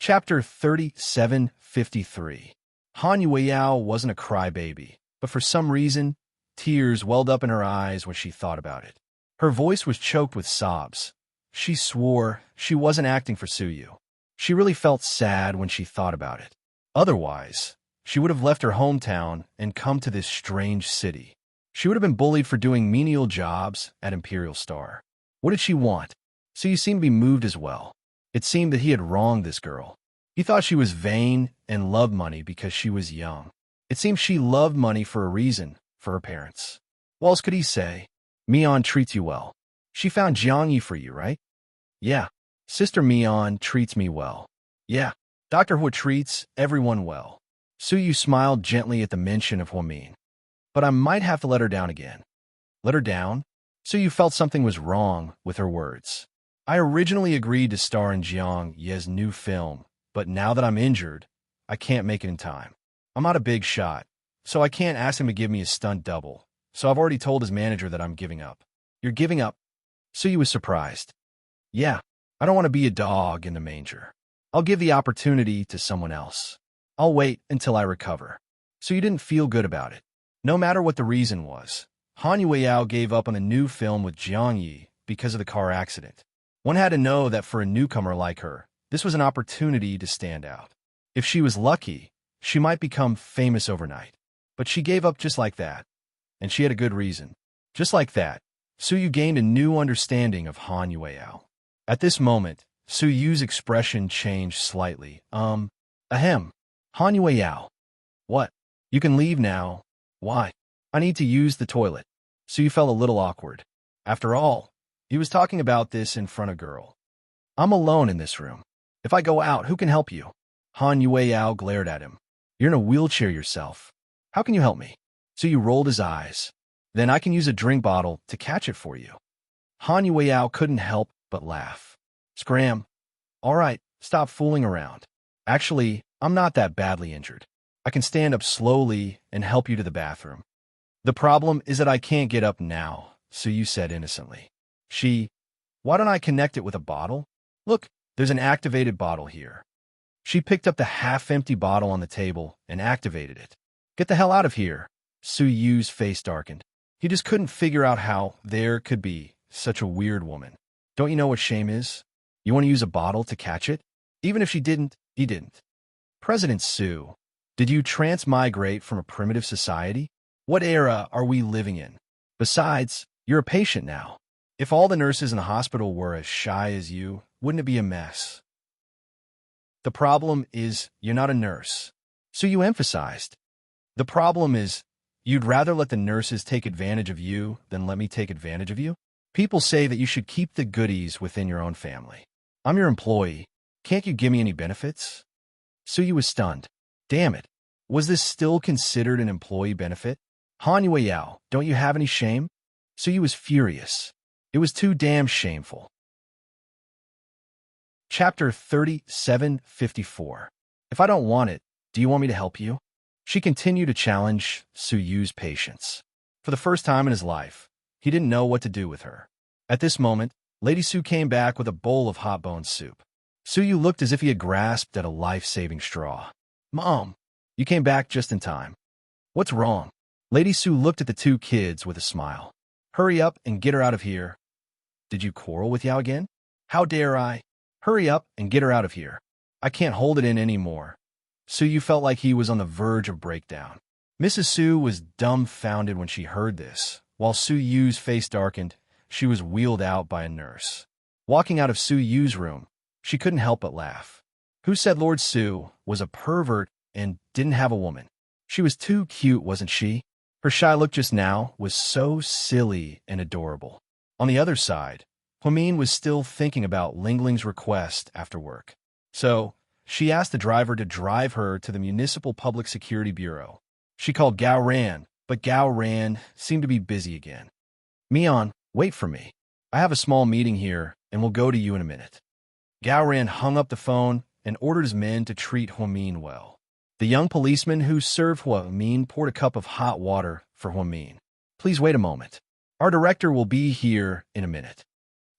Chapter 3753. Han Yueyao wasn't a crybaby, but for some reason, tears welled up in her eyes when she thought about it. Her voice was choked with sobs. She swore she wasn't acting for Suyu. She really felt sad when she thought about it. Otherwise, she would have left her hometown and come to this strange city. She would have been bullied for doing menial jobs at Imperial Star. What did she want? Suyu seemed to be moved as well. It seemed that he had wronged this girl. He thought she was vain and loved money because she was young. It seemed she loved money for a reason, for her parents. What else could he say? Mian treats you well. She found Jiangyi for you, right? Yeah. Sister Mian treats me well. Yeah. Dr. Hua treats everyone well. Suyu smiled gently at the mention of Huamin. But I might have to let her down again. Let her down? Suyu felt something was wrong with her words. I originally agreed to star in Jiang Ye's new film, but now that I'm injured, I can't make it in time. I'm not a big shot, so I can't ask him to give me a stunt double, so I've already told his manager that I'm giving up. You're giving up? Suyu was surprised. Yeah, I don't want to be a dog in the manger. I'll give the opportunity to someone else. I'll wait until I recover. Suyu didn't feel good about it. No matter what the reason was, Han Yueyao gave up on the new film with Jiang Yi because of the car accident. One had to know that for a newcomer like her, this was an opportunity to stand out. If she was lucky, she might become famous overnight. But she gave up just like that. And she had a good reason. Just like that, Suyu gained a new understanding of Han Yueyao. At this moment, Suyu's expression changed slightly. Ahem. Han Yueyao. What? You can leave now. Why? I need to use the toilet. Suyu felt a little awkward. After all, he was talking about this in front of girl. I'm alone in this room. If I go out, who can help you? Han Yueyao glared at him. You're in a wheelchair yourself. How can you help me? Suyu rolled his eyes. Then I can use a drink bottle to catch it for you. Han Yueyao couldn't help but laugh. Scram. All right, stop fooling around. Actually, I'm not that badly injured. I can stand up slowly and help you to the bathroom. The problem is that I can't get up now, Suyu said innocently. Why don't I connect it with a bottle? Look, there's an activated bottle here. She picked up the half-empty bottle on the table and activated it. Get the hell out of here. Suyu's face darkened. He just couldn't figure out how there could be such a weird woman. Don't you know what shame is? You want to use a bottle to catch it? Even if she didn't, he didn't. President Su, did you transmigrate from a primitive society? What era are we living in? Besides, you're a patient now. If all the nurses in the hospital were as shy as you, wouldn't it be a mess? The problem is, you're not a nurse. Suyu emphasized. The problem is, you'd rather let the nurses take advantage of you than let me take advantage of you? People say that you should keep the goodies within your own family. I'm your employee. Can't you give me any benefits? Suyu was stunned. Damn it. Was this still considered an employee benefit? Han Yueyao, don't you have any shame? Suyu was furious. It was too damn shameful. Chapter 3754. If I don't want it, do you want me to help you? She continued to challenge Suyu's patience. For the first time in his life, he didn't know what to do with her. At this moment, Lady Su came back with a bowl of hot bone soup. Suyu looked as if he had grasped at a life-saving straw. Mom, you came back just in time. What's wrong? Lady Su looked at the two kids with a smile. Hurry up and get her out of here. Did you quarrel with Yao again? How dare I? Hurry up and get her out of here. I can't hold it in anymore. Suyu felt like he was on the verge of breakdown. Mrs. Su was dumbfounded when she heard this. While Suyu's face darkened, she was wheeled out by a nurse. Walking out of Suyu's room, she couldn't help but laugh. Who said Lord Su was a pervert and didn't have a woman? She was too cute, wasn't she? Her shy look just now was so silly and adorable. On the other side, Huamin was still thinking about Lingling's request after work. So, she asked the driver to drive her to the Municipal Public Security Bureau. She called Gao Ran, but Gao Ran seemed to be busy again. Mian, wait for me. I have a small meeting here, and we'll go to you in a minute. Gao Ran hung up the phone and ordered his men to treat Huamin well. The young policeman who served Huamin poured a cup of hot water for Huamin. Please wait a moment. Our director will be here in a minute.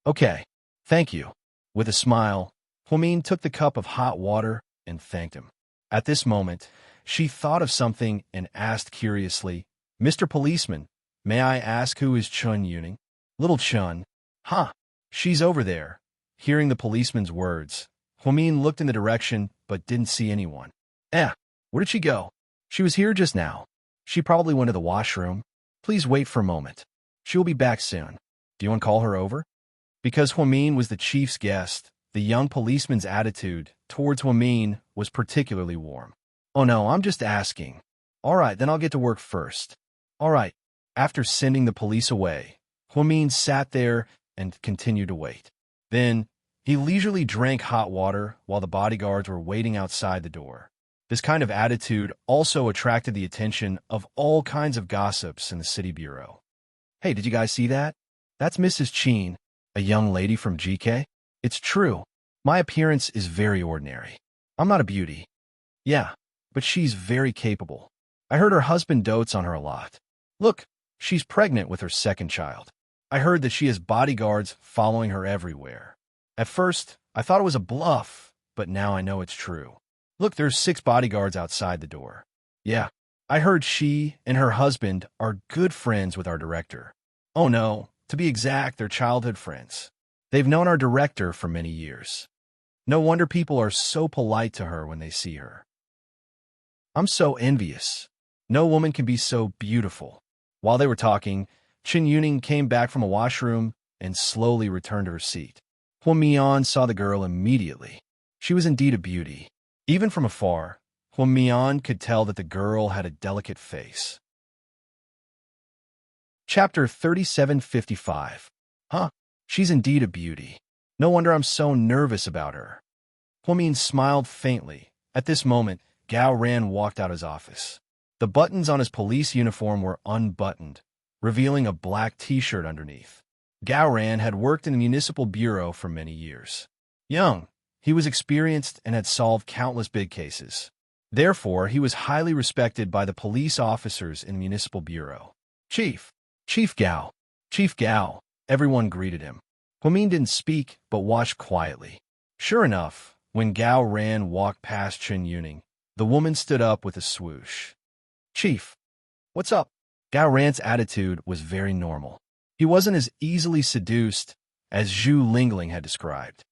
Okay, thank you. With a smile, Huamin took the cup of hot water and thanked him. At this moment, she thought of something and asked curiously, "Mr. Policeman, may I ask who is Chun Yuning?" "Little Chun." "Huh, she's over there." Hearing the policeman's words, Huamin looked in the direction but didn't see anyone. Where did she go?" "She was here just now. She probably went to the washroom. Please wait for a moment. She will be back soon. Do you want to call her over?" Because Huamin was the chief's guest, the young policeman's attitude towards Huamin was particularly warm. "Oh no, I'm just asking." "All right, then I'll get to work first." "All right." After sending the police away, Huamin sat there and continued to wait. Then, he leisurely drank hot water while the bodyguards were waiting outside the door. This kind of attitude also attracted the attention of all kinds of gossips in the city bureau. "Hey, did you guys see that? That's Mrs. Chin, a young lady from GK. It's true. My appearance is very ordinary. I'm not a beauty." "Yeah, but she's very capable. I heard her husband dotes on her a lot. Look, she's pregnant with her second child. I heard that she has bodyguards following her everywhere. At first, I thought it was a bluff, but now I know it's true. Look, there's 6 bodyguards outside the door. Yeah, I heard she and her husband are good friends with our director. Oh no, to be exact, they're childhood friends. They've known our director for many years. No wonder people are so polite to her when they see her. I'm so envious. No woman can be so beautiful." While they were talking, Chen Yuning came back from a washroom and slowly returned to her seat. Huamian saw the girl immediately. She was indeed a beauty. Even from afar, Huamian could tell that the girl had a delicate face. Chapter 3755. Huh, she's indeed a beauty. No wonder I'm so nervous about her. Huamian smiled faintly. At this moment, Gao Ran walked out of his office. The buttons on his police uniform were unbuttoned, revealing a black t-shirt underneath. Gao Ran had worked in the municipal bureau for many years. Young, he was experienced and had solved countless big cases. Therefore, he was highly respected by the police officers in the municipal bureau. "Chief! Chief Gao! Chief Gao!" Everyone greeted him. Huamin didn't speak, but watched quietly. Sure enough, when Gao Ran walked past Chen Yuning, the woman stood up with a swoosh. "Chief, what's up?" Gao Ran's attitude was very normal. He wasn't as easily seduced as Zhu Lingling had described.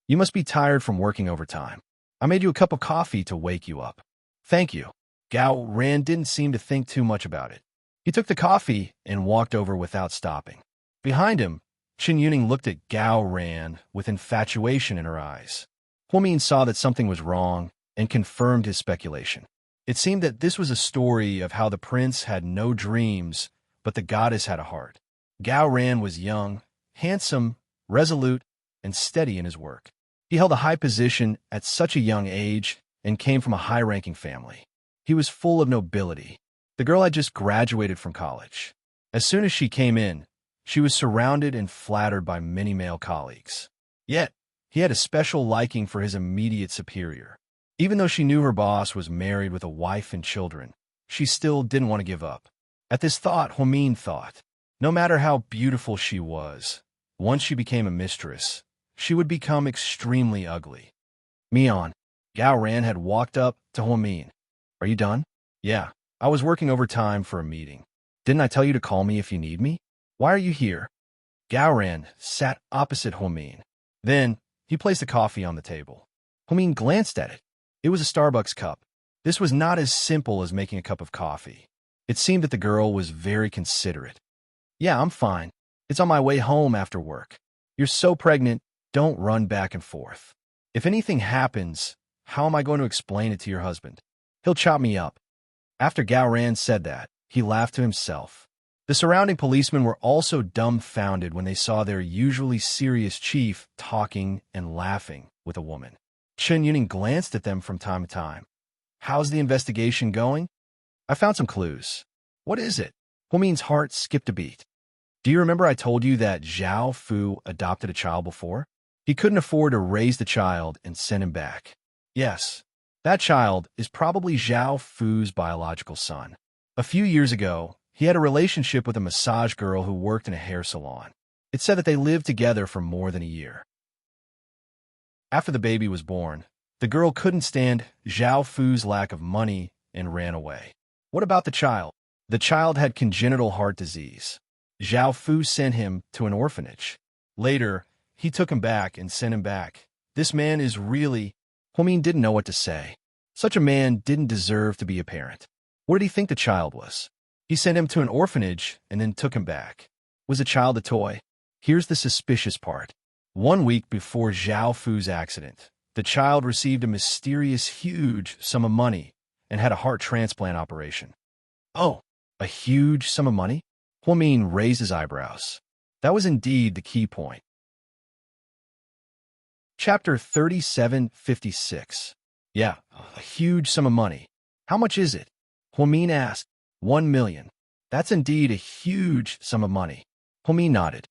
"You must be tired from working overtime. I made you a cup of coffee to wake you up." "Thank you." Gao Ran didn't seem to think too much about it. He took the coffee and walked over without stopping. Behind him, Chen Yuning looked at Gao Ran with infatuation in her eyes. Huamin saw that something was wrong and confirmed his speculation. It seemed that this was a story of how the prince had no dreams, but the goddess had a heart. Gao Ran was young, handsome, resolute, and steady in his work. He held a high position at such a young age and came from a high-ranking family. He was full of nobility. The girl had just graduated from college. As soon as she came in, she was surrounded and flattered by many male colleagues. Yet, he had a special liking for his immediate superior. Even though she knew her boss was married with a wife and children, she still didn't want to give up. At this thought, Huamin thought, no matter how beautiful she was, once she became a mistress, she would become extremely ugly. "Mian." Gao Ran had walked up to Huamin. "Are you done?" "Yeah, I was working overtime for a meeting. Didn't I tell you to call me if you need me? Why are you here?" Gao Ran sat opposite Huamin. Then, he placed the coffee on the table. Huamin glanced at it. It was a Starbucks cup. This was not as simple as making a cup of coffee. It seemed that the girl was very considerate. "Yeah, I'm fine. It's on my way home after work. You're so pregnant, don't run back and forth. If anything happens, how am I going to explain it to your husband? He'll chop me up." After Gao Ran said that, he laughed to himself. The surrounding policemen were also dumbfounded when they saw their usually serious chief talking and laughing with a woman. Chen Yuning glanced at them from time to time. "How's the investigation going?" "I found some clues." "What is it?" Huamin's heart skipped a beat. "Do you remember I told you that Zhao Fu adopted a child before? He couldn't afford to raise the child and send him back. Yes, that child is probably Zhao Fu's biological son. A few years ago, he had a relationship with a massage girl who worked in a hair salon. It said that they lived together for more than a year. After the baby was born, the girl couldn't stand Zhao Fu's lack of money and ran away. What about the child? The child had congenital heart disease. Zhao Fu sent him to an orphanage. Later, he took him back and sent him back. This man is really... Huamin didn't know what to say. Such a man didn't deserve to be a parent. What did he think the child was? He sent him to an orphanage and then took him back. Was the child a toy? Here's the suspicious part. 1 week before Zhao Fu's accident, the child received a mysterious huge sum of money and had a heart transplant operation. Oh, a huge sum of money? Huamin raised his eyebrows. That was indeed the key point. Chapter 3756. Yeah, a huge sum of money. How much is it? Huamin asked. 1 million. That's indeed a huge sum of money. Huamin nodded.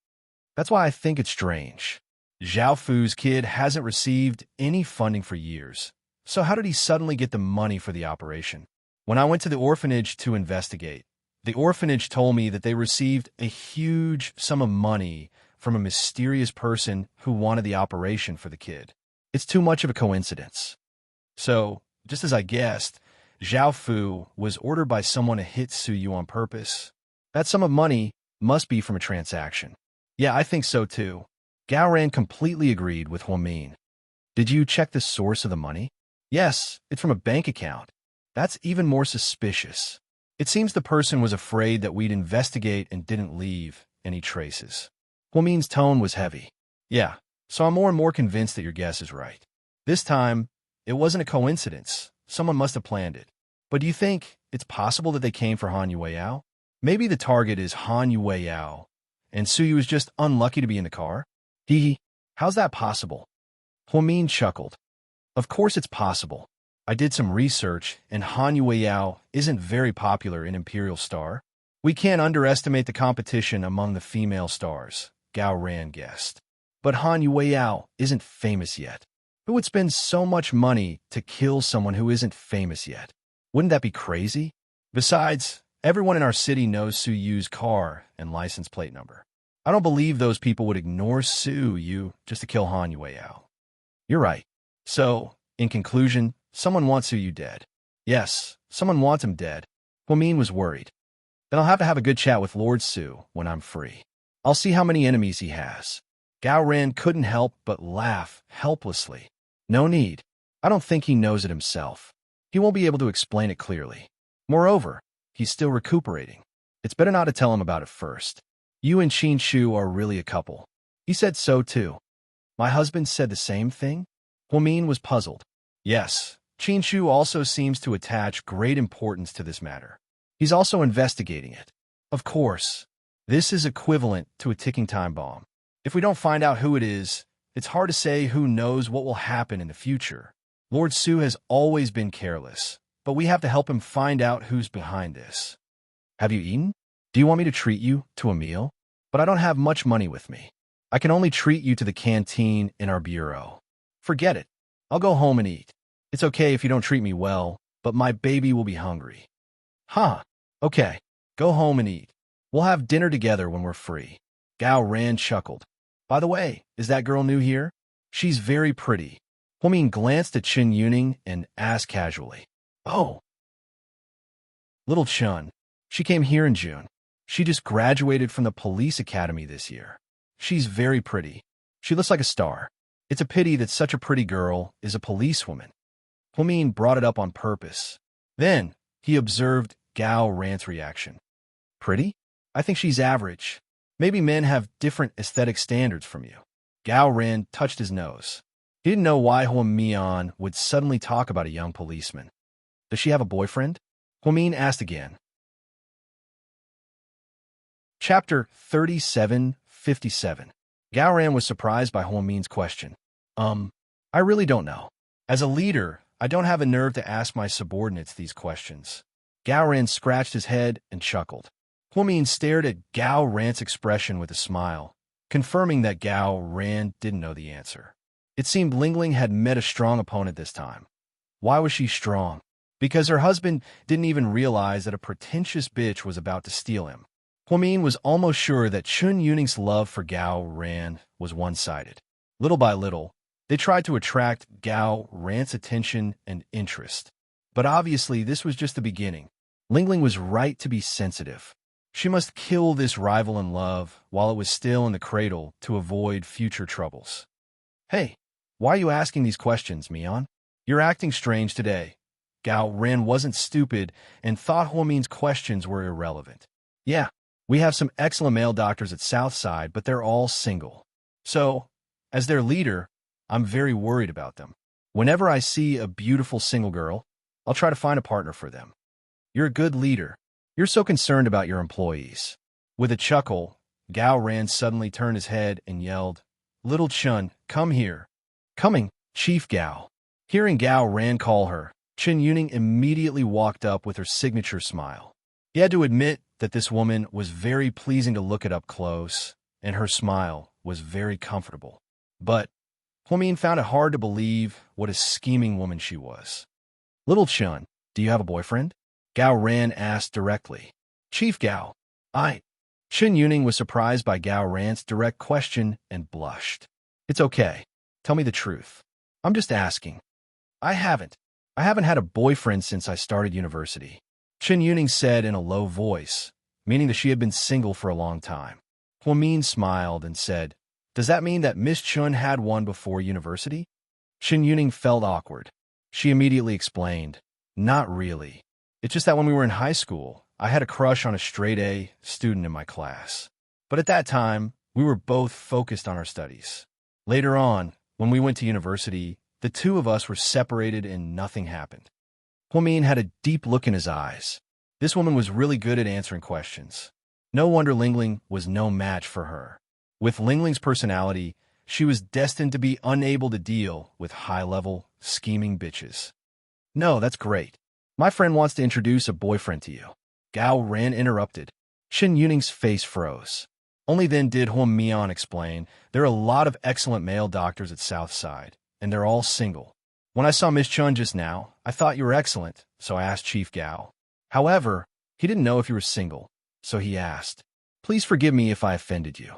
That's why I think it's strange. Zhao Fu's kid hasn't received any funding for years. So how did he suddenly get the money for the operation? When I went to the orphanage to investigate, the orphanage told me that they received a huge sum of money from a mysterious person who wanted the operation for the kid. It's too much of a coincidence. So, just as I guessed, Zhao Fu was ordered by someone to hit Su Yu on purpose. That sum of money must be from a transaction. Yeah, I think so too. Gao Ran completely agreed with Huamin. Did you check the source of the money? Yes, it's from a bank account. That's even more suspicious. It seems the person was afraid that we'd investigate and didn't leave any traces. Huamin's tone was heavy. Yeah, so I'm more and more convinced that your guess is right. This time, it wasn't a coincidence. Someone must have planned it. But do you think it's possible that they came for Han Yueyao? Maybe the target is Han Yueyao, and Su Yu was just unlucky to be in the car? How's that possible? Huamin chuckled. Of course it's possible. I did some research, and Han Yueyao isn't very popular in Imperial Star. We can't underestimate the competition among the female stars, Gao Ran guessed. But Han Yueyao isn't famous yet. Who would spend so much money to kill someone who isn't famous yet? Wouldn't that be crazy? Besides, everyone in our city knows Su Yu's car and license plate number. I don't believe those people would ignore Su Yu just to kill Han Yueyao. You're right. So, in conclusion, someone wants Su Yu dead. Yes, someone wants him dead. Huamin was worried. Then I'll have a good chat with Lord Su when I'm free. I'll see how many enemies he has. Gao Ran couldn't help but laugh helplessly. No need. I don't think he knows it himself. He won't be able to explain it clearly. Moreover, he's still recuperating. It's better not to tell him about it first. You and Qin Shu are really a couple. He said so too. My husband said the same thing? Huamin was puzzled. Yes, Qin Shu also seems to attach great importance to this matter. He's also investigating it. Of course, this is equivalent to a ticking time bomb. If we don't find out who it is, it's hard to say who knows what will happen in the future. Lord Su has always been careless, but we have to help him find out who's behind this. Have you eaten? Do you want me to treat you to a meal? But I don't have much money with me. I can only treat you to the canteen in our bureau. Forget it. I'll go home and eat. It's okay if you don't treat me well, but my baby will be hungry. Huh. Okay. Go home and eat. We'll have dinner together when we're free. Gao Ran chuckled. By the way, is that girl new here? She's very pretty. Huamin glanced at Chen Yuning and asked casually. Oh. Little Chun. She came here in June. She just graduated from the police academy this year. She's very pretty. She looks like a star. It's a pity that such a pretty girl is a policewoman. Huamin brought it up on purpose. Then, he observed Gao Ran's reaction. Pretty? I think she's average. Maybe men have different aesthetic standards from you. Gao Ran touched his nose. He didn't know why Huamian would suddenly talk about a young policeman. Does she have a boyfriend? Huamin asked again. Chapter 3757. Gao Ran was surprised by Huamin's question. I really don't know. As a leader, I don't have a nerve to ask my subordinates these questions. Gao Ran scratched his head and chuckled. Huamin stared at Gao Ran's expression with a smile, confirming that Gao Ran didn't know the answer. It seemed Ling Ling had met a strong opponent this time. Why was she strong? Because her husband didn't even realize that a pretentious bitch was about to steal him. Huamin was almost sure that Chun Yuning's love for Gao Ran was one-sided. Little by little, They tried to attract Gao Ran's attention and interest. But obviously, this was just the beginning. Lingling was right to be sensitive. She must kill this rival in love while it was still in the cradle to avoid future troubles. Hey, why are you asking these questions, Mion? You're acting strange today. Gao Ren wasn't stupid and thought Huomin's questions were irrelevant. Yeah, we have some excellent male doctors at Southside, but they're all single. So, as their leader, I'm very worried about them. Whenever I see a beautiful single girl, I'll try to find a partner for them. You're a good leader. You're so concerned about your employees. With a chuckle, Gao Ran suddenly turned his head and yelled, "Little Chun, come here." "Coming, Chief Gao." Hearing Gao Ran call her, Chen Yuning immediately walked up with her signature smile. He had to admit that this woman was very pleasing to look at up close, and her smile was very comfortable. But Huomin found it hard to believe what a scheming woman she was. "Little Chun, do you have a boyfriend?" Gao Ran asked directly. "Chief Gao, Chen Yuning was surprised by Gao Ran's direct question and blushed. "It's okay. Tell me the truth. I'm just asking." I haven't had a boyfriend since I started university," Chen Yuning said in a low voice, meaning that she had been single for a long time. Huomin smiled and said, "Does that mean that Miss Chun had one before university?" Chen Yuning felt awkward. She immediately explained, "Not really. It's just that when we were in high school, I had a crush on a straight-A student in my class. But at that time, we were both focused on our studies. Later on, when we went to university, the two of us were separated and nothing happened." Huomin had a deep look in his eyes. This woman was really good at answering questions. No wonder Lingling was no match for her. With Lingling's personality, she was destined to be unable to deal with high-level, scheming bitches. "No, that's great. My friend wants to introduce a boyfriend to you." Gao Ran interrupted. Chen Yuning's face froze. Only then did Huo Mian explain, "There are a lot of excellent male doctors at Southside, and they're all single. When I saw Miss Chun just now, I thought you were excellent, so I asked Chief Gao. However, he didn't know if you were single, so he asked, 'Please forgive me if I offended you.'"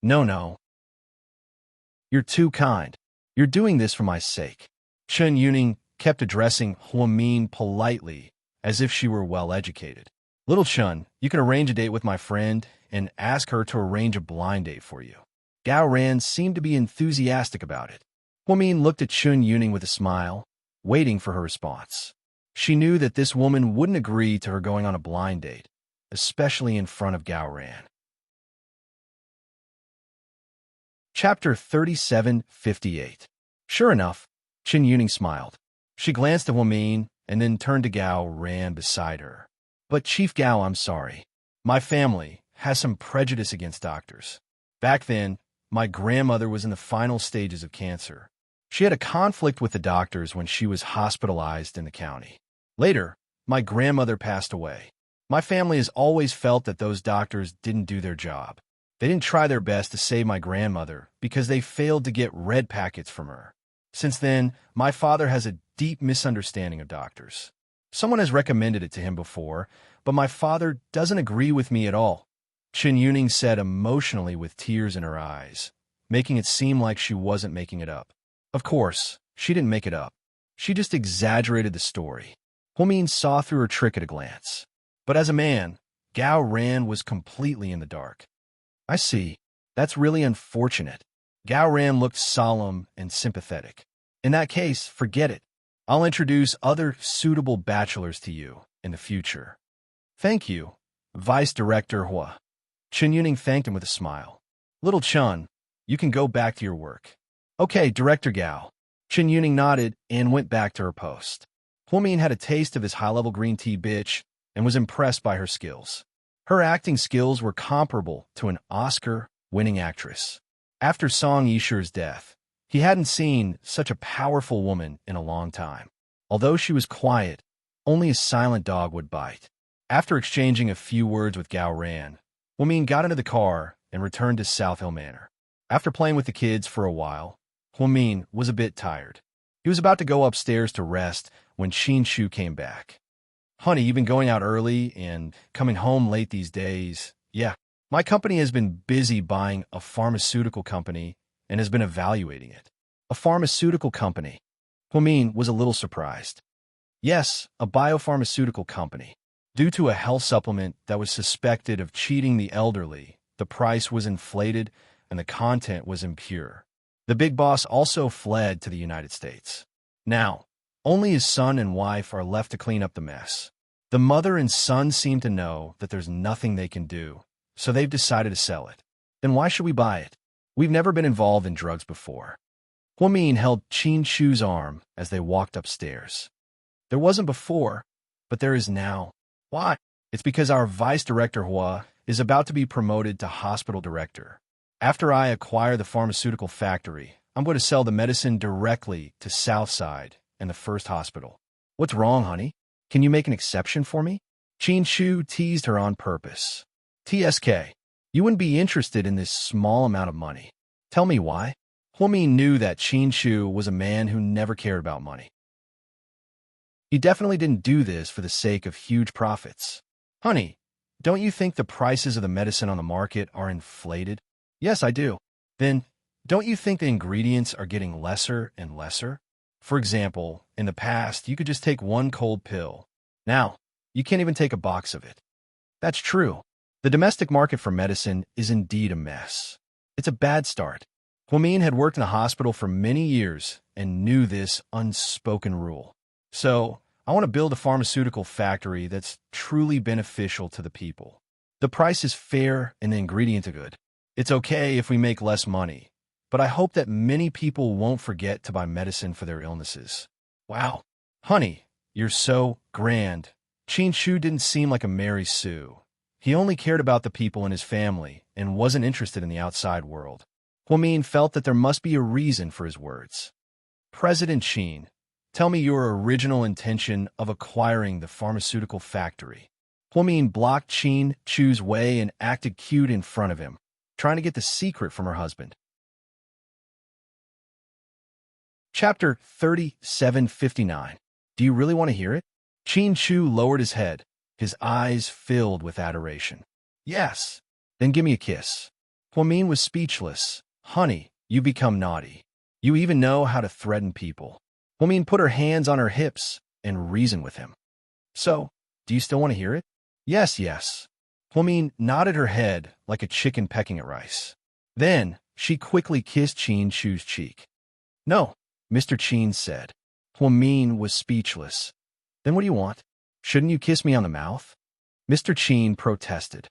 No. "You're too kind. You're doing this for my sake." Chen Yuning kept addressing Huo Min politely, as if she were well-educated. "Little Chun, you can arrange a date with my friend and ask her to arrange a blind date for you." Gao Ran seemed to be enthusiastic about it. Huo Min looked at Chen Yuning with a smile, waiting for her response. She knew that this woman wouldn't agree to her going on a blind date, especially in front of Gao Ran. Chapter 3758. Sure enough, Chen Yuning smiled. She glanced at Huo Min and then turned to Gao Ran beside her. "But Chief Gao, I'm sorry. My family has some prejudice against doctors. Back then, my grandmother was in the final stages of cancer. She had a conflict with the doctors when she was hospitalized in the county. Later, my grandmother passed away. My family has always felt that those doctors didn't do their job. They didn't try their best to save my grandmother because they failed to get red packets from her. Since then, my father has a deep misunderstanding of doctors. Someone has recommended it to him before, but my father doesn't agree with me at all," Chen Yuning said emotionally with tears in her eyes, making it seem like she wasn't making it up. Of course, she didn't make it up. She just exaggerated the story. Huo Min saw through her trick at a glance. But as a man, Gao Ran was completely in the dark. "I see. That's really unfortunate." Gao Ran looked solemn and sympathetic. "In that case, forget it. I'll introduce other suitable bachelors to you in the future." "Thank you, Vice Director Hua." Chen Yuning thanked him with a smile. "Little Chun, you can go back to your work." "Okay, Director Gao." Chen Yuning nodded and went back to her post. Huo Min had a taste of his high-level green tea bitch and was impressed by her skills. Her acting skills were comparable to an Oscar-winning actress. After Song Yishu's death, he hadn't seen such a powerful woman in a long time. Although she was quiet, only a silent dog would bite. After exchanging a few words with Gao Ran, Huo Min got into the car and returned to South Hill Manor. After playing with the kids for a while, Huo Min was a bit tired. He was about to go upstairs to rest when Xin Shu came back. "Honey, you've been going out early and coming home late these days." "Yeah, my company has been busy buying a pharmaceutical company and has been evaluating it. A pharmaceutical company. Huamin was a little surprised. Yes, a biopharmaceutical company. Due to a health supplement that was suspected of cheating the elderly, the price was inflated and the content was impure. The big boss also fled to the United States. Now, only his son and wife are left to clean up the mess. The mother and son seem to know that there's nothing they can do, so they've decided to sell it. Then why should we buy it? We've never been involved in drugs before. Huamin held Qin Shu's arm as they walked upstairs. There wasn't before, but there is now. Why? It's because our vice director Hua is about to be promoted to hospital director. After I acquire the pharmaceutical factory, I'm going to sell the medicine directly to Southside and the first hospital. What's wrong, honey? Can you make an exception for me? Qin Shu teased her on purpose. TSK, you wouldn't be interested in this small amount of money. Tell me why. Huamin knew that Qin Shu was a man who never cared about money. He definitely didn't do this for the sake of huge profits. Honey, don't you think the prices of the medicine on the market are inflated? Yes, I do. Then, don't you think the ingredients are getting lesser and lesser? For example, in the past, you could just take one cold pill. Now, you can't even take a box of it. That's true. The domestic market for medicine is indeed a mess. It's a bad start. Huamin had worked in a hospital for many years and knew this unspoken rule. So, I want to build a pharmaceutical factory that's truly beneficial to the people. The price is fair and the ingredients are good. It's okay if we make less money, but I hope that many people won't forget to buy medicine for their illnesses. Wow. Honey, you're so grand. Qin Shu didn't seem like a Mary Sue. He only cared about the people in his family and wasn't interested in the outside world. Huamin felt that there must be a reason for his words. President Qin, tell me your original intention of acquiring the pharmaceutical factory. Huamin blocked Qin Shu's way and acted cute in front of him, trying to get the secret from her husband. Chapter 3759. Do you really want to hear it? Qin Shu lowered his head, his eyes filled with adoration. Yes. Then give me a kiss. Huamin was speechless. Honey, you become naughty. You even know how to threaten people. Huamin put her hands on her hips and reasoned with him. So, do you still want to hear it? Yes, yes. Huamin nodded her head like a chicken pecking at rice. Then, she quickly kissed Qin Shu's cheek. No, Mr. Qin said. Huamin was speechless. Then what do you want? Shouldn't you kiss me on the mouth? Mr. Qin protested.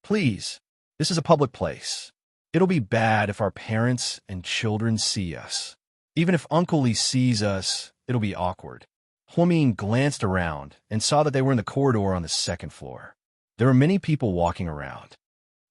Please, this is a public place. It'll be bad if our parents and children see us. Even if Uncle Lee sees us, it'll be awkward. Huamin glanced around and saw that they were in the corridor on the second floor. There were many people walking around.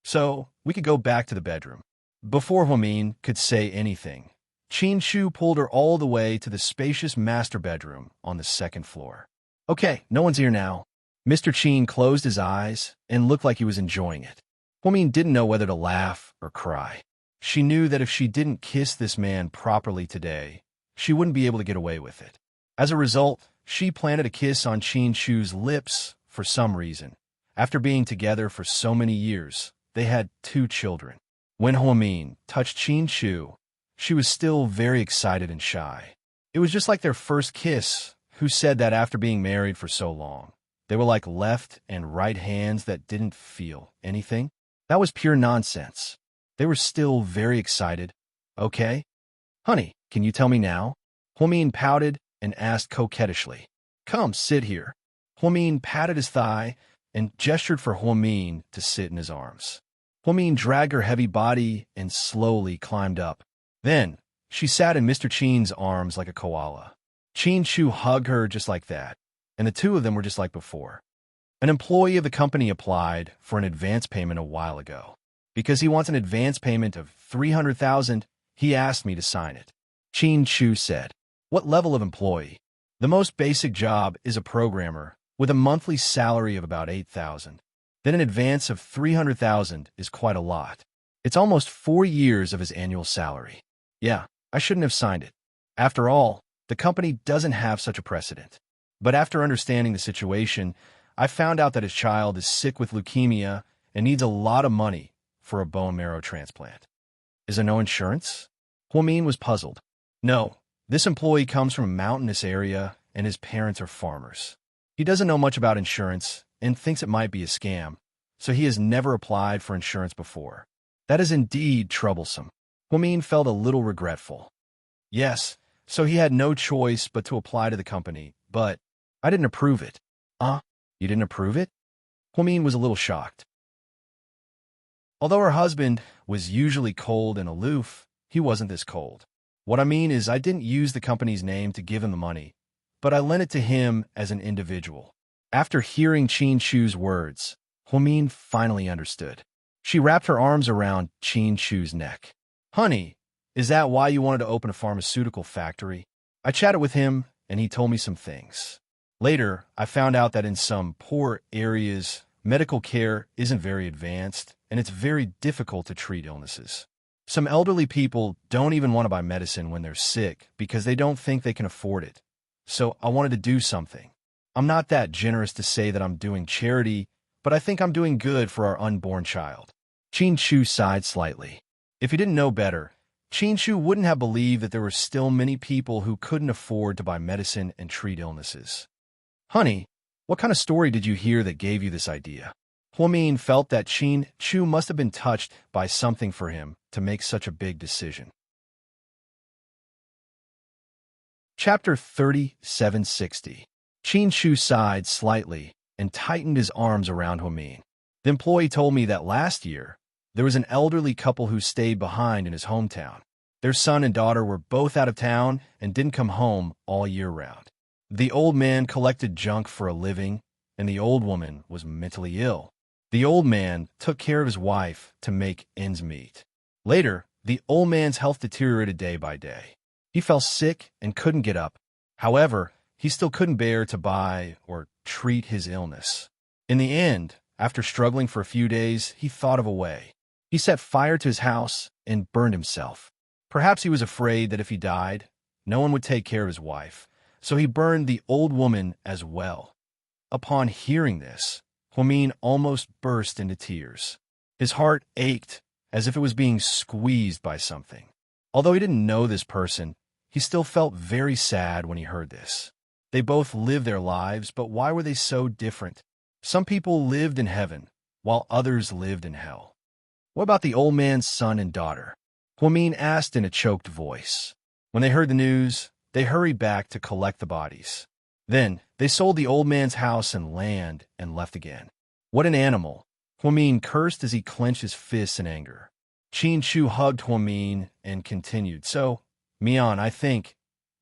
So, we could go back to the bedroom. Before Huamin could say anything, Qin Shu pulled her all the way to the spacious master bedroom on the second floor. Okay, no one's here now. Mr. Qin closed his eyes and looked like he was enjoying it. Huamin didn't know whether to laugh or cry. She knew that if she didn't kiss this man properly today, she wouldn't be able to get away with it. As a result, she planted a kiss on Qin Shu's lips for some reason. After being together for so many years, they had 2 children. When Huamin touched Qin Shu, she was still very excited and shy. It was just like their first kiss. Who said that after being married for so long? They were like left and right hands that didn't feel anything. That was pure nonsense. They were still very excited. Okay? Honey, can you tell me now? Huamin pouted and asked coquettishly. Come, sit here. Huamin patted his thigh and gestured for Huamin to sit in his arms. Huamin dragged her heavy body and slowly climbed up. Then, she sat in Mr. Qin's arms like a koala. Qin Shu hugged her just like that, and the two of them were just like before. An employee of the company applied for an advance payment a while ago. Because he wants an advance payment of 300,000, he asked me to sign it. Qin Shu said, What level of employee? The most basic job is a programmer with a monthly salary of about 8,000. Then an advance of 300,000 is quite a lot. It's almost 4 years of his annual salary. Yeah, I shouldn't have signed it. After all, the company doesn't have such a precedent. But after understanding the situation, I found out that his child is sick with leukemia and needs a lot of money for a bone marrow transplant. Is there no insurance? Huamin was puzzled. No, this employee comes from a mountainous area and his parents are farmers. He doesn't know much about insurance and thinks it might be a scam, so he has never applied for insurance before. That is indeed troublesome. Huamin felt a little regretful. Yes, so he had no choice but to apply to the company, but I didn't approve it. You didn't approve it? Huamin was a little shocked. Although her husband was usually cold and aloof, he wasn't this cold. What I mean is I didn't use the company's name to give him the money, but I lent it to him as an individual. After hearing Qin Shu's words, Huamin finally understood. She wrapped her arms around Qin Shu's neck. Honey, is that why you wanted to open a pharmaceutical factory? I chatted with him, and he told me some things. Later, I found out that in some poor areas, medical care isn't very advanced, and it's very difficult to treat illnesses. Some elderly people don't even want to buy medicine when they're sick because they don't think they can afford it. So I wanted to do something. I'm not that generous to say that I'm doing charity, but I think I'm doing good for our unborn child. Qin Shu sighed slightly. If he didn't know better, Qin Shu wouldn't have believed that there were still many people who couldn't afford to buy medicine and treat illnesses. Honey, what kind of story did you hear that gave you this idea? Huamin felt that Qin Shu must have been touched by something for him to make such a big decision. Chapter 3760. Qin Shu sighed slightly and tightened his arms around Huamin. The employee told me that last year, there was an elderly couple who stayed behind in his hometown. Their son and daughter were both out of town and didn't come home all year round. The old man collected junk for a living, and the old woman was mentally ill. The old man took care of his wife to make ends meet. Later, the old man's health deteriorated day by day. He fell sick and couldn't get up. However, he still couldn't bear to buy or treat his illness. In the end, after struggling for a few days, he thought of a way. He set fire to his house and burned himself. Perhaps he was afraid that if he died, no one would take care of his wife, so he burned the old woman as well. Upon hearing this, Huamin almost burst into tears. His heart ached as if it was being squeezed by something. Although he didn't know this person, he still felt very sad when he heard this. They both lived their lives, but why were they so different? Some people lived in heaven, while others lived in hell. What about the old man's son and daughter? Huamin asked in a choked voice. When they heard the news, they hurried back to collect the bodies. Then, they sold the old man's house and land and left again. What an animal! Huamin cursed as he clenched his fists in anger. Qin Shu hugged Huamin and continued, So, Mian, I think,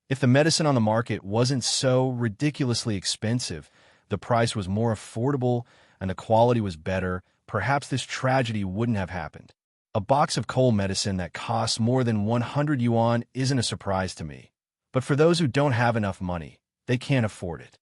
if the medicine on the market wasn't so ridiculously expensive, the price was more affordable, and the quality was better, perhaps this tragedy wouldn't have happened. A box of cold medicine that costs more than 100 yuan isn't a surprise to me. But for those who don't have enough money, they can't afford it.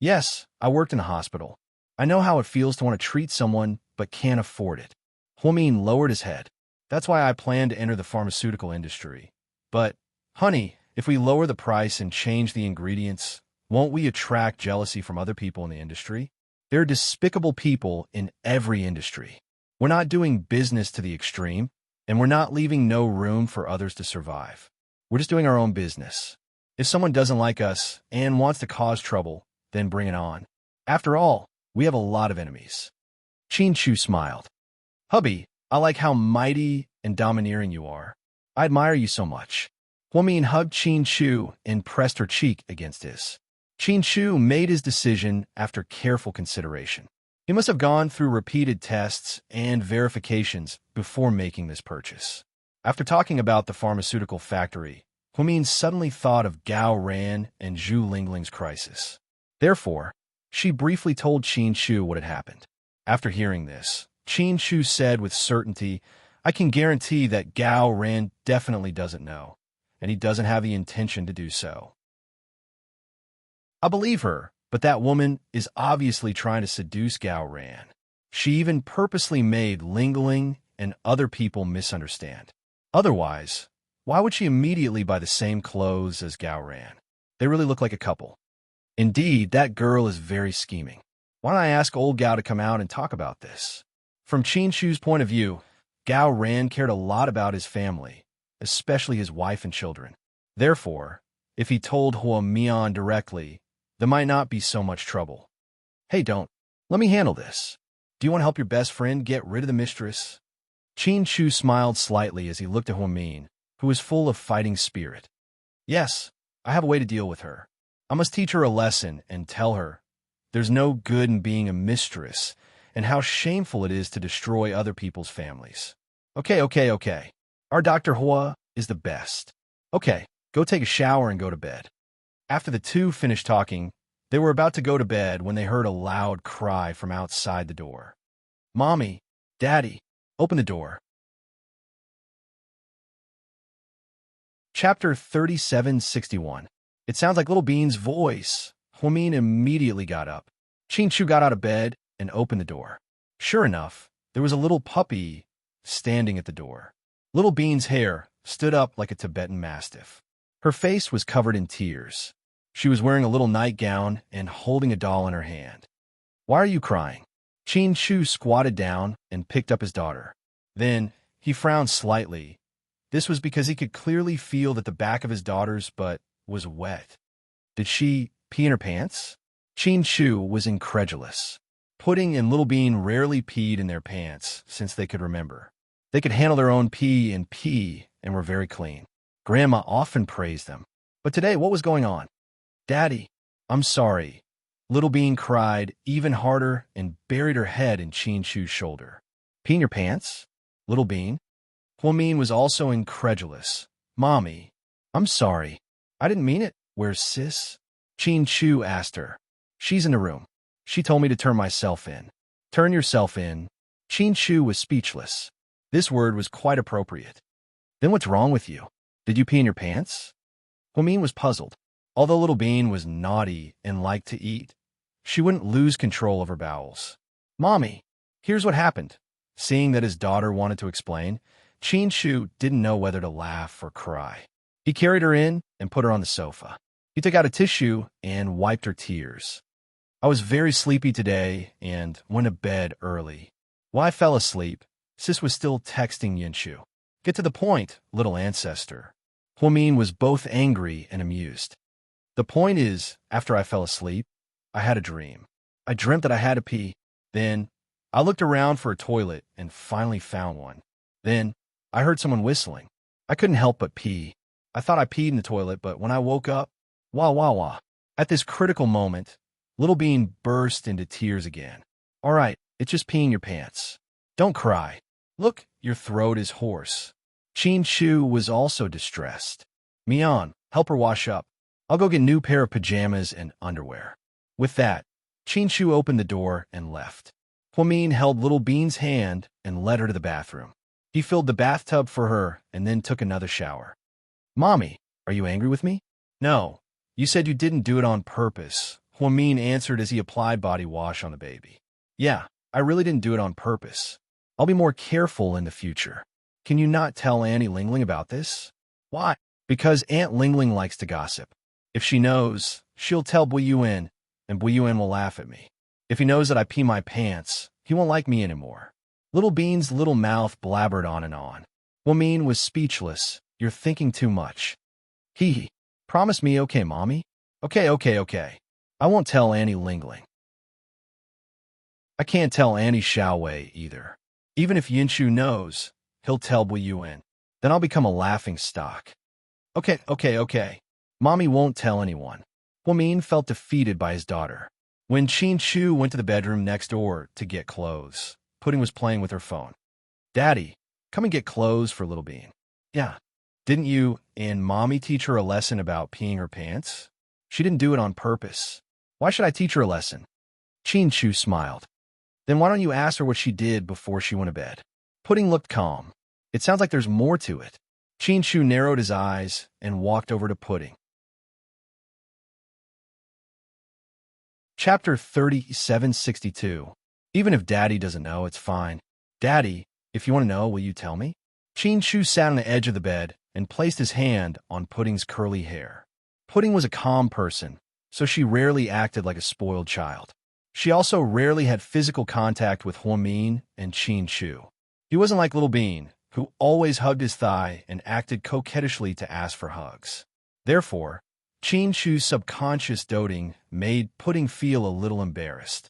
Yes, I worked in a hospital. I know how it feels to want to treat someone, but can't afford it. Huamin lowered his head. That's why I plan to enter the pharmaceutical industry. But, honey, if we lower the price and change the ingredients, won't we attract jealousy from other people in the industry? There are despicable people in every industry. We're not doing business to the extreme, and we're not leaving no room for others to survive. We're just doing our own business. If someone doesn't like us and wants to cause trouble, then bring it on. After all, we have a lot of enemies. Qin Shu smiled. Hubby, I like how mighty and domineering you are. I admire you so much. Huamin hugged Qin Shu and pressed her cheek against his. Qin Shu made his decision after careful consideration. He must have gone through repeated tests and verifications before making this purchase. After talking about the pharmaceutical factory, Huamin suddenly thought of Gao Ran and Zhu Lingling's crisis. Therefore, she briefly told Qin Shu what had happened. After hearing this, Qin Shu said with certainty, I can guarantee that Gao Ran definitely doesn't know, and he doesn't have the intention to do so. I believe her, but that woman is obviously trying to seduce Gao Ran. She even purposely made Lingling and other people misunderstand. Otherwise, why would she immediately buy the same clothes as Gao Ran? They really look like a couple. Indeed, that girl is very scheming. Why don't I ask old Gao to come out and talk about this? From Qin Shu's point of view, Gao Ran cared a lot about his family, especially his wife and children. Therefore, if he told Hua Mian directly, there might not be so much trouble. Hey, don't. Let me handle this. Do you want to help your best friend get rid of the mistress? Qin Chu smiled slightly as he looked at Hua Min, who was full of fighting spirit. Yes, I have a way to deal with her. I must teach her a lesson and tell her there's no good in being a mistress and how shameful it is to destroy other people's families. Okay. Our Dr. Hua is the best. Okay, go take a shower and go to bed. After the two finished talking, they were about to go to bed when they heard a loud cry from outside the door. Mommy, Daddy, open the door. Chapter 3761. It sounds like Little Bean's voice. Hua Min immediately got up. Qin Chu got out of bed and opened the door. Sure enough, there was a little puppy standing at the door. Little Bean's hair stood up like a Tibetan mastiff. Her face was covered in tears. She was wearing a little nightgown and holding a doll in her hand. Why are you crying? Qin Chu squatted down and picked up his daughter. Then he frowned slightly. This was because he could clearly feel that the back of his daughter's butt was wet. Did she pee in her pants? Qin Chu was incredulous. Pudding and Little Bean rarely peed in their pants since they could remember. They could handle their own pee and were very clean. Grandma often praised them. But today, what was going on? Daddy, I'm sorry. Little Bean cried even harder and buried her head in Qin Chu's shoulder. Pee in your pants? Little Bean? Hua Min was also incredulous. Mommy, I'm sorry. I didn't mean it. Where's Sis? Qin Chu asked her. She's in the room. She told me to turn myself in. Turn yourself in. Qin Chu was speechless. This word was quite appropriate. Then what's wrong with you? Did you pee in your pants? Hua Min was puzzled. Although Little Bean was naughty and liked to eat, she wouldn't lose control of her bowels. Mommy, here's what happened. Seeing that his daughter wanted to explain, Qin Chu didn't know whether to laugh or cry. He carried her in and put her on the sofa. He took out a tissue and wiped her tears. I was very sleepy today and went to bed early. While I fell asleep, Sis was still texting Yinshu. Get to the point, little ancestor. Hua Min was both angry and amused. The point is, after I fell asleep, I had a dream. I dreamt that I had to pee. Then, I looked around for a toilet and finally found one. Then, I heard someone whistling. I couldn't help but pee. I thought I peed in the toilet, but when I woke up, wah, wah, wah. At this critical moment, Little Bean burst into tears again. All right, it's just peeing your pants. Don't cry. Look, your throat is hoarse. Qin Chu was also distressed. Mian, help her wash up. I'll go get a new pair of pajamas and underwear. With that, Qin Chu opened the door and left. Hua Min held Little Bean's hand and led her to the bathroom. He filled the bathtub for her and then took another shower. Mommy, are you angry with me? No, you said you didn't do it on purpose, Hua Min answered as he applied body wash on the baby. Yeah, I really didn't do it on purpose. I'll be more careful in the future. Can you not tell Auntie Lingling about this? Why? Because Aunt Lingling likes to gossip. If she knows, she'll tell Buyuan, and Buyuan will laugh at me. If he knows that I pee my pants, he won't like me anymore. Little Bean's little mouth blabbered on and on. Hua Min was speechless. You're thinking too much. Hee. Promise me, okay, Mommy? Okay. I won't tell Auntie Lingling. I can't tell Auntie Xiaowei either. Even if Yinshu knows, he'll tell Buyuan. Then I'll become a laughing stock. Okay. Mommy won't tell anyone. Hua Min felt defeated by his daughter. When Qin Chu went to the bedroom next door to get clothes, Pudding was playing with her phone. Daddy, come and get clothes for Little Bean. Yeah. Didn't you and Mommy teach her a lesson about peeing her pants? She didn't do it on purpose. Why should I teach her a lesson? Qin Chu smiled. Then why don't you ask her what she did before she went to bed? Pudding looked calm. It sounds like there's more to it. Qin Chu narrowed his eyes and walked over to Pudding. Chapter 3762. Even if Daddy doesn't know, it's fine. Daddy, if you want to know, will you tell me? Qin Chu sat on the edge of the bed and placed his hand on Pudding's curly hair. Pudding was a calm person, so she rarely acted like a spoiled child. She also rarely had physical contact with Hua Min and Qin Chu. He wasn't like Little Bean, who always hugged his thigh and acted coquettishly to ask for hugs. Therefore, Chin Chu's subconscious doting made Pudding feel a little embarrassed.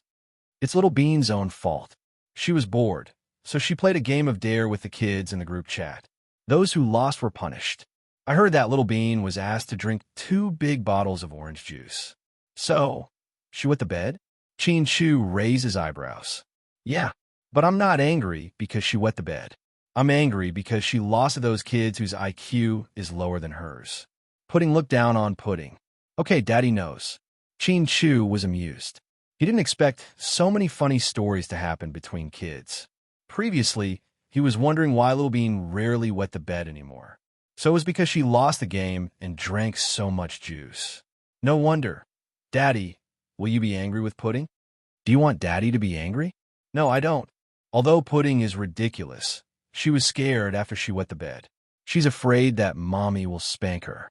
It's Little Bean's own fault. She was bored, so she played a game of dare with the kids in the group chat. Those who lost were punished. I heard that Little Bean was asked to drink 2 big bottles of orange juice. So, she wet the bed? Chin Chu raised his eyebrows. Yeah, but I'm not angry because she wet the bed. I'm angry because she lost to those kids whose IQ is lower than hers. Pudding looked down on Pudding. Okay, Daddy knows. Chin Chu was amused. He didn't expect so many funny stories to happen between kids. Previously, he was wondering why Little Bean rarely wet the bed anymore. So it was because she lost the game and drank so much juice. No wonder. Daddy, will you be angry with Pudding? Do you want Daddy to be angry? No, I don't. Although Pudding is ridiculous, she was scared after she wet the bed. She's afraid that Mommy will spank her.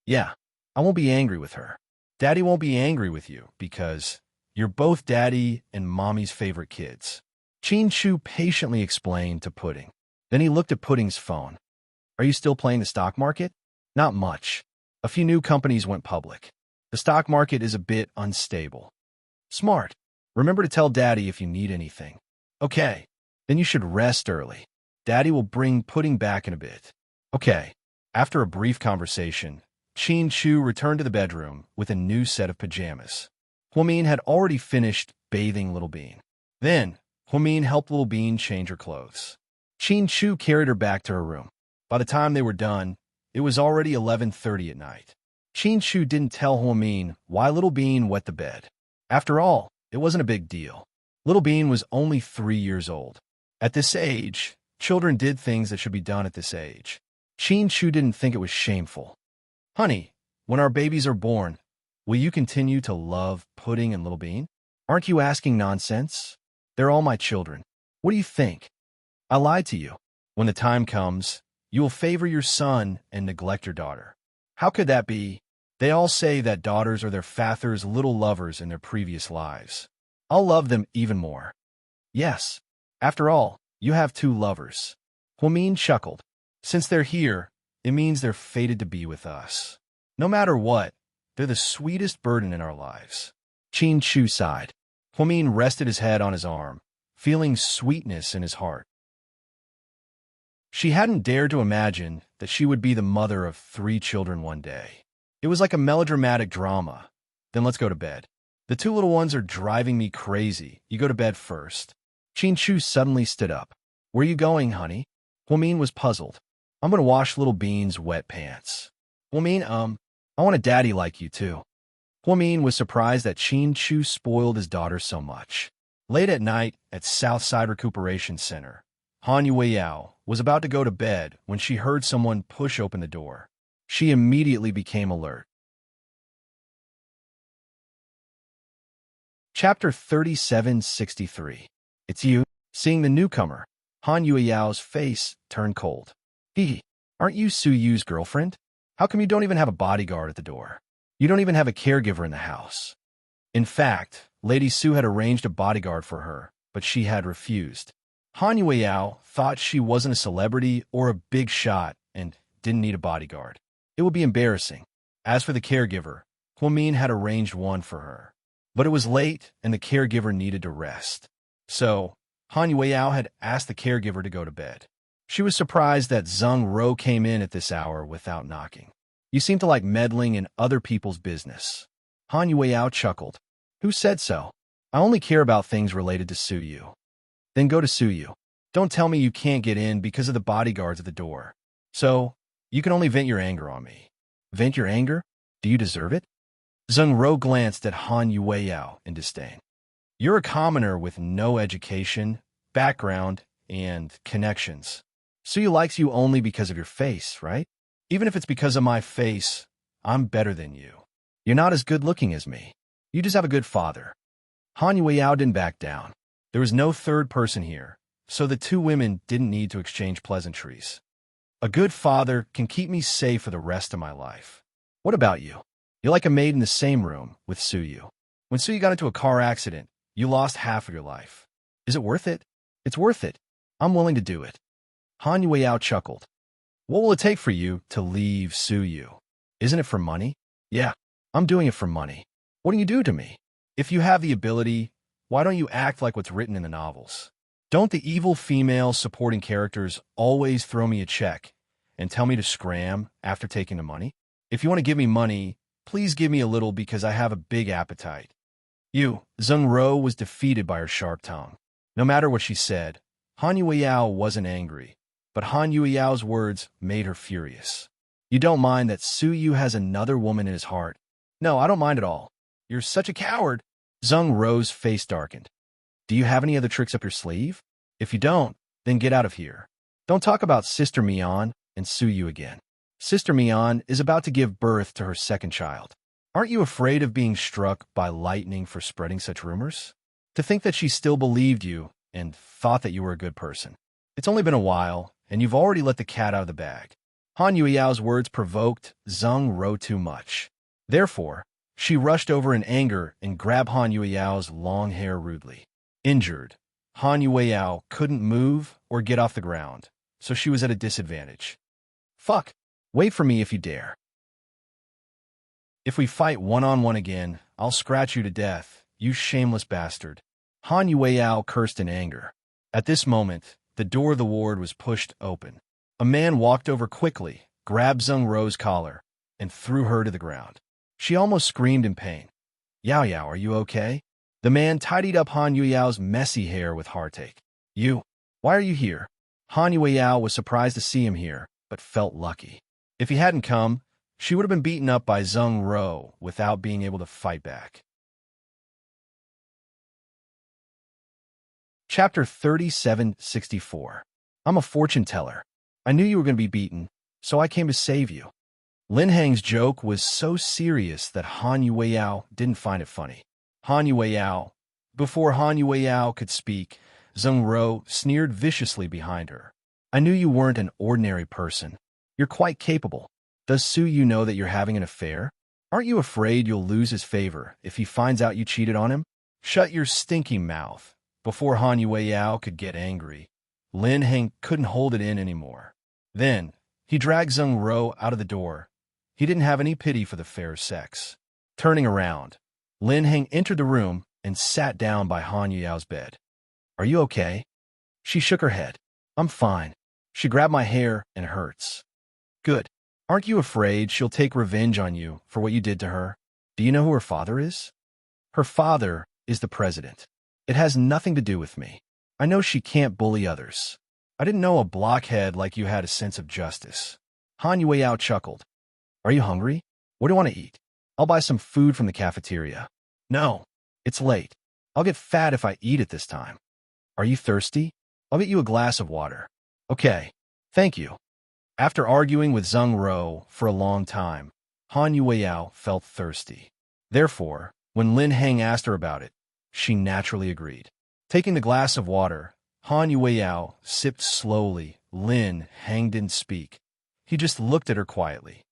Yeah, I won't be angry with her. Daddy won't be angry with you because you're both Daddy and Mommy's favorite kids. Chin Chu patiently explained to Pudding. Then he looked at Pudding's phone. Are you still playing the stock market? Not much. A few new companies went public. The stock market is a bit unstable. Smart. Remember to tell Daddy if you need anything. Okay. Then you should rest early. Daddy will bring Pudding back in a bit. Okay. After a brief conversation, Chin Chu returned to the bedroom with a new set of pajamas. Huamin had already finished bathing Little Bean. Then, Huamin helped Little Bean change her clothes. Chin Chu carried her back to her room. By the time they were done, it was already 11:30 at night. Chin Chu didn't tell Huamin why Little Bean wet the bed. After all, it wasn't a big deal. Little Bean was only 3 years old. At this age, children did things that should be done at this age. Chin Chu didn't think it was shameful. Honey, when our babies are born, will you continue to love Pudding and Little Bean? Aren't you asking nonsense? They're all my children. What do you think? I lied to you. When the time comes, you will favor your son and neglect your daughter. How could that be? They all say that daughters are their father's little lovers in their previous lives. I'll love them even more. Yes. After all, you have 2 lovers. Huamin chuckled. Since they're here, it means they're fated to be with us. No matter what, they're the sweetest burden in our lives. Chin Chu sighed. Huamin rested his head on his arm, feeling sweetness in his heart. She hadn't dared to imagine that she would be the mother of 3 children one day. It was like a melodramatic drama. Then let's go to bed. The 2 little ones are driving me crazy. You go to bed first. Chin Chu suddenly stood up. Where are you going, honey? Huamin was puzzled. I'm going to wash Little Bean's wet pants. Huamin, I want a daddy like you too. Huamin was surprised that Chin Chu spoiled his daughter so much. Late at night at Southside Recuperation Center, Han Yueyao was about to go to bed when she heard someone push open the door. She immediately became alert. Chapter 3763. It's you. Seeing the newcomer, Han Yueyao's face turned cold. Aren't you Su Yu's girlfriend? How come you don't even have a bodyguard at the door? You don't even have a caregiver in the house. In fact, Lady Su had arranged a bodyguard for her, but she had refused. Han Yueyao thought she wasn't a celebrity or a big shot and didn't need a bodyguard. It would be embarrassing. As for the caregiver, Huamin had arranged one for her. But it was late and the caregiver needed to rest. So, Han Yueyao had asked the caregiver to go to bed. She was surprised that Zheng Ro came in at this hour without knocking. You seem to like meddling in other people's business. Han Yueyao chuckled. Who said so? I only care about things related to Su Yu. Then go to Su Yu. Don't tell me you can't get in because of the bodyguards at the door. So, you can only vent your anger on me. Vent your anger? Do you deserve it? Zheng Ro glanced at Han Yueyao in disdain. You're a commoner with no education, background, and connections. Su Yu likes you only because of your face, right? Even if it's because of my face, I'm better than you. You're not as good-looking as me. You just have a good father. Han Yueyao didn't back down. There was no third person here, so the 2 women didn't need to exchange pleasantries. A good father can keep me safe for the rest of my life. What about you? You're like a maid in the same room with Su Yu. When Su Yu got into a car accident, you lost half of your life. Is it worth it? It's worth it. I'm willing to do it. Han Yueyao chuckled. What will it take for you to leave Su Yu? Isn't it for money? Yeah, I'm doing it for money. What do you do to me? If you have the ability, why don't you act like what's written in the novels? Don't the evil female supporting characters always throw me a check and tell me to scram after taking the money? If you want to give me money, please give me a little because I have a big appetite. Zheng Ro was defeated by her sharp tongue. No matter what she said, Han Yueyao wasn't angry, but Han Yueyao's words made her furious. You don't mind that Su Yu has another woman in his heart? No, I don't mind at all. You're such a coward. Zheng Ro's face darkened. Do you have any other tricks up your sleeve? If you don't, then get out of here. Don't talk about Sister Mian and Su Yu again. Sister Mian is about to give birth to her second child. Aren't you afraid of being struck by lightning for spreading such rumors? To think that she still believed you and thought that you were a good person. It's only been a while, and you've already let the cat out of the bag. Han Yueyao's words provoked Zheng Ro too much. Therefore, she rushed over in anger and grabbed Han Yueyao's long hair rudely. Injured, Han Yueyao couldn't move or get off the ground, so she was at a disadvantage. Fuck! Wait for me if you dare. If we fight one-on-one again, I'll scratch you to death, you shameless bastard. Han Yueyao cursed in anger. At this moment, the door of the ward was pushed open. A man walked over quickly, grabbed Zheng Ro's collar, and threw her to the ground. She almost screamed in pain. Yao Yao, are you okay? The man tidied up Han Yueyao's messy hair with heartache. Why are you here? Han Yueyao was surprised to see him here, but felt lucky. If he hadn't come, she would have been beaten up by Zheng Ro without being able to fight back. Chapter 3764. I'm a fortune teller. I knew you were going to be beaten, so I came to save you. Lin Hang's joke was so serious that Han Yueyao didn't find it funny. Before Han Yueyao could speak, Zheng Ro sneered viciously behind her. I knew you weren't an ordinary person. You're quite capable. Does Su Yu know that you're having an affair? Aren't you afraid you'll lose his favor if he finds out you cheated on him? Shut your stinky mouth. Before Han Yueyao could get angry, Lin Hang couldn't hold it in anymore. Then, he dragged Zheng Ro out of the door. He didn't have any pity for the fair sex. Turning around, Lin Hang entered the room and sat down by Han Yueyao's bed. Are you okay? She shook her head. I'm fine. She grabbed my hair and it hurts. Good. Aren't you afraid she'll take revenge on you for what you did to her? Do you know who her father is? Her father is the president. It has nothing to do with me. I know she can't bully others. I didn't know a blockhead like you had a sense of justice. Han Yueyao chuckled. Are you hungry? What do you want to eat? I'll buy some food from the cafeteria. No, it's late. I'll get fat if I eat it this time. Are you thirsty? I'll get you a glass of water. Okay, thank you. After arguing with Zheng Ro for a long time, Han Yueyao felt thirsty. Therefore, when Lin Hang asked her about it, she naturally agreed. Taking the glass of water, Han Yueyao sipped slowly. Lin Hang didn't speak. He just looked at her quietly.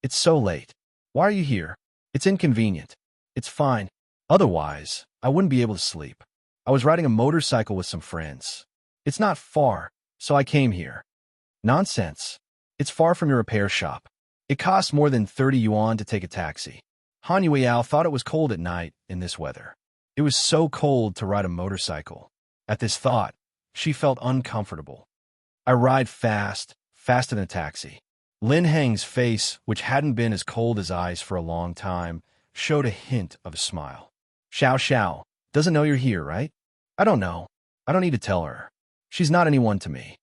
It's so late. Why are you here? It's inconvenient. It's fine. Otherwise, I wouldn't be able to sleep. I was riding a motorcycle with some friends. It's not far, so I came here. Nonsense. It's far from your repair shop. It costs more than 30 yuan to take a taxi. Han Yueyao thought it was cold at night in this weather. It was so cold to ride a motorcycle. At this thought, she felt uncomfortable. I ride fast, faster than a taxi. Lin Hang's face, which hadn't been as cold as ice for a long time, showed a hint of a smile. Xiao Xiao doesn't know you're here, right? I don't know. I don't need to tell her. She's not anyone to me.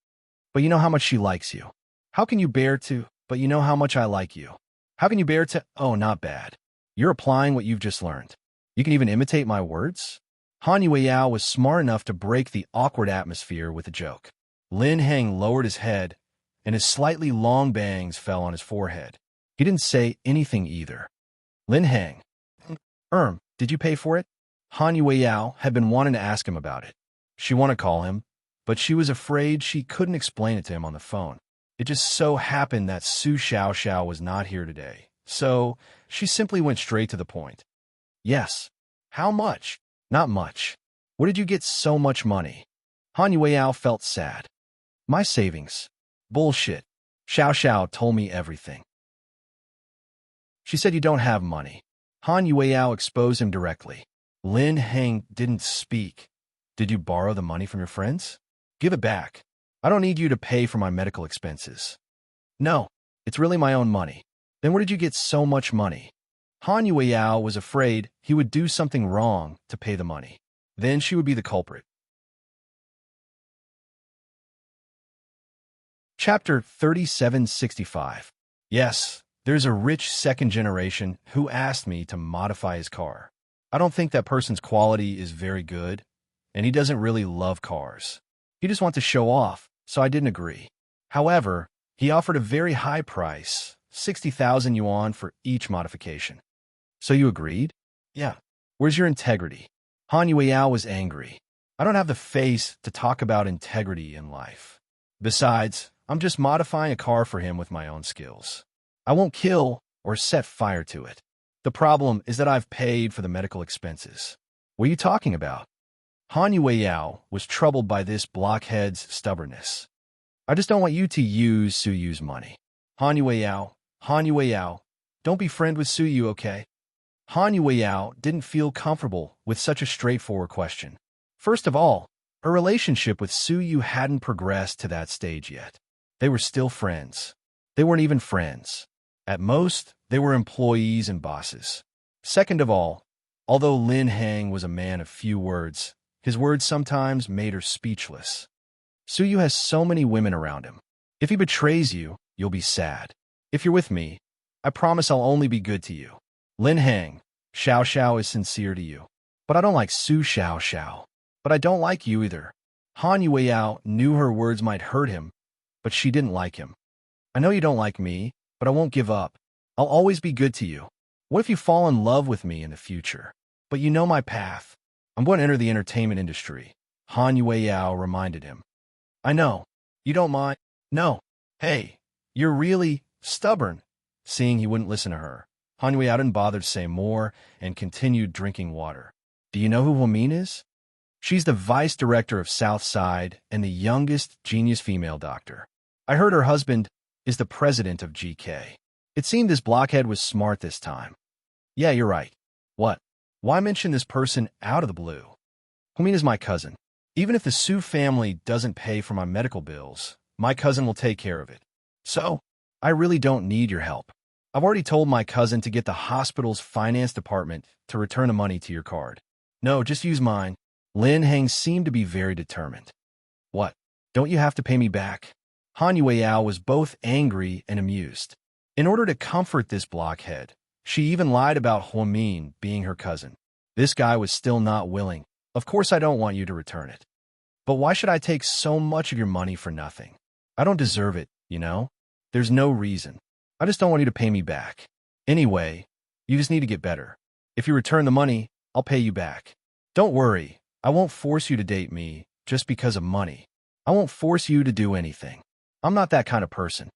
But you know how much she likes you. How can you bear to, but you know how much I like you. How can you bear to, oh, not bad. You're applying what you've just learned. You can even imitate my words? Han Yueyao was smart enough to break the awkward atmosphere with a joke. Lin Hang lowered his head, and his slightly long bangs fell on his forehead. He didn't say anything either. Lin Hang. Did you pay for it? Han Yueyao had been wanting to ask him about it. She wanted to call him, but she was afraid she couldn't explain it to him on the phone. It just so happened that Su Xiaoxiao was not here today, so she simply went straight to the point. Yes. How much? Not much. Where did you get so much money? Han Yueyao felt sad. My savings. Bullshit. Xiao Xiao told me everything. She said you don't have money. Han Yueyao exposed him directly. Lin Heng didn't speak. Did you borrow the money from your friends? Give it back. I don't need you to pay for my medical expenses. No, it's really my own money. Then where did you get so much money? Han Yueyao was afraid he would do something wrong to pay the money. Then she would be the culprit. Chapter 3765. Yes, there's a rich second generation who asked me to modify his car. I don't think that person's quality is very good, and he doesn't really love cars. He just wants to show off, so I didn't agree. However, he offered a very high price, 60,000 yuan for each modification. So you agreed? Yeah. Where's your integrity? Han Yueyao was angry. I don't have the face to talk about integrity in life. Besides, I'm just modifying a car for him with my own skills. I won't kill or set fire to it. The problem is that I've paid for the medical expenses. What are you talking about? Han Yueyao was troubled by this blockhead's stubbornness. I just don't want you to use Suyu's money. Han Yueyao, don't be friend with Suyu, okay? Han Yueyao didn't feel comfortable with such a straightforward question. First of all, her relationship with Suyu hadn't progressed to that stage yet. They were still friends. They weren't even friends. At most, they were employees and bosses. Second of all, although Lin Heng was a man of few words, his words sometimes made her speechless. Suyu has so many women around him. If he betrays you, you'll be sad. If you're with me, I promise I'll only be good to you. Lin Heng, Xiao Xiao is sincere to you. But I don't like Su Xiao Xiao. But I don't like you either. Han Yueyao knew her words might hurt him, but she didn't like him. I know you don't like me, but I won't give up. I'll always be good to you. What if you fall in love with me in the future? But you know my path. I'm going to enter the entertainment industry. Han Yueyao reminded him. I know. You don't mind? No. Hey, you're really stubborn. Seeing he wouldn't listen to her, Han Yueyao didn't bother to say more and continued drinking water. Do you know who Huamin is? She's the vice director of Southside and the youngest genius female doctor. I heard her husband is the president of GK. It seemed this blockhead was smart this time. Yeah, you're right. What? Why mention this person out of the blue? Huamin is my cousin. Even if the Su family doesn't pay for my medical bills, my cousin will take care of it. So, I really don't need your help. I've already told my cousin to get the hospital's finance department to return the money to your card. No, just use mine. Lin Heng seemed to be very determined. What? Don't you have to pay me back? Han Yueyao was both angry and amused. In order to comfort this blockhead, she even lied about Huamin being her cousin. This guy was still not willing. Of course I don't want you to return it. But why should I take so much of your money for nothing? I don't deserve it, you know? There's no reason. I just don't want you to pay me back. Anyway, you just need to get better. If you return the money, I'll pay you back. Don't worry, I won't force you to date me just because of money. I won't force you to do anything. I'm not that kind of person.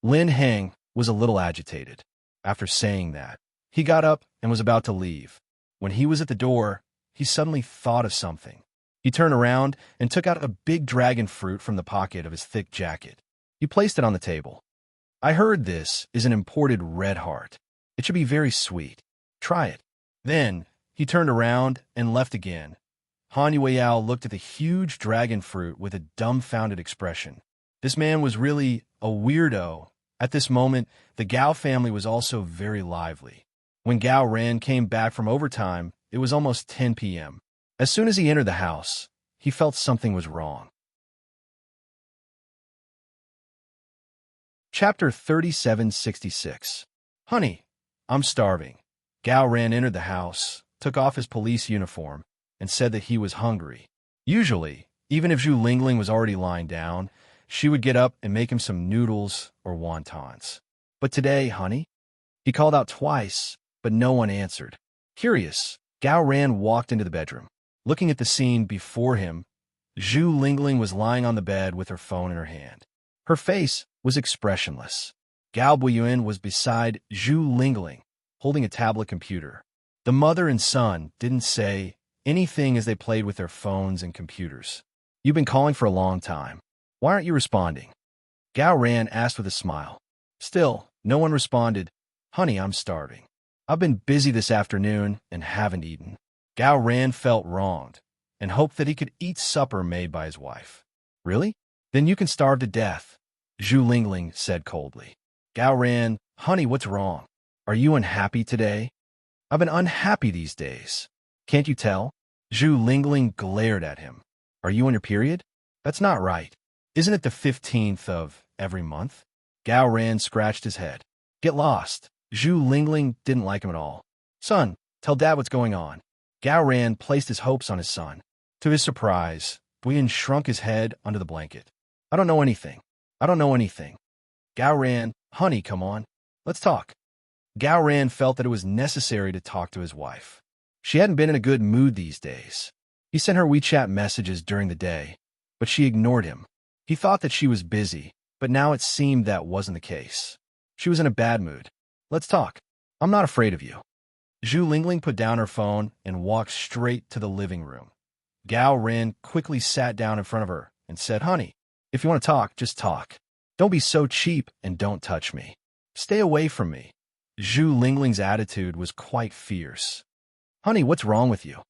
Lin Heng was a little agitated. After saying that, he got up and was about to leave. When he was at the door, he suddenly thought of something. He turned around and took out a big dragon fruit from the pocket of his thick jacket. He placed it on the table. I heard this is an imported red heart. It should be very sweet. Try it. Then, he turned around and left again. Han Yueyao looked at the huge dragon fruit with a dumbfounded expression. This man was really a weirdo. At this moment, the Gao family was also very lively. When Gao Ran came back from overtime, it was almost 10 p.m. As soon as he entered the house, he felt something was wrong. Chapter 3766. Honey, I'm starving. Gao Ran entered the house, took off his police uniform, and said that he was hungry. Usually, even if Zhu Lingling was already lying down, she would get up and make him some noodles or wontons. But today, honey? He called out twice, but no one answered. Curious, Gao Ran walked into the bedroom. Looking at the scene before him, Zhu Lingling was lying on the bed with her phone in her hand. Her face was expressionless. Gao Buiyuan was beside Zhu Lingling, holding a tablet computer. The mother and son didn't say anything as they played with their phones and computers. You've been calling for a long time. Why aren't you responding? Gao Ran asked with a smile. Still, No one responded. Honey, I'm starving. I've been busy this afternoon and haven't eaten. Gao Ran felt wronged and hoped that he could eat supper made by his wife. Really? Then you can starve to death, Zhu Lingling said coldly. Gao Ran, honey, what's wrong? Are you unhappy today? I've been unhappy these days. Can't you tell? Zhu Lingling glared at him. Are you on your period? That's not right. Isn't it the 15th of every month? Gao Ran scratched his head. Get lost. Zhu Lingling didn't like him at all. Son, tell Dad what's going on. Gao Ran placed his hopes on his son. To his surprise, Buyin shrunk his head under the blanket. I don't know anything. I don't know anything. Gao Ran, honey, come on. Let's talk. Gao Ran felt that it was necessary to talk to his wife. She hadn't been in a good mood these days. He sent her WeChat messages during the day, but she ignored him. He thought that she was busy, but now it seemed that wasn't the case. She was in a bad mood. Let's talk. I'm not afraid of you. Zhu Lingling put down her phone and walked straight to the living room. Gao Ran quickly sat down in front of her and said, honey, if you want to talk, just talk. Don't be so cheap and don't touch me. Stay away from me. Zhu Lingling's attitude was quite fierce. Honey, what's wrong with you?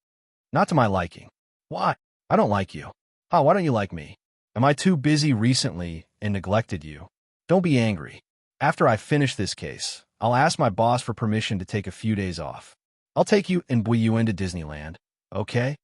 Not to my liking. Why? I don't like you. Why don't you like me? Am I too busy recently and neglected you? Don't be angry. After I finish this case, I'll ask my boss for permission to take a few days off. I'll take you and Buiyuan to Disneyland, okay?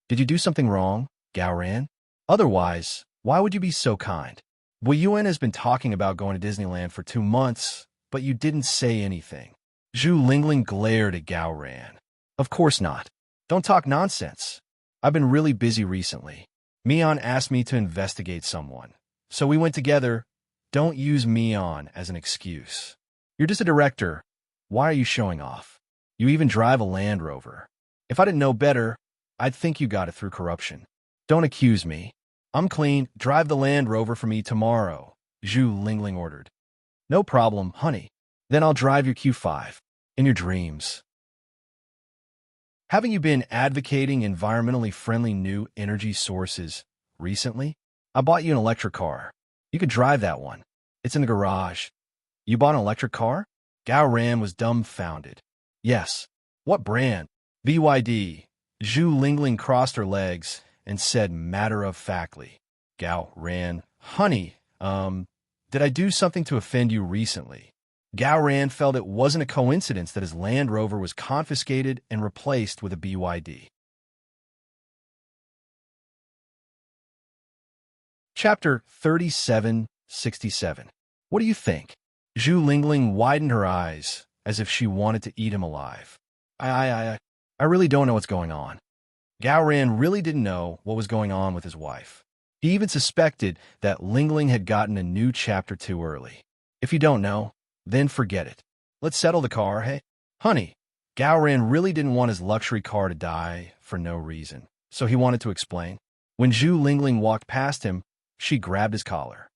Did you do something wrong, Gao Ran? Otherwise, why would you be so kind? Buiyuan has been talking about going to Disneyland for 2 months, but you didn't say anything. Zhu Lingling glared at Gao Ran. Of course not. Don't talk nonsense. I've been really busy recently. Mian asked me to investigate someone, so we went together. Don't use Mian as an excuse. You're just a director. Why are you showing off? You even drive a Land Rover. If I didn't know better, I'd think you got it through corruption. Don't accuse me. I'm clean. Drive the Land Rover for me tomorrow, Zhu Lingling ordered. No problem, honey. Then I'll drive your Q5. In your dreams. Haven't you been advocating environmentally friendly new energy sources recently? I bought you an electric car. You could drive that one. It's in the garage. You bought an electric car? Gao Ran was dumbfounded. Yes. What brand? BYD. Zhu Lingling crossed her legs and said matter-of-factly. Gao Ran, honey, did I do something to offend you recently? Gao Ran felt it wasn't a coincidence that his Land Rover was confiscated and replaced with a BYD. Chapter 3767. What do you think? Zhu Lingling widened her eyes as if she wanted to eat him alive. I really don't know what's going on. Gao Ran really didn't know what was going on with his wife. He even suspected that Lingling had gotten a new chapter too early. If you don't know, then forget it. Let's settle the car, hey? Honey, Gao Ran really didn't want his luxury car to die for no reason, so he wanted to explain. When Zhu Lingling walked past him, she grabbed his collar.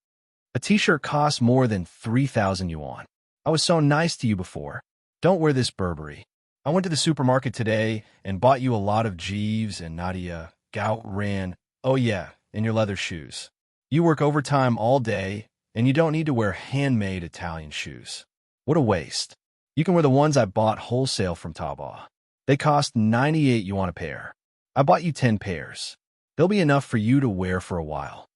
A t-shirt costs more than 3,000 yuan. I was so nice to you before. Don't wear this Burberry. I went to the supermarket today and bought you a lot of Jeeves and Nadia. Gao Ran, oh yeah, and your leather shoes. You work overtime all day, and you don't need to wear handmade Italian shoes. What a waste. You can wear the ones I bought wholesale from Taobao. They cost 98 yuan a pair. I bought you 10 pairs. They'll be enough for you to wear for a while.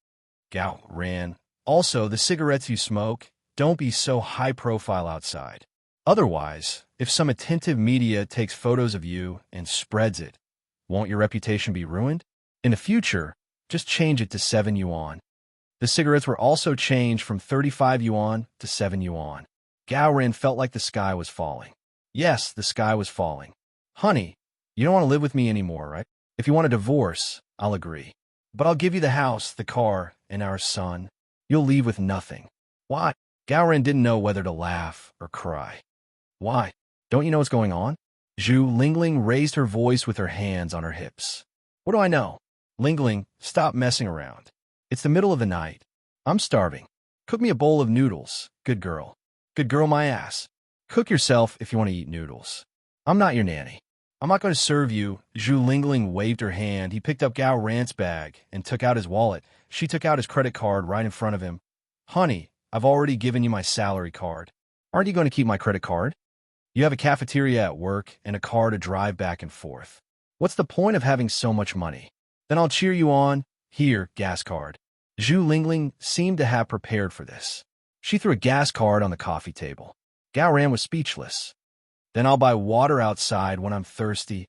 Gao Ran, also, the cigarettes you smoke, don't be so high profile outside. Otherwise, if some attentive media takes photos of you and spreads it, won't your reputation be ruined? In the future, just change it to 7 yuan. The cigarettes were also changed from 35 yuan to 7 yuan. Gao Ran felt like the sky was falling. Yes, the sky was falling. Honey, you don't want to live with me anymore, right? If you want a divorce, I'll agree. But I'll give you the house, the car, and our son. You'll leave with nothing. Why? Gao Ran didn't know whether to laugh or cry. Why? Don't you know what's going on? Zhu Lingling raised her voice with her hands on her hips. What do I know? Lingling, stop messing around. It's the middle of the night. I'm starving. Cook me a bowl of noodles. Good girl. Good girl, my ass. Cook yourself if you want to eat noodles. I'm not your nanny. I'm not going to serve you. Zhu Lingling waved her hand. He picked up Gao Ran's bag and took out his wallet. She took out his credit card right in front of him. Honey, I've already given you my salary card. Aren't you going to keep my credit card? You have a cafeteria at work and a car to drive back and forth. What's the point of having so much money? Then I'll cheer you on. Here, gas card. Zhu Lingling seemed to have prepared for this. She threw a gas card on the coffee table. Gao Ran was speechless. Then I'll buy water outside when I'm thirsty.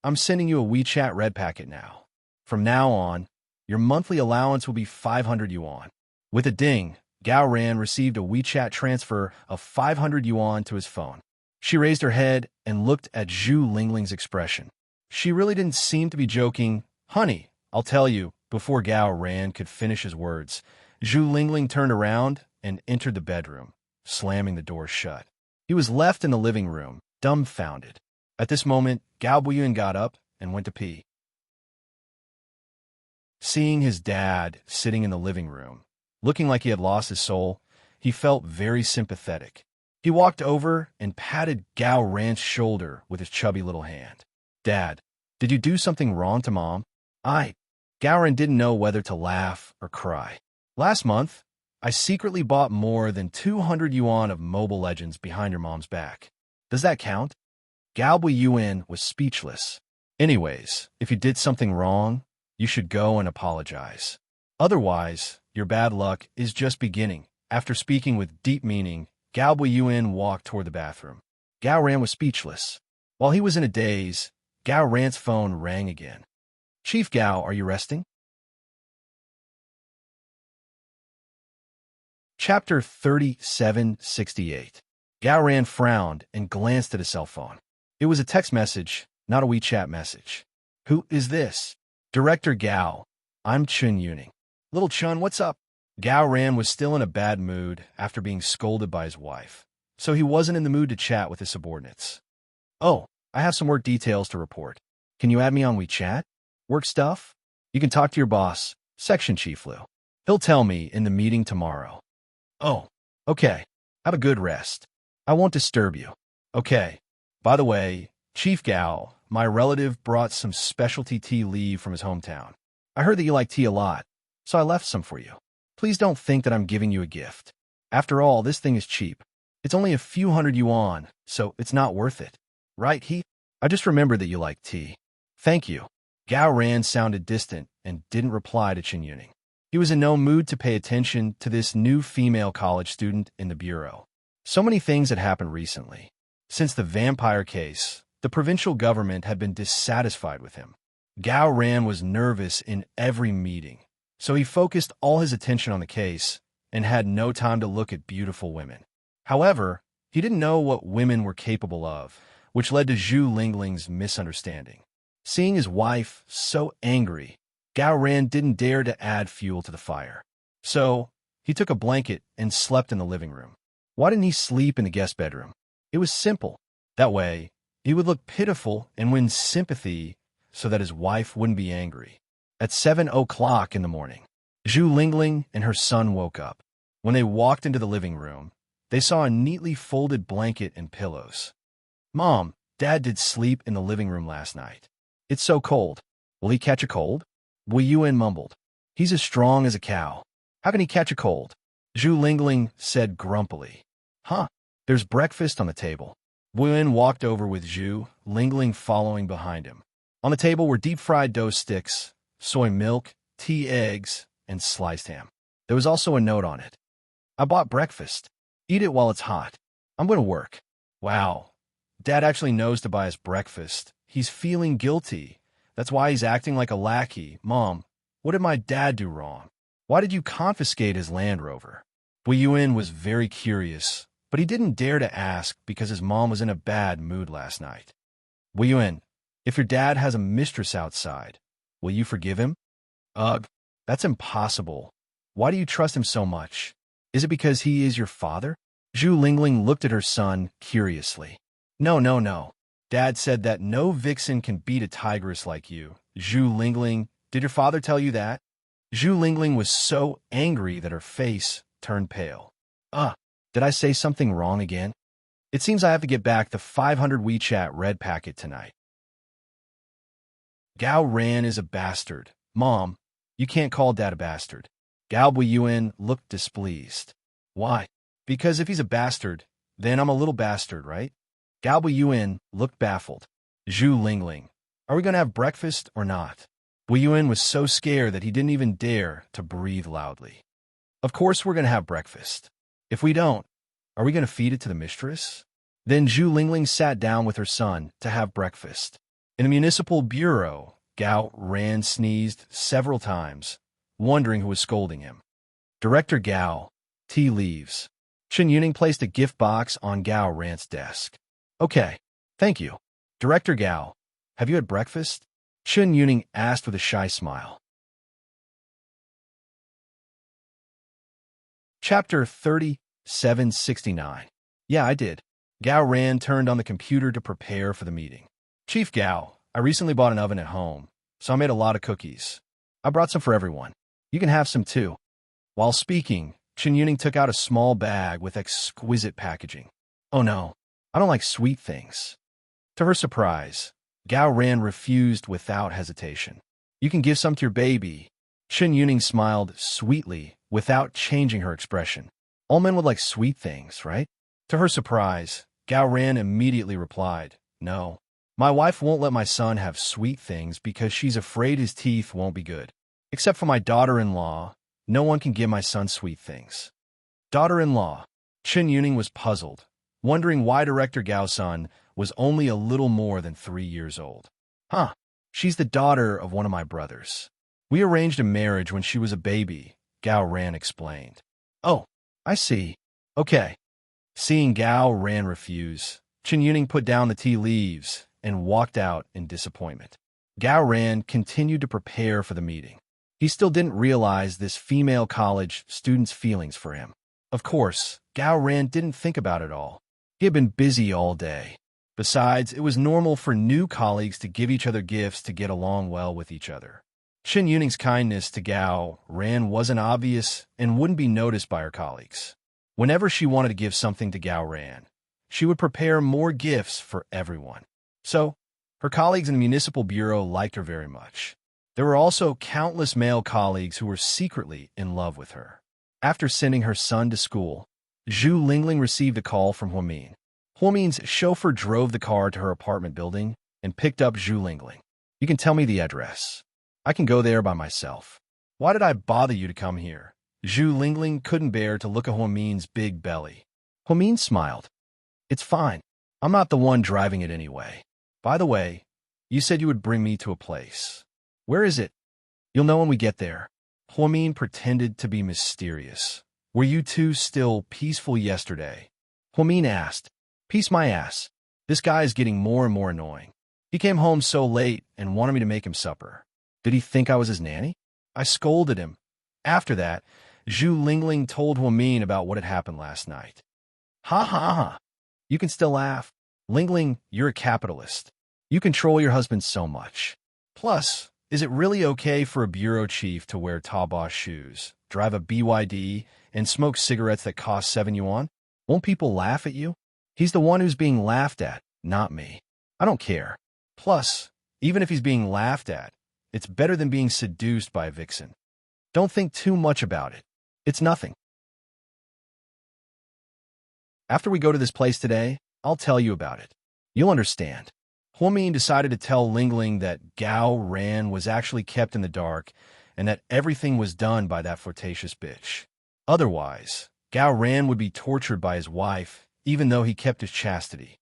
I'm sending you a WeChat red packet now. From now on, your monthly allowance will be 500 yuan. With a ding, Gao Ran received a WeChat transfer of 500 yuan to his phone. She raised her head and looked at Zhu Lingling's expression. She really didn't seem to be joking. Honey, I'll tell you, before Gao Ran could finish his words, Zhu Lingling turned around and entered the bedroom, slamming the door shut. He was left in the living room, dumbfounded. At this moment, Gao Buiyuan got up and went to pee. Seeing his dad sitting in the living room, looking like he had lost his soul, he felt very sympathetic. He walked over and patted Gao Ran's shoulder with his chubby little hand. Dad, did you do something wrong to Mom? Gao Ran didn't know whether to laugh or cry. Last month, I secretly bought more than 200 yuan of Mobile Legends behind your mom's back. Does that count? Gao Buiyuan was speechless. Anyways, if you did something wrong, you should go and apologize. Otherwise, your bad luck is just beginning. After speaking with deep meaning, Gao Buiyuan walked toward the bathroom. Gao Ran was speechless. While he was in a daze, Gao Ran's phone rang again. Chief Gao, are you resting? Chapter 3768. Gao Ran frowned and glanced at his cell phone. It was a text message, not a WeChat message. Who is this? Director Gao. I'm Chun Yuning. Little Chun, what's up? Gao Ran was still in a bad mood after being scolded by his wife, so he wasn't in the mood to chat with his subordinates. Oh, I have some work details to report. Can you add me on WeChat? Work stuff? You can talk to your boss, Section Chief Liu. He'll tell me in the meeting tomorrow. Oh, okay. Have a good rest. I won't disturb you. Okay. By the way, Chief Gao, my relative brought some specialty tea leaf from his hometown. I heard that you like tea a lot, so I left some for you. Please don't think that I'm giving you a gift. After all, this thing is cheap. It's only a few hundred yuan, so it's not worth it. Right, He? I just remembered that you like tea. Thank you. Gao Ran sounded distant and didn't reply to Chen Yuning. He was in no mood to pay attention to this new female college student in the bureau. So many things had happened recently. Since the vampire case, the provincial government had been dissatisfied with him. Gao Ran was nervous in every meeting, so he focused all his attention on the case and had no time to look at beautiful women. However, he didn't know what women were capable of, which led to Zhu Lingling's misunderstanding. Seeing his wife so angry, Gao Ran didn't dare to add fuel to the fire. So, he took a blanket and slept in the living room. Why didn't he sleep in the guest bedroom? It was simple. That way, he would look pitiful and win sympathy so that his wife wouldn't be angry. At 7 o'clock in the morning, Zhu Lingling and her son woke up. When they walked into the living room, they saw a neatly folded blanket and pillows. Mom, Dad did sleep in the living room last night. It's so cold. Will he catch a cold? Wei Yuan mumbled. He's as strong as a cow. How can he catch a cold? Zhu Lingling said grumpily. Huh, there's breakfast on the table. Wei Yuan walked over with Zhu Lingling following behind him. On the table were deep-fried dough sticks, soy milk, tea eggs, and sliced ham. There was also a note on it. I bought breakfast. Eat it while it's hot. I'm going to work. Wow. Dad actually knows to buy us breakfast. He's feeling guilty. That's why he's acting like a lackey. Mom, what did my dad do wrong? Why did you confiscate his Land Rover? Wei Yuan was very curious, but he didn't dare to ask because his mom was in a bad mood last night. Wei Yuan, if your dad has a mistress outside, will you forgive him? Ugh, that's impossible. Why do you trust him so much? Is it because he is your father? Zhu Lingling looked at her son curiously. No. Dad said that no vixen can beat a tigress like you. Zhu Lingling, did your father tell you that? Zhu Lingling was so angry that her face turned pale. Did I say something wrong again? It seems I have to get back the 500 WeChat red packet tonight. Gao Ran is a bastard. Mom, you can't call Dad a bastard. Gao Buiyuan looked displeased. Why? Because if he's a bastard, Then I'm a little bastard, right? Gao Yun looked baffled. Zhu Lingling, are we going to have breakfast or not? Wu Yun was so scared that he didn't even dare to breathe loudly. Of course we're going to have breakfast. If we don't, are we going to feed it to the mistress? Then Zhu Lingling sat down with her son to have breakfast. In the municipal bureau, Gao Ran sneezed several times, wondering who was scolding him. Director Gao, tea leaves. Chen Yuning placed a gift box on Gao Ran's desk. Okay, thank you. Director Gao, have you had breakfast? Chen Yuning asked with a shy smile. Chapter 3769. Yeah, I did. Gao Ran turned on the computer to prepare for the meeting. Chief Gao, I recently bought an oven at home, so I made a lot of cookies. I brought some for everyone. You can have some too. While speaking, Chen Yuning took out a small bag with exquisite packaging. Oh no, I don't like sweet things. To her surprise, Gao Ran refused without hesitation. You can give some to your baby. Chen Yuning smiled sweetly without changing her expression. All men would like sweet things, right? To her surprise, Gao Ran immediately replied, No, my wife won't let my son have sweet things because she's afraid his teeth won't be good. Except for my daughter-in-law, no one can give my son sweet things. Daughter-in-law. Chen Yuning was puzzled, wondering why Director Gao's son was only a little more than 3 years old. Huh, she's the daughter of one of my brothers. We arranged a marriage when she was a baby, Gao Ran explained. Oh, I see. Okay. Seeing Gao Ran refuse, Chen Yuning put down the tea leaves and walked out in disappointment. Gao Ran continued to prepare for the meeting. He still didn't realize this female college student's feelings for him. Of course, Gao Ran didn't think about it all. He had been busy all day. Besides, it was normal for new colleagues to give each other gifts to get along well with each other. Chen Yuning's kindness to Gao Ran wasn't obvious and wouldn't be noticed by her colleagues. Whenever she wanted to give something to Gao Ran, she would prepare more gifts for everyone. So, her colleagues in the municipal bureau liked her very much. There were also countless male colleagues who were secretly in love with her. After sending her son to school, Zhu Lingling received a call from Huamin. Huamin's chauffeur drove the car to her apartment building and picked up Zhu Lingling. You can tell me the address. I can go there by myself. Why did I bother you to come here? Zhu Lingling couldn't bear to look at Huamin's big belly. Huamin smiled. It's fine. I'm not the one driving it anyway. By the way, you said you would bring me to a place. Where is it? You'll know when we get there. Huamin pretended to be mysterious. Were you two still peaceful yesterday? Huamin asked. Peace my ass. This guy is getting more and more annoying. He came home so late and wanted me to make him supper. Did he think I was his nanny? I scolded him. After that, Zhu Lingling told Huamin about what had happened last night. Ha ha ha. You can still laugh. Lingling, you're a capitalist. You control your husband so much. Plus, is it really okay for a bureau chief to wear Taobao shoes, drive a BYD, and smoke cigarettes that cost 7 yuan? Won't people laugh at you? He's the one who's being laughed at, not me. I don't care. Plus, even if he's being laughed at, it's better than being seduced by a vixen. Don't think too much about it. It's nothing. After we go to this place today, I'll tell you about it. You'll understand. Huamin decided to tell Lingling that Gao Ran was actually kept in the dark and that everything was done by that flirtatious bitch. Otherwise, Gao Ran would be tortured by his wife, even though he kept his chastity.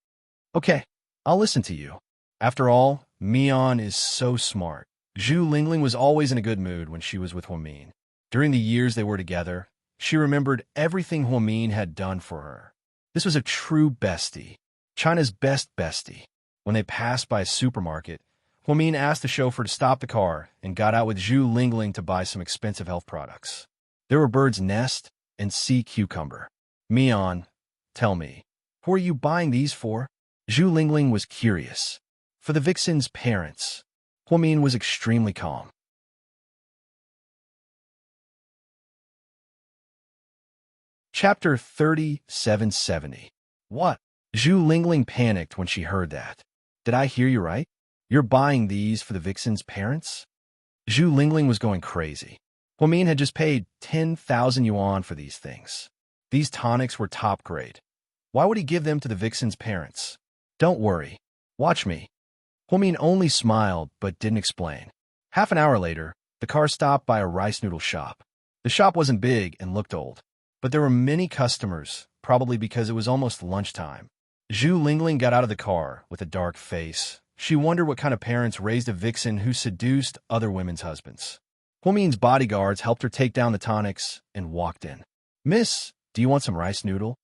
Okay, I'll listen to you. After all, Mian is so smart. Zhu Lingling was always in a good mood when she was with Huamin. During the years they were together, she remembered everything Huamin had done for her. This was a true bestie, China's best bestie. When they passed by a supermarket, Huamin asked the chauffeur to stop the car and got out with Zhu Lingling to buy some expensive health products. There were bird's nest and sea cucumber. Mian, tell me, who are you buying these for? Zhu Lingling was curious. For the vixen's parents. Huamin was extremely calm. Chapter 3770. What? Zhu Lingling panicked when she heard that. Did I hear you right? You're buying these for the vixen's parents? Zhu Lingling was going crazy. Huamin had just paid 10,000 yuan for these things. These tonics were top grade. Why would he give them to the vixen's parents? Don't worry. Watch me. Huamin only smiled but didn't explain. Half an hour later, the car stopped by a rice noodle shop. The shop wasn't big and looked old, but there were many customers, probably because it was almost lunchtime. Zhu Lingling got out of the car with a dark face. She wondered what kind of parents raised a vixen who seduced other women's husbands. Huamin's bodyguards helped her take down the tonics and walked in. "Miss, do you want some rice noodle?"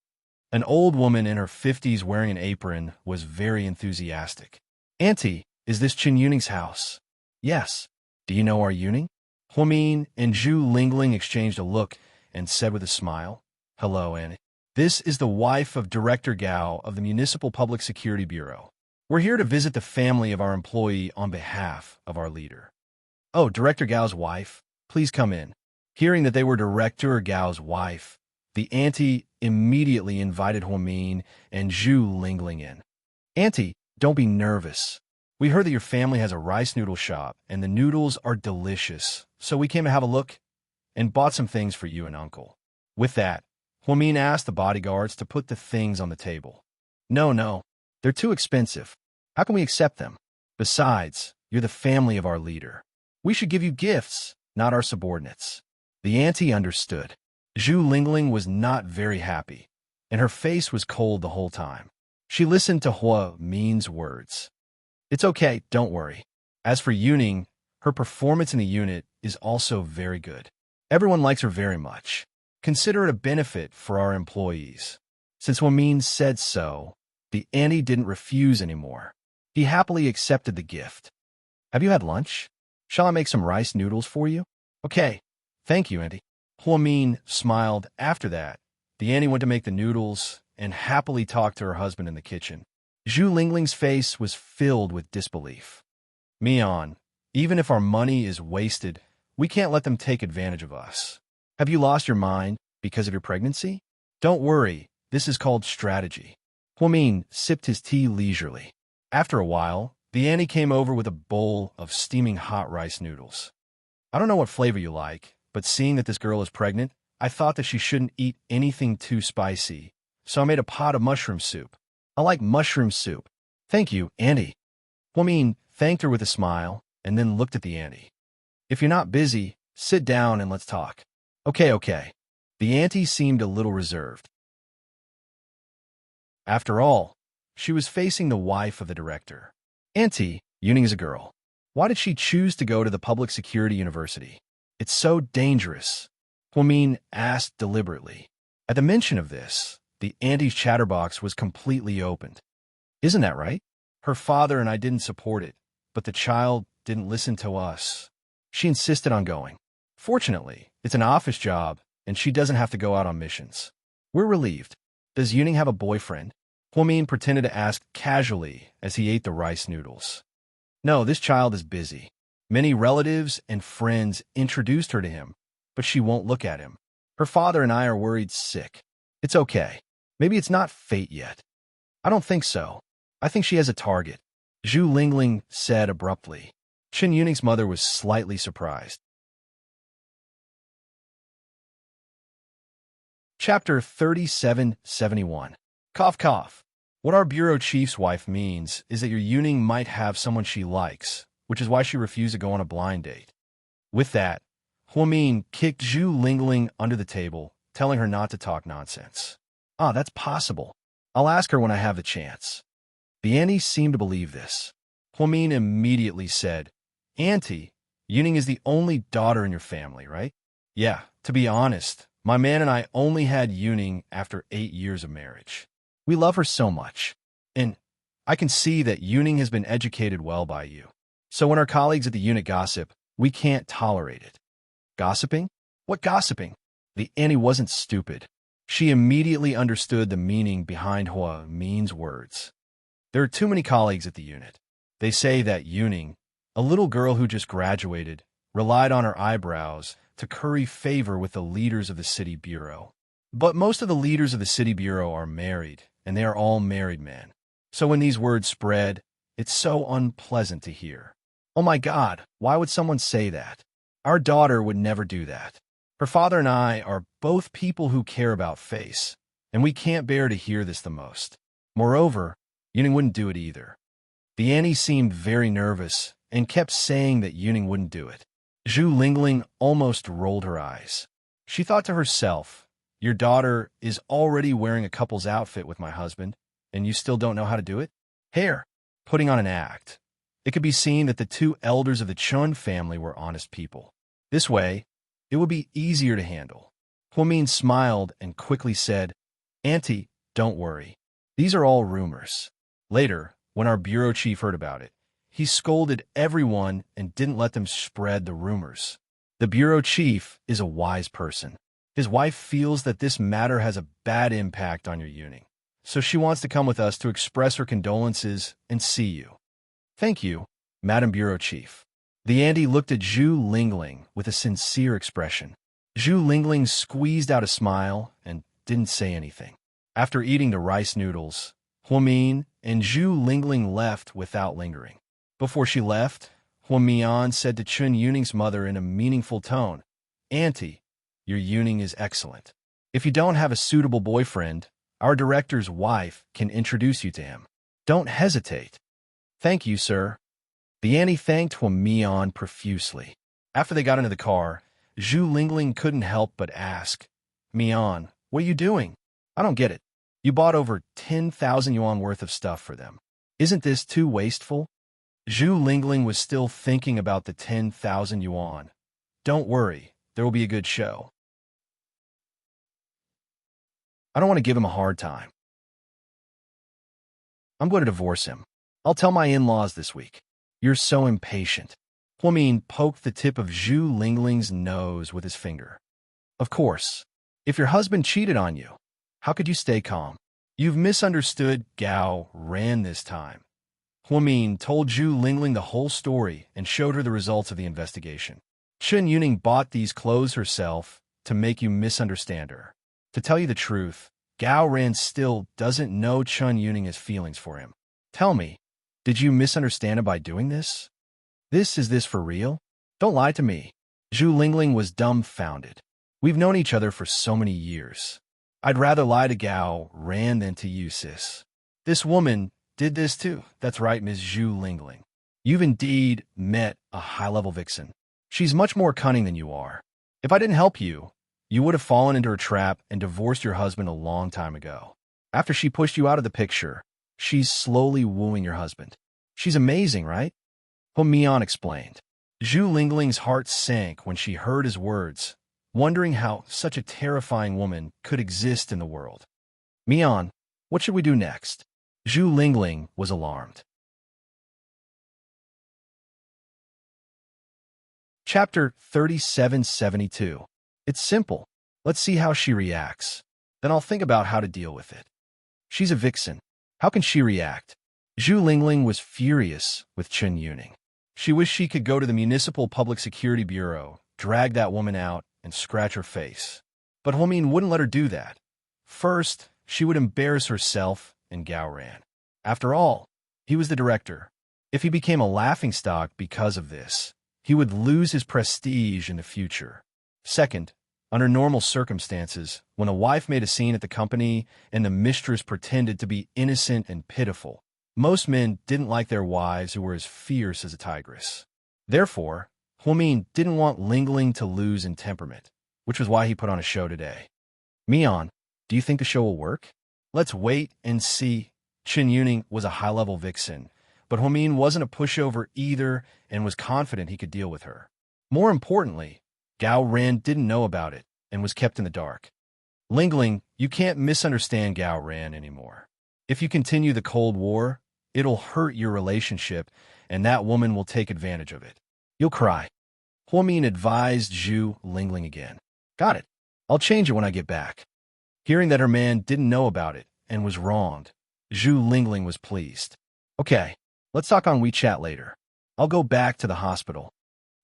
An old woman in her 50s wearing an apron was very enthusiastic. "Auntie, is this Qin Yuning's house?" "Yes. Do you know our Yuning?" Huamin and Zhu Lingling exchanged a look and said with a smile, "Hello, Auntie. This is the wife of Director Gao of the Municipal Public Security Bureau. We're here to visit the family of our employee on behalf of our leader." "Oh, Director Gao's wife. Please come in." Hearing that they were Director Gao's wife, the auntie immediately invited Huamin and Zhu Lingling in. "Auntie, don't be nervous. We heard that your family has a rice noodle shop, and the noodles are delicious, so we came to have a look and bought some things for you and Uncle." With that, Huamin asked the bodyguards to put the things on the table. No, they're too expensive. How can we accept them? Besides, you're the family of our leader. We should give you gifts, not our subordinates." The auntie understood. Zhu Lingling was not very happy, and her face was cold the whole time. She listened to Huamin's words. "It's okay, don't worry. As for Yuning, her performance in the unit is also very good. Everyone likes her very much. Consider it a benefit for our employees." Since Huamin said so, the auntie didn't refuse anymore. He happily accepted the gift. "Have you had lunch? Shall I make some rice noodles for you?" "Okay, thank you, auntie." Huamin smiled. After that, the auntie went to make the noodles and happily talked to her husband in the kitchen. Zhu Lingling's face was filled with disbelief. "Mian, even if our money is wasted, we can't let them take advantage of us. Have you lost your mind because of your pregnancy? Don't worry, this is called strategy." Huamin sipped his tea leisurely. After a while, the auntie came over with a bowl of steaming hot rice noodles. "I don't know what flavor you like, but seeing that this girl is pregnant, I thought that she shouldn't eat anything too spicy, so I made a pot of mushroom soup. I like mushroom soup." "Thank you, auntie." Huamin thanked her with a smile and then looked at the auntie. "If you're not busy, sit down and let's talk." Okay. The auntie seemed a little reserved. After all, she was facing the wife of the director. "Auntie, Yuning is a girl. Why did she choose to go to the public security university? It's so dangerous," Huamin asked deliberately. At the mention of this, the auntie's chatterbox was completely opened. "Isn't that right? Her father and I didn't support it, but the child didn't listen to us. She insisted on going. Fortunately, it's an office job, and she doesn't have to go out on missions. We're relieved. Does Yuning have a boyfriend?" Huamin pretended to ask casually as he ate the rice noodles. "No, this child is busy. Many relatives and friends introduced her to him, but she won't look at him. Her father and I are worried sick. It's okay. Maybe it's not fate yet." "I don't think so. I think she has a target," Zhu Lingling said abruptly. Qin Yuning's mother was slightly surprised. Chapter 3771. Cough cough. What our bureau chief's wife means is that your Yuning might have someone she likes, which is why she refused to go on a blind date. With that, Huamin kicked Zhu Lingling under the table, telling her not to talk nonsense. "Ah, that's possible. I'll ask her when I have the chance." The auntie seemed to believe this. Huamin immediately said, "Auntie, Yuning is the only daughter in your family, right?" "Yeah, to be honest, my man and I only had Yuning after 8 years of marriage. We love her so much. And I can see that Yuning has been educated well by you. So when our colleagues at the unit gossip, we can't tolerate it." "Gossiping? What gossiping?" The auntie wasn't stupid. She immediately understood the meaning behind Huamin's words. "There are too many colleagues at the unit. They say that Yuning, a little girl who just graduated, relied on her eyebrows to curry favor with the leaders of the city bureau. But most of the leaders of the city bureau are married, and they are all married men. So when these words spread, it's so unpleasant to hear. Oh my God, why would someone say that? Our daughter would never do that. Her father and I are both people who care about face, and we can't bear to hear this the most. Moreover, Yuning wouldn't do it either. The auntie seemed very nervous and kept saying that Yuning wouldn't do it. Zhu Lingling almost rolled her eyes. She thought to herself, your daughter is already wearing a couple's outfit with my husband, and you still don't know how to do it? Hair, putting on an act. It could be seen that the two elders of the Chun family were honest people. This way, it would be easier to handle. Huamin smiled and quickly said, Auntie, don't worry. These are all rumors. Later, when our bureau chief heard about it, he scolded everyone and didn't let them spread the rumors. The bureau chief is a wise person. His wife feels that this matter has a bad impact on your Yuning, so she wants to come with us to express her condolences and see you. Thank you, Madam Bureau Chief. The auntie looked at Zhu Lingling with a sincere expression. Zhu Lingling squeezed out a smile and didn't say anything. After eating the rice noodles, Huamin and Zhu Lingling left without lingering. Before she left, Huamian said to Chun Yuning's mother in a meaningful tone, Auntie, your Yuning is excellent. If you don't have a suitable boyfriend, our director's wife can introduce you to him. Don't hesitate. Thank you, sir. The auntie thanked Huamian profusely. After they got into the car, Zhu Lingling couldn't help but ask, Mian, what are you doing? I don't get it. You bought over 10,000 yuan worth of stuff for them. Isn't this too wasteful? Zhu Lingling was still thinking about the 10,000 yuan. Don't worry, there will be a good show. I don't want to give him a hard time. I'm going to divorce him. I'll tell my in-laws this week. You're so impatient. Huamin poked the tip of Zhu Lingling's nose with his finger. Of course. If your husband cheated on you, how could you stay calm? You've misunderstood Gao Ran this time. Huamin told Zhu Lingling the whole story and showed her the results of the investigation. Chun Yuning bought these clothes herself to make you misunderstand her. To tell you the truth, Gao Ran still doesn't know Chun Yuning has feelings for him. Tell me, did you misunderstand him by doing this? Is this for real? Don't lie to me. Zhu Lingling was dumbfounded. We've known each other for so many years. I'd rather lie to Gao Ran than to you, sis. This woman did this too. That's right, Ms. Zhu Lingling. You've indeed met a high-level vixen. She's much more cunning than you are. If I didn't help you, you would have fallen into her trap and divorced your husband a long time ago. After she pushed you out of the picture, she's slowly wooing your husband. She's amazing, right? Huamian explained. Zhu Lingling's heart sank when she heard his words, wondering how such a terrifying woman could exist in the world. Mian, what should we do next? Zhu Lingling was alarmed. Chapter 3772. It's simple. Let's see how she reacts. Then I'll think about how to deal with it. She's a vixen. How can she react? Zhu Lingling was furious with Chun Yuning. She wished she could go to the Municipal Public Security Bureau, drag that woman out, and scratch her face. But Huamin wouldn't let her do that. First, she would embarrass herself and Gao Ran. After all, he was the director. If he became a laughingstock because of this, he would lose his prestige in the future. Second, under normal circumstances, when a wife made a scene at the company and the mistress pretended to be innocent and pitiful, most men didn't like their wives who were as fierce as a tigress. Therefore, Huamin didn't want Lingling to lose in temperament, which was why he put on a show today. Mian, do you think the show will work? Let's wait and see. Chun Yuning was a high-level vixen, but Huamin wasn't a pushover either and was confident he could deal with her. More importantly, Gao Ran didn't know about it and was kept in the dark. Lingling, you can't misunderstand Gao Ran anymore. If you continue the Cold War, it'll hurt your relationship, and that woman will take advantage of it. You'll cry. Huamin advised Zhu Lingling again. Got it. I'll change it when I get back. Hearing that her man didn't know about it and was wronged, Zhu Lingling was pleased. Okay, let's talk on WeChat later. I'll go back to the hospital.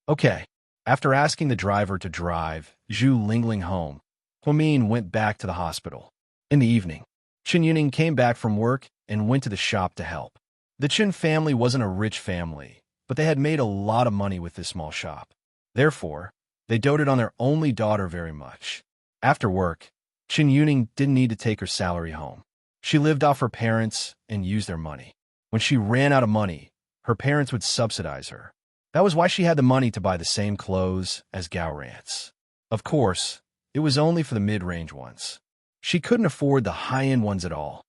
Okay. After asking the driver to drive Zhu Lingling home, Huamin went back to the hospital. In the evening, Chun Yuning came back from work and went to the shop to help. The Chun family wasn't a rich family, but they had made a lot of money with this small shop. Therefore, they doted on their only daughter very much. After work, Chen Yuning didn't need to take her salary home. She lived off her parents and used their money. When she ran out of money, her parents would subsidize her. That was why she had the money to buy the same clothes as Gao Rance. Of course, it was only for the mid-range ones. She couldn't afford the high-end ones at all.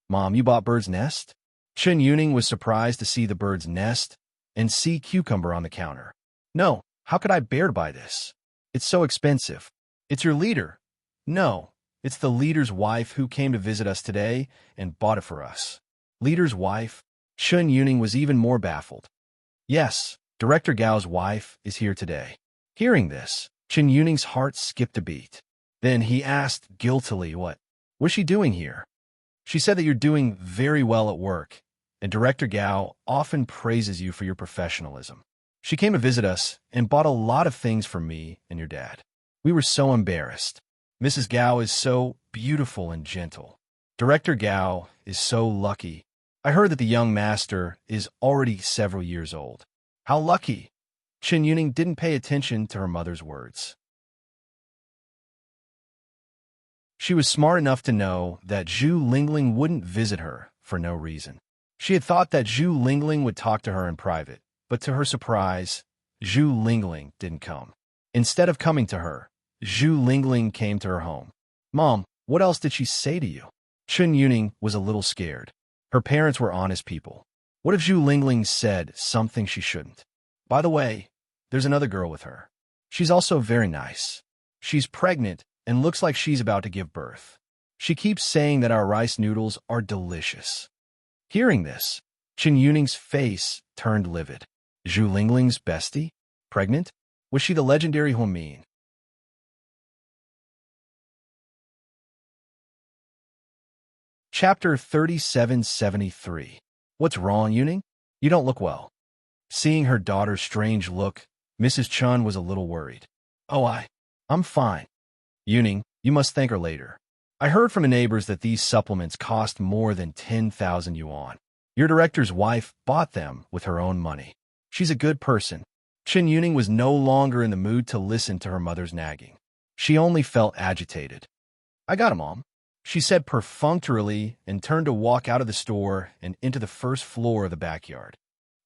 Mom, you bought Bird's Nest? Chen Yuning was surprised to see the bird's nest and sea cucumber on the counter. No, how could I bear to buy this? It's so expensive. It's your leader. No, it's the leader's wife who came to visit us today and bought it for us. Leader's wife? Chen Yuning was even more baffled. Yes, Director Gao's wife is here today. Hearing this, Chen Yuning's heart skipped a beat. Then he asked guiltily, what was she doing here? She said that you're doing very well at work, and Director Gao often praises you for your professionalism. She came to visit us and bought a lot of things for me and your dad. We were so embarrassed. Mrs. Gao is so beautiful and gentle. Director Gao is so lucky. I heard that the young master is already several years old. How lucky! Chen Yuning didn't pay attention to her mother's words. She was smart enough to know that Zhu Lingling wouldn't visit her for no reason. She had thought that Zhu Lingling would talk to her in private, but to her surprise, Zhu Lingling didn't come. Instead of coming to her, Zhu Lingling came to her home. Mom, what else did she say to you? Chen Yuning was a little scared. Her parents were honest people. What if Zhu Lingling said something she shouldn't? By the way, there's another girl with her. She's also very nice. She's pregnant and looks like she's about to give birth. She keeps saying that our rice noodles are delicious. Hearing this, Chen Yuning's face turned livid. Zhu Lingling's bestie? Pregnant? Was she the legendary Huamin? Chapter 3773. What's wrong, Yuning? You don't look well. Seeing her daughter's strange look, Mrs. Chun was a little worried. Oh, I'm fine. Yuning, you must thank her later. I heard from the neighbors that these supplements cost more than 10,000 yuan. Your director's wife bought them with her own money. She's a good person. Chen Yuning was no longer in the mood to listen to her mother's nagging. She only felt agitated. I got him, Mom, she said perfunctorily and turned to walk out of the store and into the first floor of the backyard.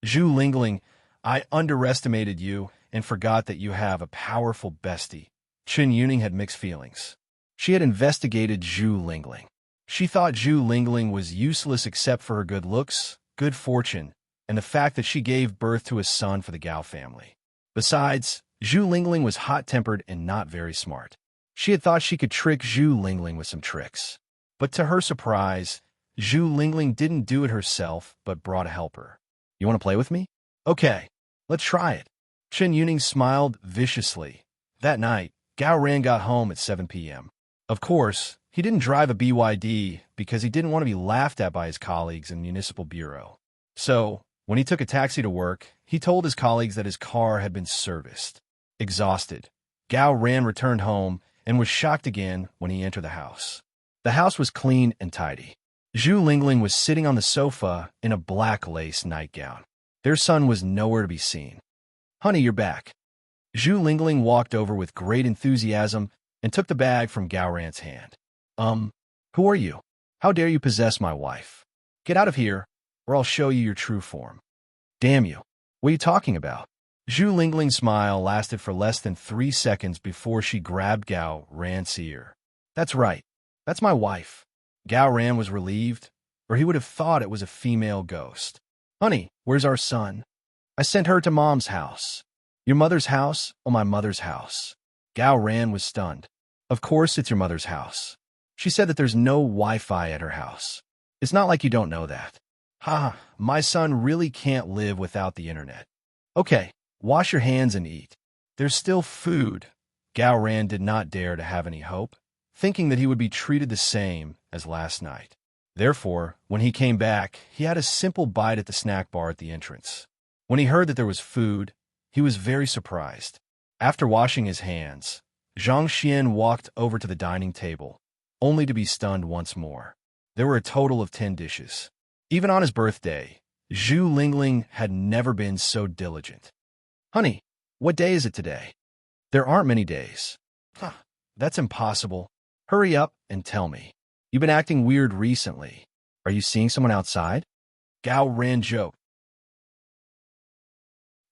Zhu Lingling, I underestimated you and forgot that you have a powerful bestie. Chen Yuning had mixed feelings. She had investigated Zhu Lingling. She thought Zhu Lingling was useless except for her good looks, good fortune, and the fact that she gave birth to a son for the Gao family. Besides, Zhu Lingling was hot-tempered and not very smart. She had thought she could trick Zhu Lingling with some tricks. But to her surprise, Zhu Lingling didn't do it herself, but brought a helper. You want to play with me? Okay, let's try it. Chen Yuning smiled viciously. That night, Gao Ran got home at 7 p.m. Of course, he didn't drive a BYD because he didn't want to be laughed at by his colleagues in the municipal bureau. So, when he took a taxi to work, he told his colleagues that his car had been serviced. Exhausted, Gao Ran returned home and was shocked again when he entered the house. The house was clean and tidy. Zhu Lingling was sitting on the sofa in a black lace nightgown. Their son was nowhere to be seen. Honey, you're back. Zhu Lingling walked over with great enthusiasm and took the bag from Gao Ran's hand. Who are you? How dare you possess my wife? Get out of here, or I'll show you your true form. Damn you. What are you talking about? Zhu Lingling's smile lasted for less than 3 seconds before she grabbed Gao Ran's ear. That's right. That's my wife. Gao Ran was relieved, or he would have thought it was a female ghost. Honey, where's our son? I sent her to Mom's house. Your mother's house or my mother's house? Gao Ran was stunned. Of course it's your mother's house. She said that there's no Wi-Fi at her house. It's not like you don't know that. Ha, my son really can't live without the internet. Okay, wash your hands and eat. There's still food. Gao Ran did not dare to have any hope, thinking that he would be treated the same as last night. Therefore, when he came back, he had a simple bite at the snack bar at the entrance. When he heard that there was food, he was very surprised. After washing his hands, Zhang Xian walked over to the dining table, only to be stunned once more. There were a total of 10 dishes. Even on his birthday, Zhu Lingling had never been so diligent. Honey, what day is it today? There aren't many days. Huh, that's impossible. Hurry up and tell me. You've been acting weird recently. Are you seeing someone outside? Gao Ran joked.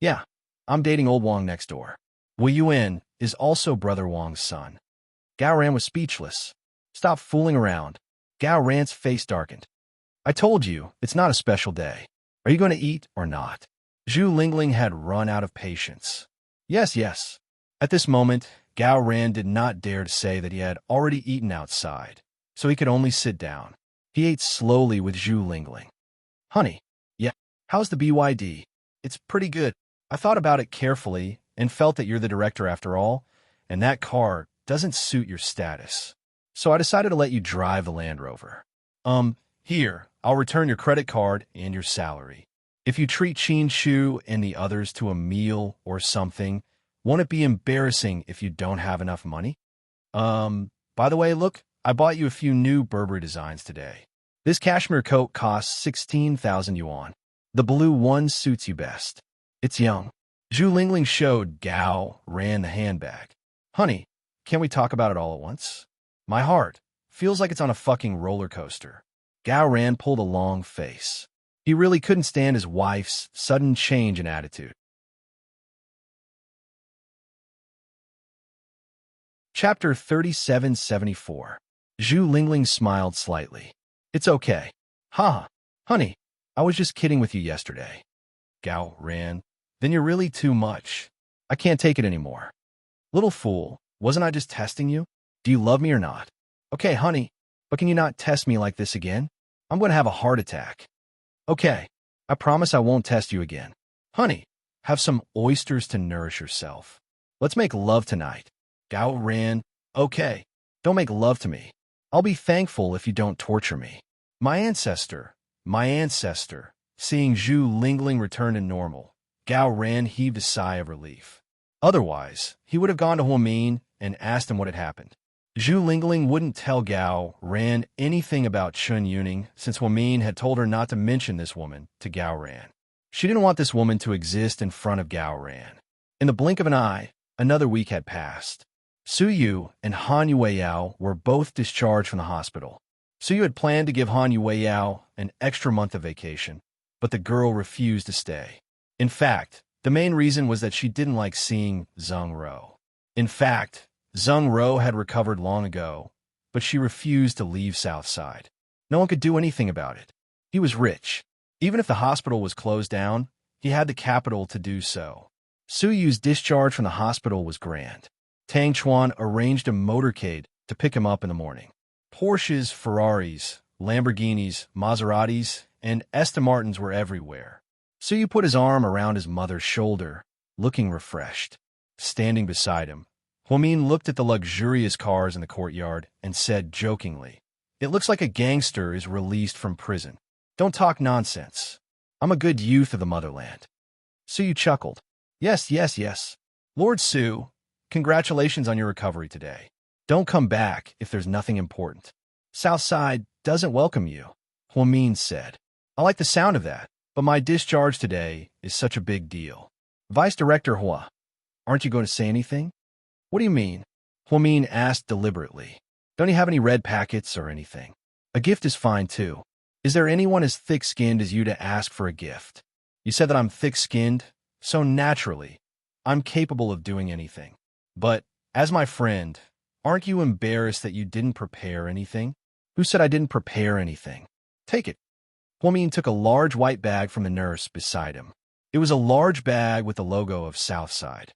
Yeah, I'm dating old Wang next door. Wu Yuan is also Brother Wang's son. Gao Ran was speechless. Stop fooling around. Gao Ran's face darkened. I told you, it's not a special day. Are you going to eat or not? Zhu Lingling had run out of patience. Yes, yes. At this moment, Gao Ran did not dare to say that he had already eaten outside, so he could only sit down. He ate slowly with Zhu Lingling. Honey, yeah, how's the BYD? It's pretty good. I thought about it carefully and felt that you're the director after all, and that car doesn't suit your status. So I decided to let you drive the Land Rover. Here, I'll return your credit card and your salary. If you treat Qin Shu and the others to a meal or something, won't it be embarrassing if you don't have enough money? By the way, look, I bought you a few new Burberry designs today. This cashmere coat costs 16,000 yuan. The blue one suits you best. It's young. Zhu Lingling showed Gao Ran the handbag. Honey, can't we talk about it all at once? My heart feels like it's on a fucking roller coaster. Gao Ran pulled a long face. He really couldn't stand his wife's sudden change in attitude. Chapter 3774. Zhu Lingling smiled slightly. It's okay. Haha. Honey, I was just kidding with you yesterday. Gao Ran. Then you're really too much. I can't take it anymore. Little fool, wasn't I just testing you? Do you love me or not? Okay, honey, but can you not test me like this again? I'm going to have a heart attack. Okay, I promise I won't test you again. Honey, have some oysters to nourish yourself. Let's make love tonight. Gao Ran. Okay, don't make love to me. I'll be thankful if you don't torture me. My ancestor. Seeing Zhu Lingling return to normal, Gao Ran heaved a sigh of relief. Otherwise, he would have gone to Huamin and asked him what had happened. Zhu Lingling wouldn't tell Gao Ran anything about Chun Yuning since Huamin had told her not to mention this woman to Gao Ran. She didn't want this woman to exist in front of Gao Ran. In the blink of an eye, another week had passed. Su Yu and Han Yueyao were both discharged from the hospital. Su Yu had planned to give Han Yueyao an extra month of vacation, but the girl refused to stay. In fact, the main reason was that she didn't like seeing Zheng Ro. In fact, Zheng Ro had recovered long ago, but she refused to leave Southside. No one could do anything about it. He was rich. Even if the hospital was closed down, he had the capital to do so. Su Yu's discharge from the hospital was grand. Tang Chuan arranged a motorcade to pick him up in the morning. Porsches, Ferraris, Lamborghinis, Maseratis, and Aston Martins were everywhere. Su Yu put his arm around his mother's shoulder, looking refreshed. Standing beside him, Huamin looked at the luxurious cars in the courtyard and said jokingly, "It looks like a gangster is released from prison. Don't talk nonsense. I'm a good youth of the motherland." Su Yu chuckled. Yes. Lord Su, congratulations on your recovery today. Don't come back if there's nothing important. Southside doesn't welcome you, Huamin said. I like the sound of that, but my discharge today is such a big deal. Vice Director Hua, aren't you going to say anything? What do you mean? Huamin asked deliberately. Don't you have any red packets or anything? A gift is fine too. Is there anyone as thick-skinned as you to ask for a gift? You said that I'm thick-skinned, so naturally, I'm capable of doing anything. But, as my friend, aren't you embarrassed that you didn't prepare anything? Who said I didn't prepare anything? Take it. Huamin took a large white bag from the nurse beside him. It was a large bag with the logo of Southside.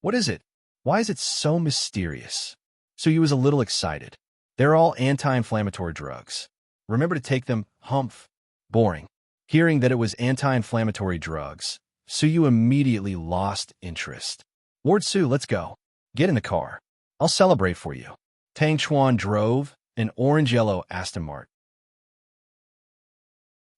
What is it? Why is it so mysterious? So he was a little excited. They're all anti-inflammatory drugs. Remember to take them, humph. Boring. Hearing that it was anti-inflammatory drugs, Su Yu immediately lost interest. Lord Su, let's go. Get in the car. I'll celebrate for you. Tang Chuan drove an orange-yellow Aston Martin.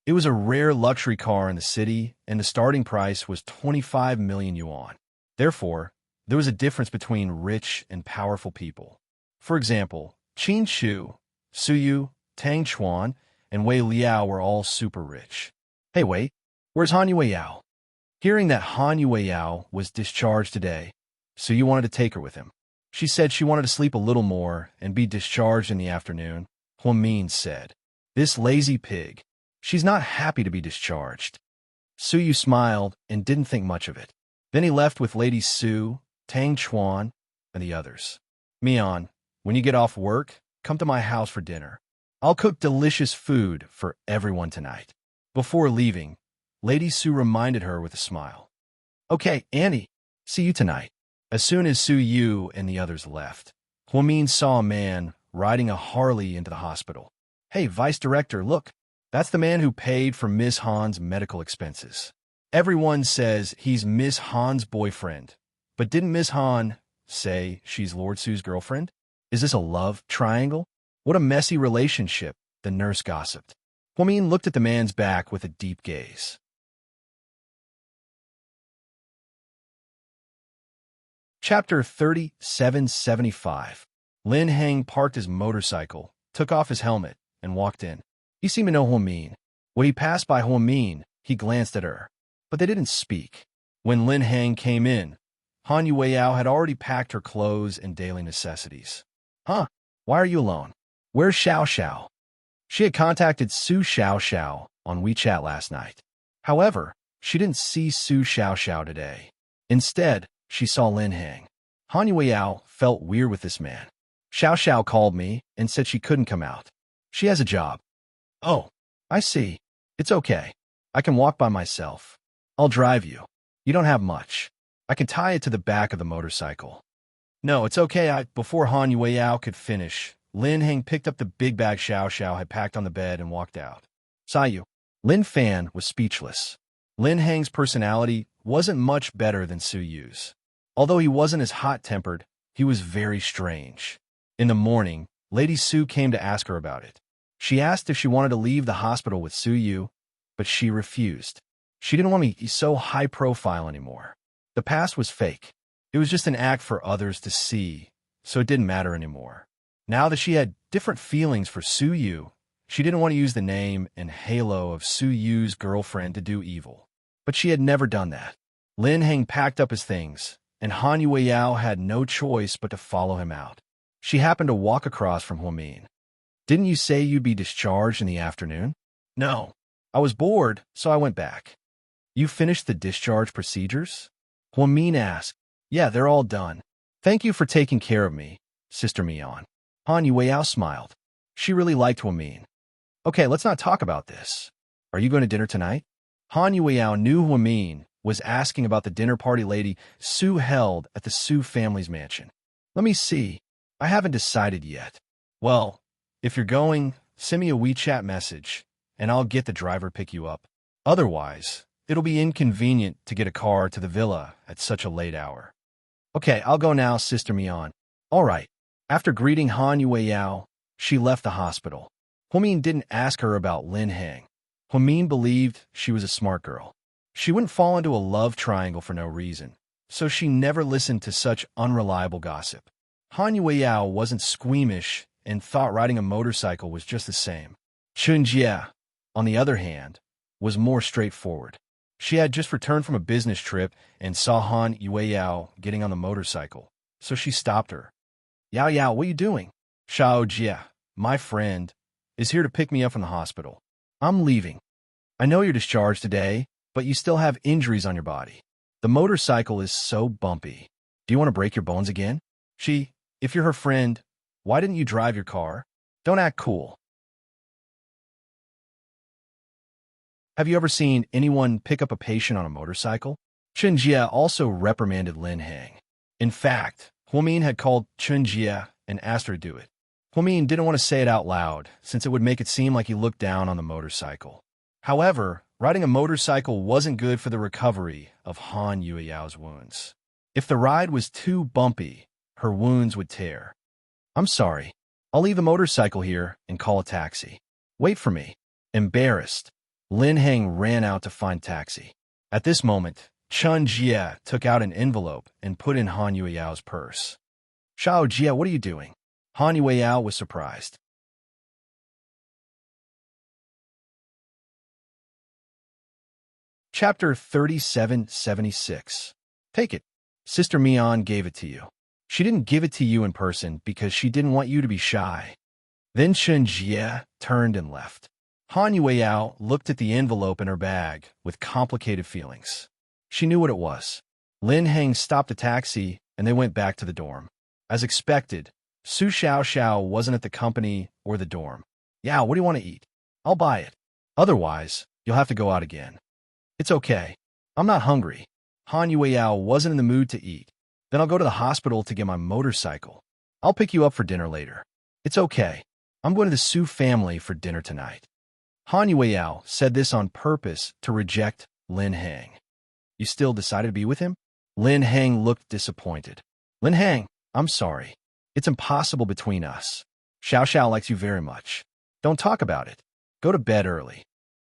It was a rare luxury car in the city, and the starting price was 25 million yuan. Therefore, there was a difference between rich and powerful people. For example, Qin Shu, Su Yu, Tang Chuan, and Wei Liao were all super rich. Hey, wait, where's Han Yueyao? Hearing that Han Yueyao was discharged today, Su Yu wanted to take her with him. She said she wanted to sleep a little more and be discharged in the afternoon, Huamin said. This lazy pig. She's not happy to be discharged. Suyu smiled and didn't think much of it. Then he left with Lady Su, Tang Chuan, and the others. Mian, when you get off work, come to my house for dinner. I'll cook delicious food for everyone tonight. Before leaving, Lady Su reminded her with a smile. Okay, Annie, see you tonight. As soon as Su Yu and the others left, Huamin saw a man riding a Harley into the hospital. Hey, Vice Director, look. That's the man who paid for Miss Han's medical expenses. Everyone says he's Miss Han's boyfriend. But didn't Miss Han say she's Lord Su's girlfriend? Is this a love triangle? What a messy relationship, the nurse gossiped. Huamin looked at the man's back with a deep gaze. Chapter 3775. Lin Heng parked his motorcycle, took off his helmet, and walked in. He seemed to know Huamin. When he passed by Huamin, he glanced at her, but they didn't speak. When Lin Heng came in, Han Yueyao had already packed her clothes and daily necessities. Huh? Why are you alone? Where's Xiao Xiao? She had contacted Su Xiao Xiao on WeChat last night. However, she didn't see Su Xiao Xiao today. Instead, she saw Lin Heng. Han Yueyao felt weird with this man. Xiao Xiao called me and said she couldn't come out. She has a job. Oh, I see. It's okay. I can walk by myself. I'll drive you. You don't have much. I can tie it to the back of the motorcycle. No, it's okay. Before Han Yueyao could finish, Lin Heng picked up the big bag Xiao Xiao had packed on the bed and walked out. Sayu. Lin Fan was speechless. Lin Heng's personality wasn't much better than Su Yu's. Although he wasn't as hot-tempered, he was very strange. In the morning, Lady Su came to ask her about it. She asked if she wanted to leave the hospital with Su Yu, but she refused. She didn't want to be so high-profile anymore. The past was fake. It was just an act for others to see, so it didn't matter anymore. Now that she had different feelings for Su Yu, she didn't want to use the name and halo of Su Yu's girlfriend to do evil. But she had never done that. Lin Heng packed up his things, and Han Yueyao had no choice but to follow him out. She happened to walk across from Huamin. Didn't you say you'd be discharged in the afternoon? No. I was bored, so I went back. You finished the discharge procedures? Huamin asked. Yeah, they're all done. Thank you for taking care of me, Sister Mian. Han Yueyao smiled. She really liked Huamin. Okay, let's not talk about this. Are you going to dinner tonight? Han Yueyao knew Huamin was asking about the dinner party Lady Su held at the Su family's mansion. Let me see. I haven't decided yet. Well, if you're going, send me a WeChat message, and I'll get the driver pick you up. Otherwise, it'll be inconvenient to get a car to the villa at such a late hour. Okay, I'll go now, Sister Mian. All right. After greeting Han Yueyao, she left the hospital. Huamin didn't ask her about Lin Heng. Huamin believed she was a smart girl. She wouldn't fall into a love triangle for no reason, so she never listened to such unreliable gossip. Han Yueyao wasn't squeamish and thought riding a motorcycle was just the same. Chunjie, on the other hand, was more straightforward. She had just returned from a business trip and saw Han Yueyao getting on the motorcycle, so she stopped her. Yao Yao, what are you doing? Xiao Jie, my friend, is here to pick me up from the hospital. I'm leaving. I know you're discharged today, but you still have injuries on your body. The motorcycle is so bumpy. Do you want to break your bones again? If you're her friend, why didn't you drive your car? Don't act cool. Have you ever seen anyone pick up a patient on a motorcycle? Chunjie also reprimanded Lin Heng. In fact, Huamin had called Chunjie and asked her to do it. Huamin didn't want to say it out loud, since it would make it seem like he looked down on the motorcycle. However, riding a motorcycle wasn't good for the recovery of Han Yueyao's wounds. If the ride was too bumpy, her wounds would tear. I'm sorry. I'll leave the motorcycle here and call a taxi. Wait for me. Embarrassed, Lin Heng ran out to find taxi. At this moment, Chun Jie took out an envelope and put in Han Yueyao's purse. Xiao Jie, what are you doing? Han Yueyao was surprised. Chapter 3776. Take it. Sister Mian gave it to you. She didn't give it to you in person because she didn't want you to be shy. Then Chen Jie turned and left. Han Yueyao looked at the envelope in her bag with complicated feelings. She knew what it was. Lin Heng stopped a taxi, and they went back to the dorm. As expected, Su Xiaoxiao wasn't at the company or the dorm. Yao, what do you want to eat? I'll buy it. Otherwise, you'll have to go out again. It's okay. I'm not hungry. Han Yueyao wasn't in the mood to eat. Then I'll go to the hospital to get my motorcycle. I'll pick you up for dinner later. It's okay. I'm going to the Su family for dinner tonight. Han Yueyao said this on purpose to reject Lin Heng. You still decided to be with him? Lin Heng looked disappointed. Lin Heng, I'm sorry. It's impossible between us. Xiao Xiao likes you very much. Don't talk about it. Go to bed early.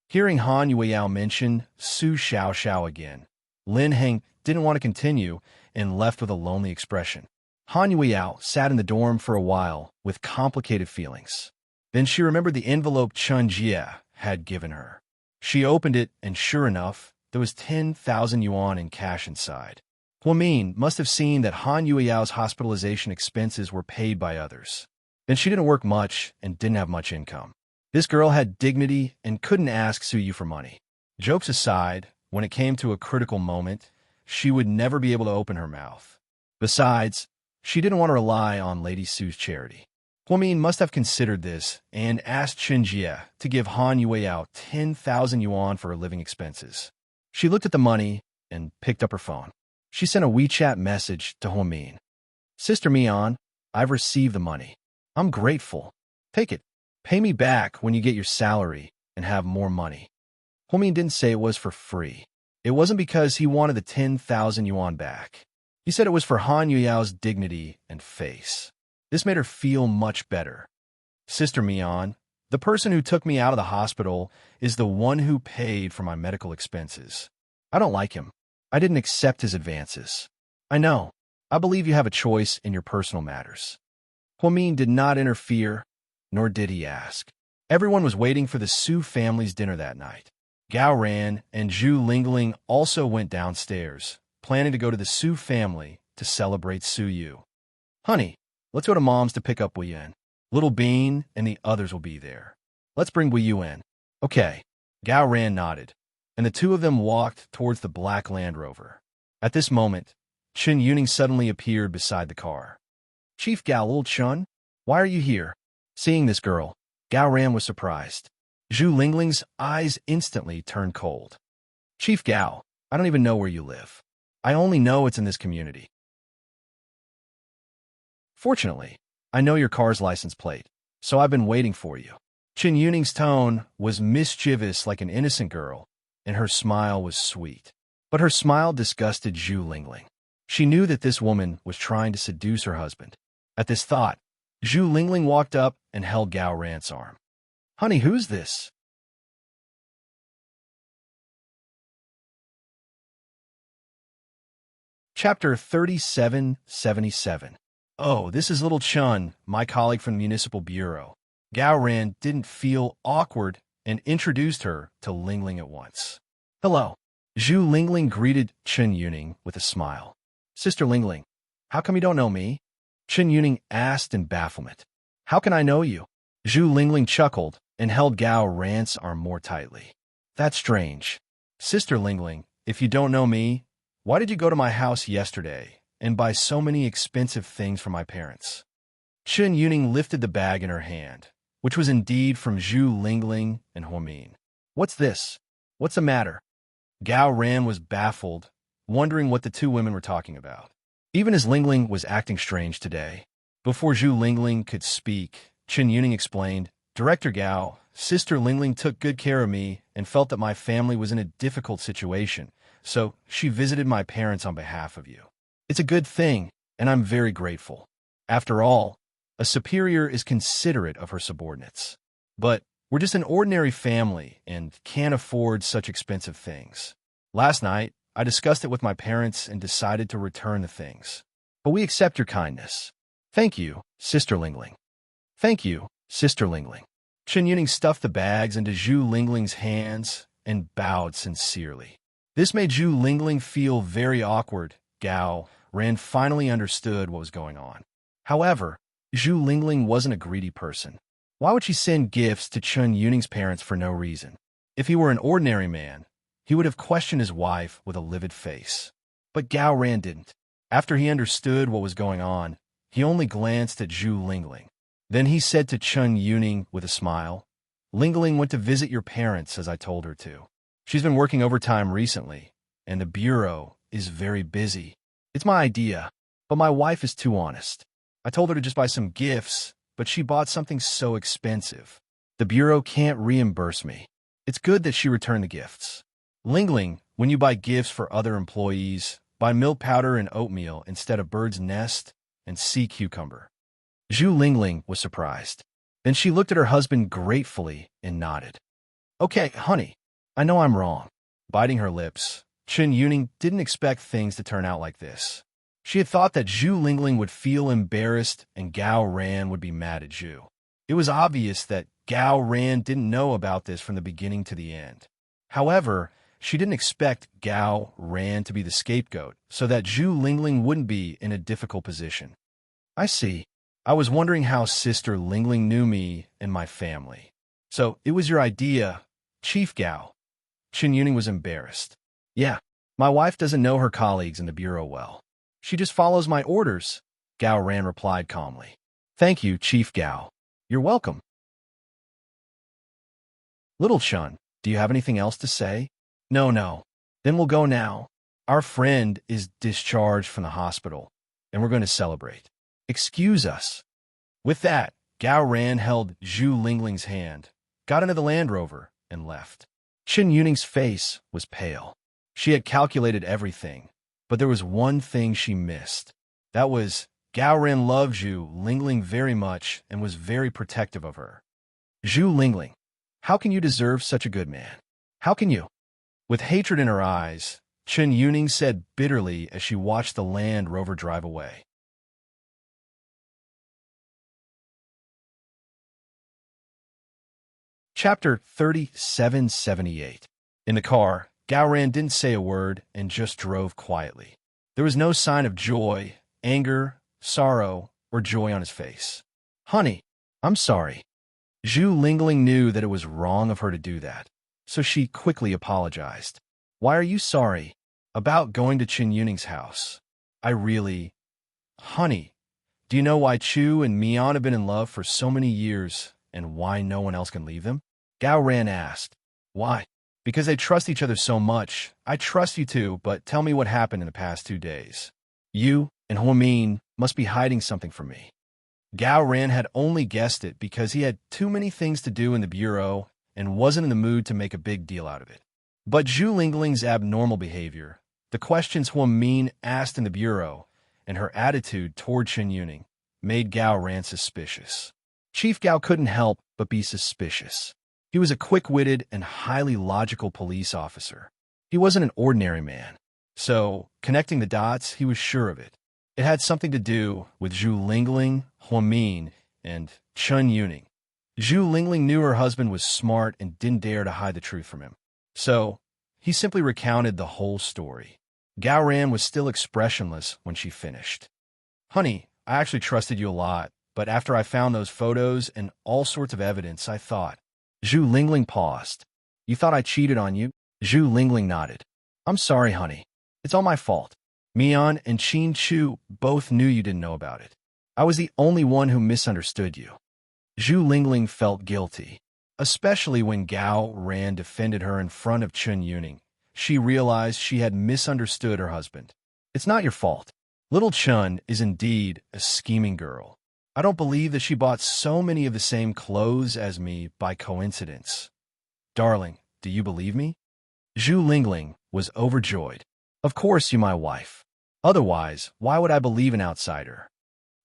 Hearing Han Yueyao mention Su Xiaoxiao again, Lin Heng didn't want to continue and left with a lonely expression. Han Yueyao sat in the dorm for a while with complicated feelings. Then she remembered the envelope Chen Jie had given her. She opened it, and sure enough, there was 10,000 yuan in cash inside. Huamin must have seen that Han Yueyao's hospitalization expenses were paid by others. Then she didn't work much and didn't have much income. This girl had dignity and couldn't ask Su Yu for money. Jokes aside, when it came to a critical moment, she would never be able to open her mouth. Besides, she didn't want to rely on Lady Su's charity. Huamin must have considered this and asked Chen Jie to give Han Yueyao 10,000 yuan for her living expenses. She looked at the money and picked up her phone. She sent a WeChat message to Huamin. Sister Mian, I've received the money. I'm grateful. Take it. Pay me back when you get your salary and have more money. Huamin didn't say it was for free. It wasn't because he wanted the 10,000 yuan back. He said it was for Han Yueyao's dignity and face. This made her feel much better. Sister Mian, the person who took me out of the hospital is the one who paid for my medical expenses. I don't like him. I didn't accept his advances. I know. I believe you have a choice in your personal matters. Huamin did not interfere, nor did he ask. Everyone was waiting for the Su family's dinner that night. Gao Ran and Zhu Lingling also went downstairs, planning to go to the Su family to celebrate Su Yu. Honey, let's go to Mom's to pick up Wei Yan. Little Bean and the others will be there. Let's bring Wei Yu in. Okay. Gao Ran nodded, and the two of them walked towards the black Land Rover. At this moment, Chen Yuning suddenly appeared beside the car. Chief Gao, old Chun, why are you here? Seeing this girl, Gao Ran was surprised. Zhu Lingling's eyes instantly turned cold. Chief Gao, I don't even know where you live. I only know it's in this community. Fortunately, I know your car's license plate, so I've been waiting for you. Chen Yuning's tone was mischievous like an innocent girl, and her smile was sweet. But her smile disgusted Zhu Lingling. She knew that this woman was trying to seduce her husband. At this thought, Zhu Lingling walked up and held Gao Ran's arm. Honey, who's this? Chapter 3777. Oh, this is little Chun, my colleague from the Municipal Bureau. Gao Ran didn't feel awkward and introduced her to Lingling at once. Hello. Zhu Lingling greeted Chen Yuning with a smile. Sister Lingling, how come you don't know me? Chen Yuning asked in bafflement. How can I know you? Zhu Lingling chuckled and held Gao Ran's arm more tightly. That's strange. Sister Lingling, if you don't know me, why did you go to my house yesterday and buy so many expensive things for my parents? Chen Yuning lifted the bag in her hand, which was indeed from Zhu Lingling and Huamin. What's this? What's the matter? Gao Ran was baffled, wondering what the two women were talking about. Even as Lingling was acting strange today. Before Zhu Lingling could speak, Chen Yuning explained, Director Gao, Sister Lingling took good care of me and felt that my family was in a difficult situation, so she visited my parents on behalf of you. It's a good thing, and I'm very grateful. After all, a superior is considerate of her subordinates. But we're just an ordinary family and can't afford such expensive things. Last night, I discussed it with my parents and decided to return the things. But we accept your kindness. Thank you, Sister Lingling. Thank you, Sister Lingling. Chen Yuning stuffed the bags into Zhu Lingling's hands and bowed sincerely. This made Zhu Lingling feel very awkward Gao Ran finally understood what was going on. However, Zhu Lingling wasn't a greedy person. Why would she send gifts to Chun Yuning's parents for no reason? If he were an ordinary man, he would have questioned his wife with a livid face. But Gao Ran didn't. After he understood what was going on, he only glanced at Zhu Lingling. Then he said to Chun Yuning with a smile, "Lingling went to visit your parents as I told her to. She's been working overtime recently, and the bureau is very busy. It's my idea, but my wife is too honest. I told her to just buy some gifts, but she bought something so expensive. The bureau can't reimburse me. It's good that she returned the gifts. Lingling, when you buy gifts for other employees, buy milk powder and oatmeal instead of bird's nest and sea cucumber." Zhu Lingling was surprised. Then she looked at her husband gratefully and nodded. "Okay, honey, I know I'm wrong." Biting her lips, Chun Yuning didn't expect things to turn out like this. She had thought that Zhu Lingling would feel embarrassed and Gao Ran would be mad at Zhu. It was obvious that Gao Ran didn't know about this from the beginning to the end. However, she didn't expect Gao Ran to be the scapegoat so that Zhu Lingling wouldn't be in a difficult position. "I see. I was wondering how Sister Lingling knew me and my family. So it was your idea, Chief Gao." Chun Yuning was embarrassed. "Yeah, my wife doesn't know her colleagues in the bureau well. She just follows my orders," Gao Ran replied calmly. "Thank you, Chief Gao. You're welcome." "Little Chun, do you have anything else to say?" No. Then we'll go now. Our friend is discharged from the hospital, and we're going to celebrate. Excuse us." With that, Gao Ran held Zhu Lingling's hand, got into the Land Rover, and left. Chun Yuning's face was pale. She had calculated everything, but there was one thing she missed. That was, Gao Ran loved Zhu Lingling very much and was very protective of her. "Zhu Lingling, how can you deserve such a good man? How can you?" With hatred in her eyes, Chun Yuning said bitterly as she watched the Land Rover drive away. Chapter 3778. In the car, Gao Ran didn't say a word and just drove quietly. There was no sign of joy, anger, sorrow, or joy on his face. "Honey, I'm sorry." Zhu Lingling knew that it was wrong of her to do that, so she quickly apologized. "Why are you sorry?" "About going to Chun Yuning's house. Honey, do you know why Chu and Mian have been in love for so many years and why no one else can leave them?" Gao Ran asked. "Why?" "Because they trust each other so much. I trust you too, but tell me what happened in the past 2 days. You and Huamin must be hiding something from me." Gao Ran had only guessed it because he had too many things to do in the bureau and wasn't in the mood to make a big deal out of it. But Zhu Lingling's abnormal behavior, the questions Huamin asked in the bureau, and her attitude toward Chun Yuning made Gao Ran suspicious. Chief Gao couldn't help but be suspicious. He was a quick-witted and highly logical police officer. He wasn't an ordinary man. So, connecting the dots, he was sure of it. It had something to do with Zhu Lingling, Huamin, and Chun Yuning. Zhu Lingling knew her husband was smart and didn't dare to hide the truth from him. So, he simply recounted the whole story. Gao Ran was still expressionless when she finished. "Honey, I actually trusted you a lot, but after I found those photos and all sorts of evidence, I thought..." Zhu Lingling paused. "You thought I cheated on you?" Zhu Lingling nodded. "I'm sorry, honey. It's all my fault. Mian and Qin Chu both knew you didn't know about it. I was the only one who misunderstood you." Zhu Lingling felt guilty, especially when Gao Ran defended her in front of Chun Yuning. She realized she had misunderstood her husband. "It's not your fault. Little Chun is indeed a scheming girl. I don't believe that she bought so many of the same clothes as me by coincidence. Darling, do you believe me?" Zhu Lingling was overjoyed. "Of course you're my wife. Otherwise, why would I believe an outsider?"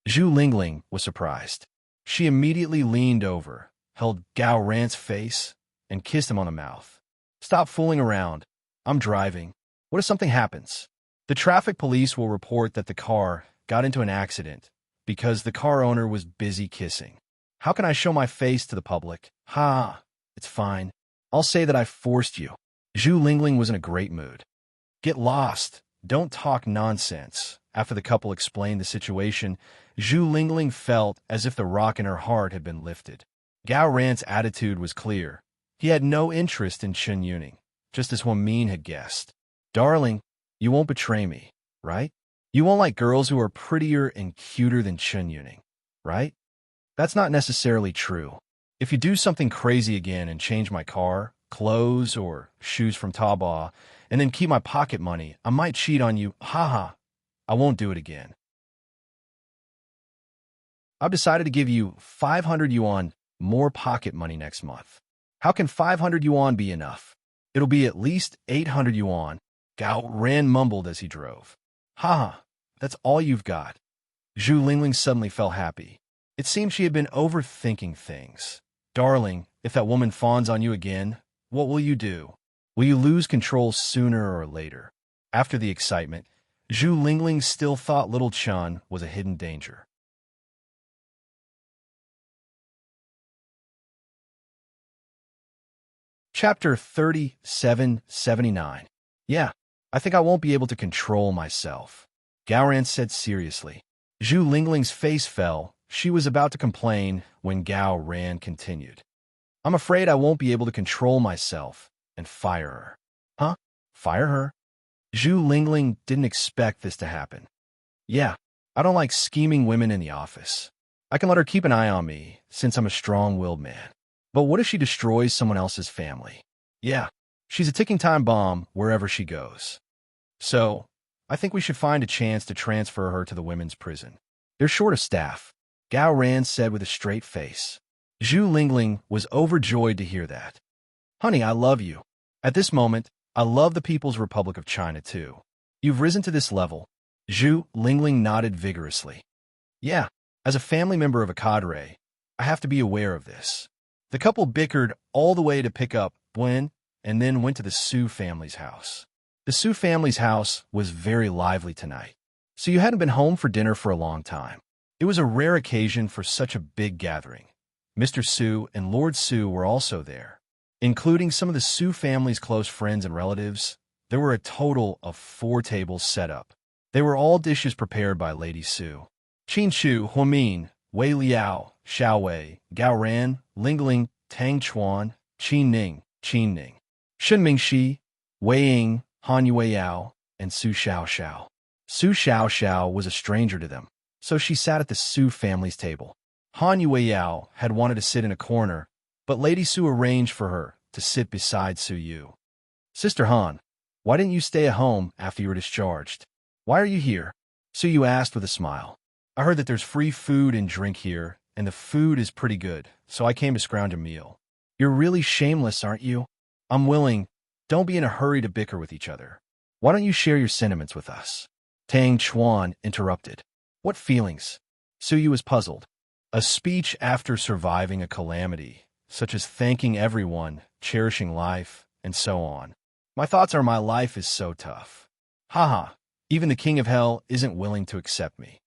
Zhu Lingling was surprised. She immediately leaned over, held Gao Ran's face, and kissed him on the mouth. "Stop fooling around. I'm driving. What if something happens? The traffic police will report that the car got into an accident because the car owner was busy kissing. How can I show my face to the public? Ha, it's fine. I'll say that I forced you." Zhu Lingling was in a great mood. "Get lost. Don't talk nonsense. After the couple explained the situation, Zhu Lingling felt as if the rock in her heart had been lifted. Gao Ran's attitude was clear. He had no interest in Shen Yuning, just as Huan Min had guessed. Darling, you won't betray me, right? You won't like girls who are prettier and cuter than Shen Yuning, right? That's not necessarily true. If you do something crazy again and change my car, clothes, or shoes from Taobao, and then keep my pocket money, I might cheat on you. Haha. I won't do it again. I've decided to give you 500 yuan more pocket money next month. How can 500 yuan be enough? It'll be at least 800 yuan. Gao Ran mumbled as he drove. Haha, that's all you've got. Zhu Lingling suddenly felt happy. It seemed she had been overthinking things. Darling, if that woman fawns on you again, what will you do? Will you lose control sooner or later? After the excitement, Zhu Lingling still thought little Chun was a hidden danger. Chapter 3779. Yeah, I think I won't be able to control myself, Gao Ran said seriously. Zhu Lingling's face fell. She was about to complain when Gao Ran continued. I'm afraid I won't be able to control myself and fire her. Huh? Fire her? Zhu Lingling didn't expect this to happen. Yeah, I don't like scheming women in the office. I can let her keep an eye on me since I'm a strong-willed man. But what if she destroys someone else's family? Yeah, she's a ticking time bomb wherever she goes. So, I think we should find a chance to transfer her to the women's prison. They're short of staff, Gao Ran said with a straight face. Zhu Lingling was overjoyed to hear that. Honey, I love you. At this moment, I love the People's Republic of China too. You've risen to this level. Zhu Lingling nodded vigorously. Yeah, as a family member of a cadre, I have to be aware of this. The couple bickered all the way to pick up Gwen and then went to the Su family's house. The Su family's house was very lively tonight. So you hadn't been home for dinner for a long time. It was a rare occasion for such a big gathering. Mr. Su and Lord Su were also there. Including some of the Su family's close friends and relatives, there were a total of 4 tables set up. They were all dishes prepared by Lady Su. Qin Chu, Huan Min, Wei Liao, Xiao Wei, Gao Ran, Lingling, Tang Chuan, Qin Ning, Shen Mingxi, Wei Ying, Han Yueyao, and Su Xiaoxiao. Su Xiaoxiao was a stranger to them, so she sat at the Su family's table. Han Yueyao had wanted to sit in a corner, but Lady Su arranged for her to sit beside Su Yu. Sister Han, why didn't you stay at home after you were discharged? Why are you here? Su Yu asked with a smile. I heard that there's free food and drink here, and the food is pretty good, so I came to scrounge a meal. You're really shameless, aren't you? I'm willing. Don't be in a hurry to bicker with each other. Why don't you share your sentiments with us? Tang Chuan interrupted. What feelings? Su Yu was puzzled. A speech after surviving a calamity, such as thanking everyone, cherishing life, and so on. My thoughts are my life is so tough. Haha, even the king of hell isn't willing to accept me.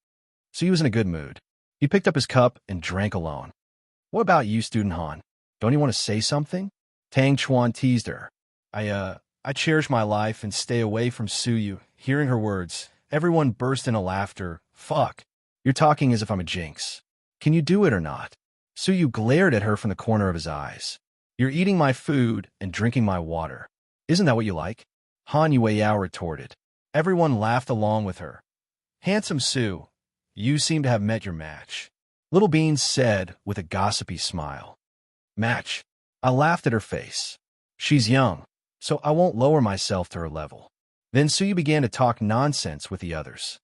So he was in a good mood. He picked up his cup and drank alone. What about you, Student Han? Don't you want to say something? Tang Chuan teased her. I cherish my life and stay away from Su Yu. Hearing her words, everyone burst into laughter. Fuck, you're talking as if I'm a jinx. Can you do it or not? Su Yu glared at her from the corner of his eyes. You're eating my food and drinking my water. Isn't that what you like? Han Yueyao retorted. Everyone laughed along with her. Handsome Su, you seem to have met your match. Little Beans said with a gossipy smile. Match? I laughed at her face. She's young, so I won't lower myself to her level. Then Su Yu began to talk nonsense with the others.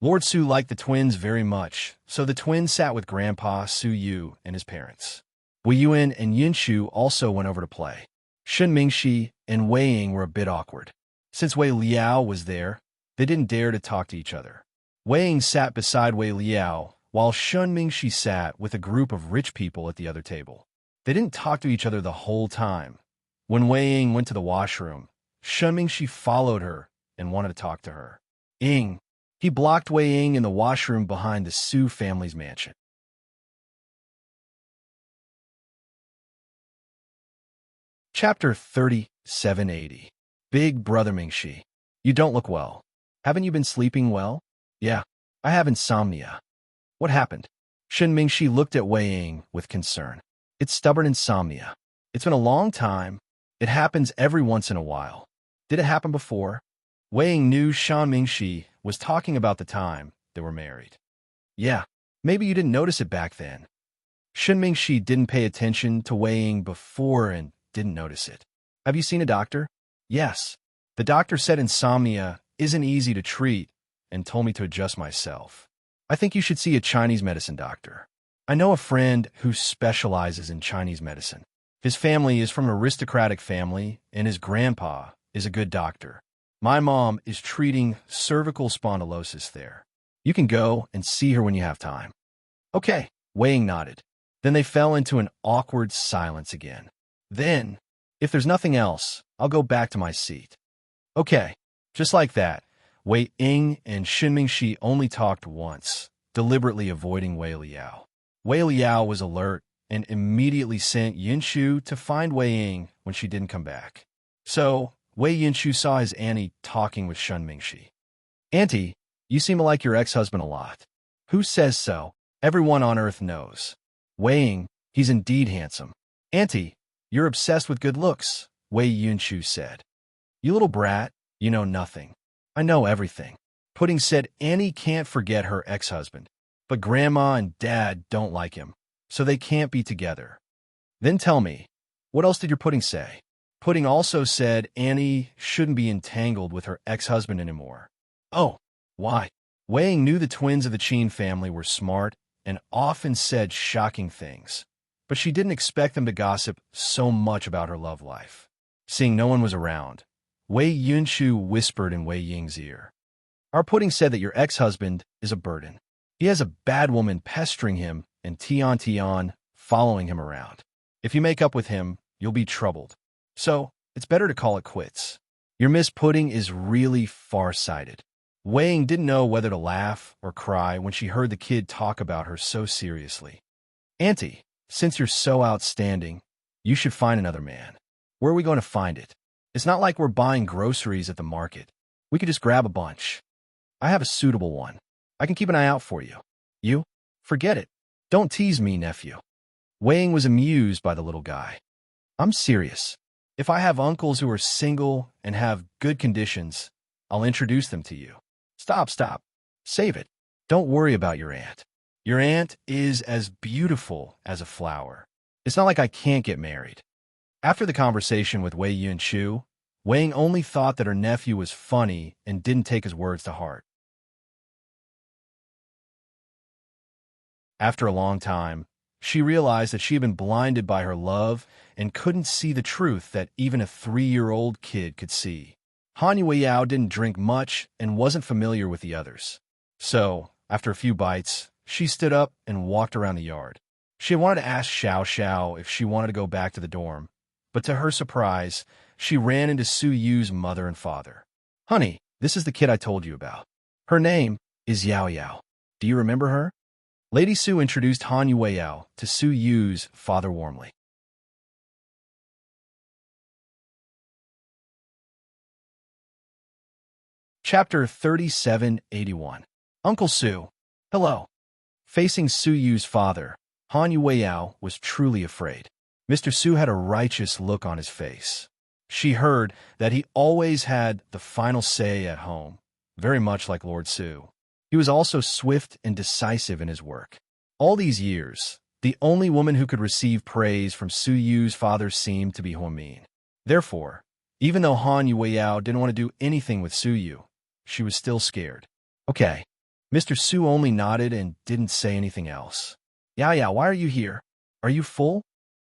Lord Su liked the twins very much, so the twins sat with Grandpa Su Yu and his parents. Wei Yuan and Yin Shu also went over to play. Shen Mingxi and Wei Ying were a bit awkward. Since Wei Liao was there, they didn't dare to talk to each other. Wei Ying sat beside Wei Liao, while Shen Mingxi sat with a group of rich people at the other table. They didn't talk to each other the whole time. When Wei Ying went to the washroom, Shen Mingxi followed her and wanted to talk to her. Ying. He blocked Wei Ying in the washroom behind the Su family's mansion. Chapter 3780. Big brother Mingxi. You don't look well. Haven't you been sleeping well? Yeah, I have insomnia. What happened? Shen Mingxi looked at Wei Ying with concern. It's stubborn insomnia. It's been a long time. It happens every once in a while. Did it happen before? Wei Ying knew Shan Mingxi was talking about the time they were married. Yeah, maybe you didn't notice it back then. Shen Mingxi didn't pay attention to Wei Ying before and didn't notice it. Have you seen a doctor? Yes. The doctor said insomnia isn't easy to treat and told me to adjust myself. I think you should see a Chinese medicine doctor. I know a friend who specializes in Chinese medicine. His family is from an aristocratic family, and his grandpa is a good doctor. My mom is treating cervical spondylosis there. You can go and see her when you have time. Okay, Wei Ying nodded. Then they fell into an awkward silence again. Then, if there's nothing else, I'll go back to my seat. Okay, just like that, Wei Ying and Shen Mingxi only talked once, deliberately avoiding Wei Liao. Wei Liao was alert and immediately sent Yinshu to find Wei Ying when she didn't come back. So, Wei Yinshu saw his auntie talking with Shen Mingxi. Auntie, you seem like your ex-husband a lot. Who says so? Everyone on earth knows. Wei Ying, he's indeed handsome. Auntie, you're obsessed with good looks, Wei Yinshu said. You little brat, you know nothing. I know everything. Pudding said Annie can't forget her ex-husband, but Grandma and Dad don't like him, so they can't be together. Then tell me, what else did your Pudding say? Pudding also said Annie shouldn't be entangled with her ex-husband anymore. Oh, why? Wei Ying knew the twins of the Qin family were smart and often said shocking things, but she didn't expect them to gossip so much about her love life. Seeing no one was around, Wei Yunshu whispered in Wei Ying's ear. Our Pudding said that your ex-husband is a burden. He has a bad woman pestering him and Tian following him around. If you make up with him, you'll be troubled. So, it's better to call it quits. Your Miss Pudding is really far-sighted. Wei Ying didn't know whether to laugh or cry when she heard the kid talk about her so seriously. Auntie, since you're so outstanding, you should find another man. Where are we going to find it? It's not like we're buying groceries at the market. We could just grab a bunch. I have a suitable one. I can keep an eye out for you. You? Forget it. Don't tease me, nephew. Wei Ying was amused by the little guy. I'm serious. If I have uncles who are single and have good conditions, I'll introduce them to you. Stop. Save it. Don't worry about your aunt. Your aunt is as beautiful as a flower. It's not like I can't get married. After the conversation with Wei Yunshu, Wei Ying only thought that her nephew was funny and didn't take his words to heart. After a long time, she realized that she had been blinded by her love and couldn't see the truth that even a 3-year-old kid could see. Han Yueyao didn't drink much and wasn't familiar with the others. So, after a few bites, she stood up and walked around the yard. She had wanted to ask Xiao Xiao if she wanted to go back to the dorm, but to her surprise, she ran into Su Yu's mother and father. Honey, this is the kid I told you about. Her name is Yao Yao. Do you remember her? Lady Su introduced Han Yueyao to Su Yu's father warmly. Chapter 3781. Uncle Su. Hello. Facing Su Yu's father, Han Yueyao was truly afraid. Mr. Su had a righteous look on his face. She heard that he always had the final say at home, very much like Lord Su. He was also swift and decisive in his work. All these years, the only woman who could receive praise from Su Yu's father seemed to be Huomin. Therefore, even though Han Yueyao didn't want to do anything with Su Yu, she was still scared. Okay. Mr. Su only nodded and didn't say anything else. Yao, why are you here? Are you full?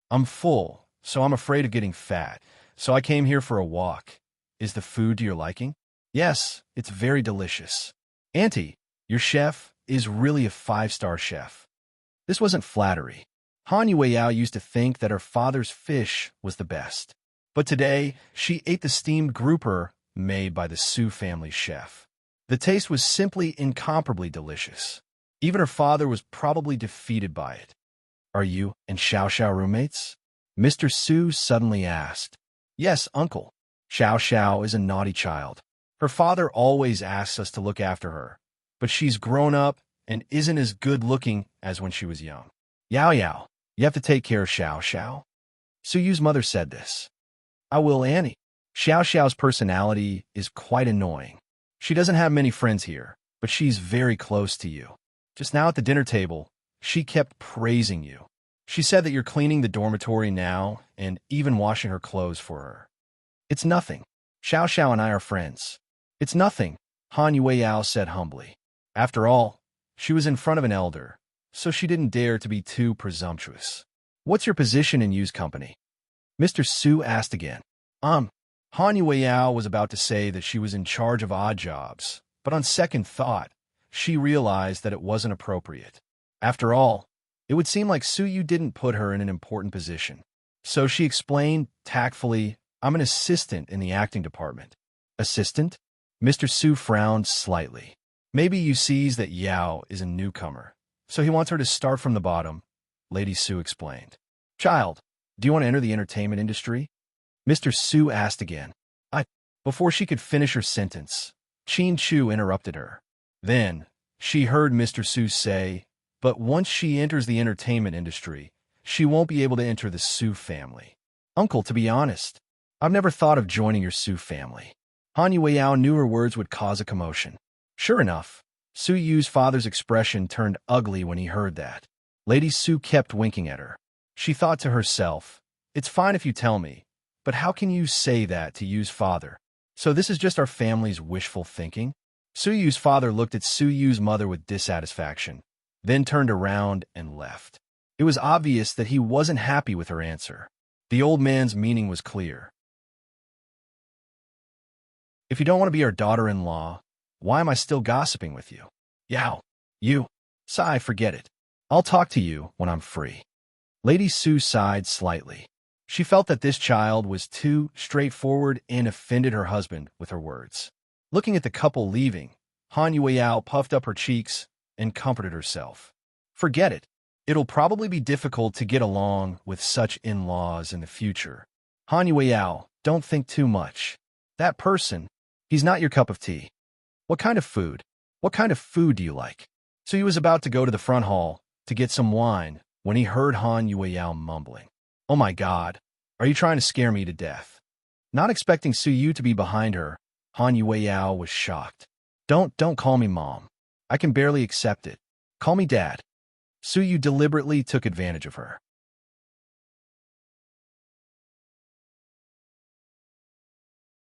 I'm full, so I'm afraid of getting fat, so I came here for a walk. Is the food to your liking? Yes, it's very delicious. Auntie, your chef is really a 5-star chef. This wasn't flattery. Han Yueyao used to think that her father's fish was the best. But today, she ate the steamed grouper made by the Su family chef. The taste was simply incomparably delicious. Even her father was probably defeated by it. Are you and Xiao Xiao roommates? Mr. Su suddenly asked. Yes, uncle. Xiao Xiao is a naughty child. Her father always asks us to look after her, but she's grown up and isn't as good-looking as when she was young. Yao Yao, you have to take care of Xiao Xiao. Suyu's mother said this. I will, Annie. Xiao Xiao's personality is quite annoying. She doesn't have many friends here, but she's very close to you. Just now at the dinner table, she kept praising you. She said that you're cleaning the dormitory now and even washing her clothes for her. It's nothing. Xiao Xiao and I are friends. It's nothing, Han Yueyao said humbly. After all, she was in front of an elder, so she didn't dare to be too presumptuous. What's your position in Yu's company? Mr. Su asked again. Han Yueyao was about to say that she was in charge of odd jobs, but on second thought, she realized that it wasn't appropriate. After all, it would seem like Su Yu didn't put her in an important position. So she explained tactfully, I'm an assistant in the acting department. Assistant? Mr. Su frowned slightly. Maybe Yu sees that Yao is a newcomer, so he wants her to start from the bottom, Lady Su explained. Child, do you want to enter the entertainment industry? Mr. Su asked again. Before she could finish her sentence, Qin Chu interrupted her. Then, she heard Mr. Su say, but once she enters the entertainment industry, she won't be able to enter the Su family. Uncle, to be honest, I've never thought of joining your Su family. Han Yueyao knew her words would cause a commotion. Sure enough, Su Yu's father's expression turned ugly when he heard that. Lady Su kept winking at her. She thought to herself, it's fine if you tell me, but how can you say that to Yu's father? So this is just our family's wishful thinking? Su Yu's father looked at Su Yu's mother with dissatisfaction, then turned around and left. It was obvious that he wasn't happy with her answer. The old man's meaning was clear. If you don't want to be our daughter-in-law, why am I still gossiping with you? Yao, you. Sigh, forget it. I'll talk to you when I'm free. Lady Su sighed slightly. She felt that this child was too straightforward and offended her husband with her words. Looking at the couple leaving, Han Yueyao puffed up her cheeks and comforted herself. Forget it. It'll probably be difficult to get along with such in-laws in the future. Han Yueyao, don't think too much. That person, he's not your cup of tea. What kind of food? What kind of food do you like? So he was about to go to the front hall to get some wine when he heard Han Yueyao mumbling. Oh my God, are you trying to scare me to death? Not expecting Su Yu to be behind her, Han Yueyao was shocked. Don't call me Mom. I can barely accept it. Call me Dad. Su Yu deliberately took advantage of her.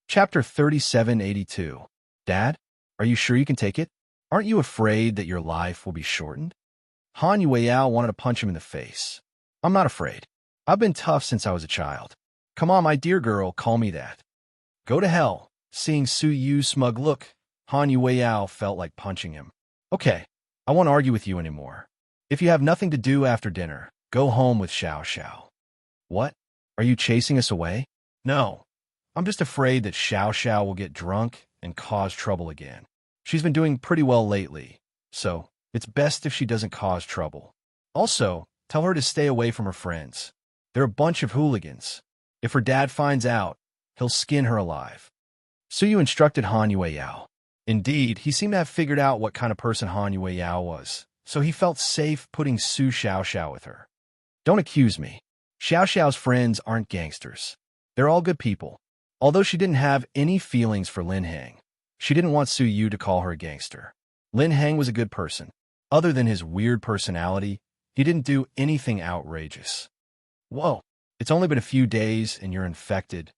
Chapter 3782. Dad, are you sure you can take it? Aren't you afraid that your life will be shortened? Han Yueyao wanted to punch him in the face. I'm not afraid. I've been tough since I was a child. Come on, my dear girl, call me that. Go to hell. Seeing Su Yu's smug look, Han Yueyao felt like punching him. Okay, I won't argue with you anymore. If you have nothing to do after dinner, go home with Xiao Xiao. What? Are you chasing us away? No. I'm just afraid that Xiao Xiao will get drunk and cause trouble again. She's been doing pretty well lately, so it's best if she doesn't cause trouble. Also, tell her to stay away from her friends. They're a bunch of hooligans. If her dad finds out, he'll skin her alive. Su Yu instructed Han Yueyao. Indeed, he seemed to have figured out what kind of person Han Yueyao was, so he felt safe putting Su Xiao Xiao with her. Don't accuse me. Xiao Xiao's friends aren't gangsters. They're all good people. Although she didn't have any feelings for Lin Heng, she didn't want Su Yu to call her a gangster. Lin Heng was a good person. Other than his weird personality, he didn't do anything outrageous. Whoa, it's only been a few days and you're infected.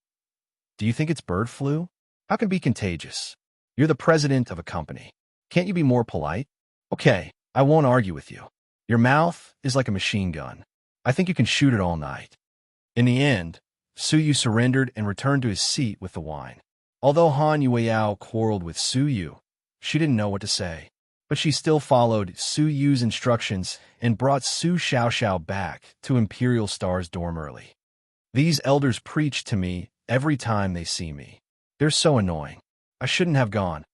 Do you think it's bird flu? How can it be contagious? You're the president of a company. Can't you be more polite? Okay, I won't argue with you. Your mouth is like a machine gun. I think you can shoot it all night. In the end, Su Yu surrendered and returned to his seat with the wine. Although Han Yueyao quarreled with Su Yu, she didn't know what to say. But she still followed Su Yu's instructions and brought Su Xiao Xiao back to Imperial Star's dorm early. These elders preach to me every time they see me. They're so annoying. I shouldn't have gone.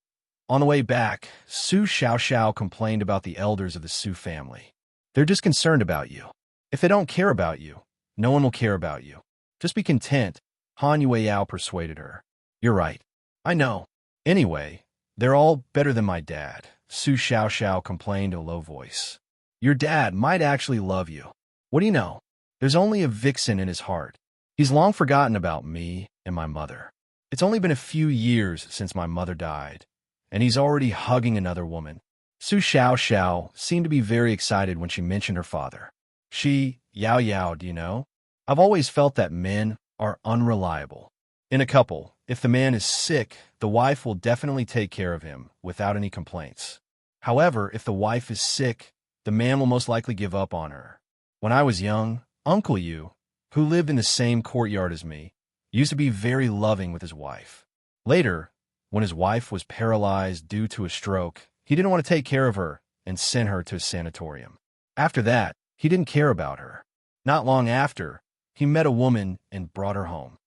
On the way back, Su Xiao Xiao complained about the elders of the Su family. They're just concerned about you. If they don't care about you, no one will care about you. Just be content, Han Yueyao persuaded her. You're right. I know. Anyway, they're all better than my dad, Su Xiao complained in a low voice. Your dad might actually love you. What do you know? There's only a vixen in his heart. He's long forgotten about me and my mother. It's only been a few years since my mother died, and he's already hugging another woman. Su Xiao seemed to be very excited when she mentioned her father. Yao, do you know? I've always felt that men are unreliable. In a couple, if the man is sick, the wife will definitely take care of him without any complaints. However, if the wife is sick, the man will most likely give up on her. When I was young, Uncle Yu, who lived in the same courtyard as me, used to be very loving with his wife. Later, when his wife was paralyzed due to a stroke, he didn't want to take care of her and sent her to a sanatorium. After that, he didn't care about her. Not long after, he met a woman and brought her home.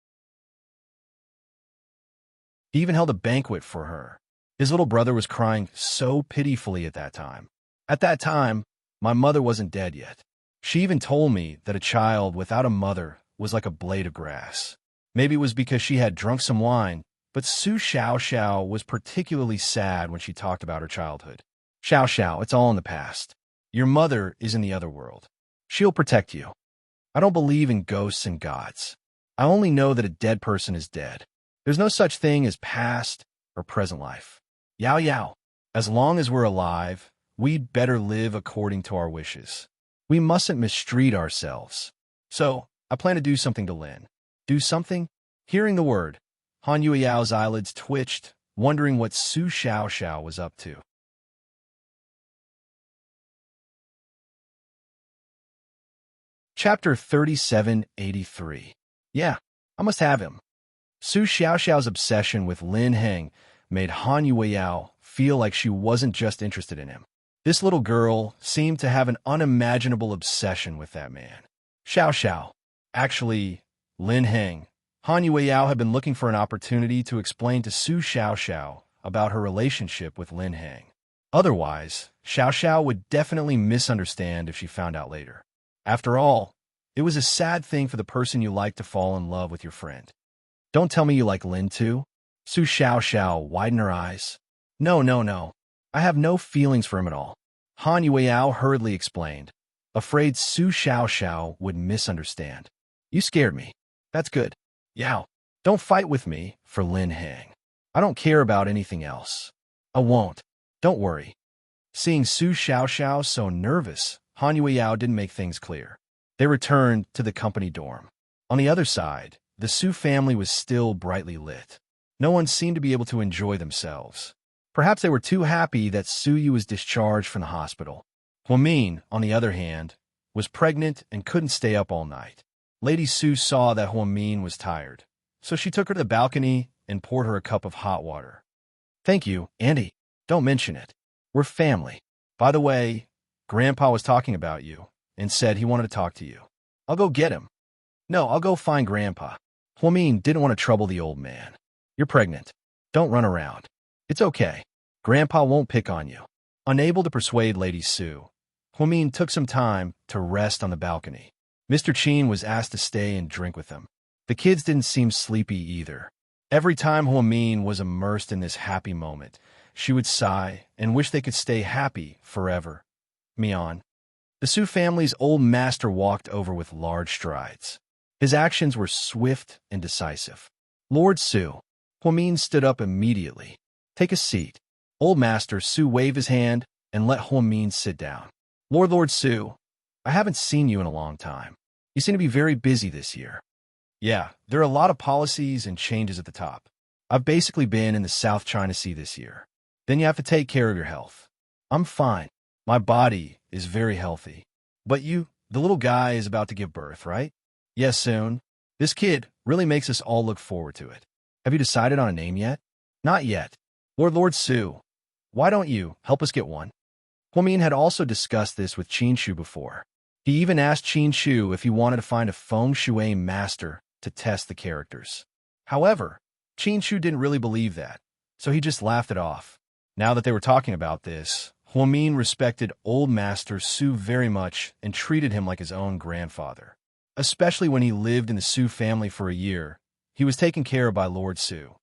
He even held a banquet for her. His little brother was crying so pitifully at that time. At that time, my mother wasn't dead yet. She even told me that a child without a mother was like a blade of grass. Maybe it was because she had drunk some wine, but Su Xiao was particularly sad when she talked about her childhood. Xiao, it's all in the past. Your mother is in the other world. She'll protect you. I don't believe in ghosts and gods. I only know that a dead person is dead. There's no such thing as past or present life. Yao, as long as we're alive, we'd better live according to our wishes. We mustn't mistreat ourselves. So, I plan to do something to Lin. Do something? Hearing the word, Han Yueyao's eyelids twitched, wondering what Su Xiao was up to. Chapter 3783. Yeah, I must have him. Su Xiao's obsession with Lin Heng made Han Yueyao feel like she wasn't just interested in him. This little girl seemed to have an unimaginable obsession with that man. Xiao. Actually, Lin Heng. Han Yueyao had been looking for an opportunity to explain to Su Xiao about her relationship with Lin Heng. Otherwise, Xiao would definitely misunderstand if she found out later. After all, it was a sad thing for the person you like to fall in love with your friend. Don't tell me you like Lin too? Su Xiao widened her eyes. No. I have no feelings for him at all. Han Yueyao hurriedly explained, afraid Su Xiao would misunderstand. You scared me. That's good. Yao, don't fight with me for Lin Heng. I don't care about anything else. I won't. Don't worry. Seeing Su Xiao so nervous, Han Yueyao didn't make things clear. They returned to the company dorm. On the other side, the Su family was still brightly lit. No one seemed to be able to enjoy themselves. Perhaps they were too happy that Su Yu was discharged from the hospital. Huamin, on the other hand, was pregnant and couldn't stay up all night. Lady Su saw that Huamin was tired, so she took her to the balcony and poured her a cup of hot water. Thank you, Andy. Don't mention it. We're family. By the way, Grandpa was talking about you and said he wanted to talk to you. I'll go get him. No, I'll go find Grandpa. Huamin didn't want to trouble the old man. You're pregnant. Don't run around. It's okay. Grandpa won't pick on you. Unable to persuade Lady Su, Huamin took some time to rest on the balcony. Mr. Qin was asked to stay and drink with them. The kids didn't seem sleepy either. Every time Huamin was immersed in this happy moment, she would sigh and wish they could stay happy forever. Mian. The Su family's old master walked over with large strides. His actions were swift and decisive. Lord Su. Huamin stood up immediately. Take a seat. Old Master Su waved his hand and let Huamin sit down. Lord Su, I haven't seen you in a long time. You seem to be very busy this year. Yeah, there are a lot of policies and changes at the top. I've basically been in the South China Sea this year. Then you have to take care of your health. I'm fine. My body is very healthy. But you, the little guy, is about to give birth, right? Yes, soon. This kid really makes us all look forward to it. Have you decided on a name yet? Not yet. Lord Su, why don't you help us get one? Huamin had also discussed this with Qin Shu before. He even asked Qin Shu if he wanted to find a feng shui master to test the characters. However, Qin Shu didn't really believe that, so he just laughed it off. Now that they were talking about this, Huamin respected old Master Su very much and treated him like his own grandfather. Especially when he lived in the Su family for a year, he was taken care of by Lord Su.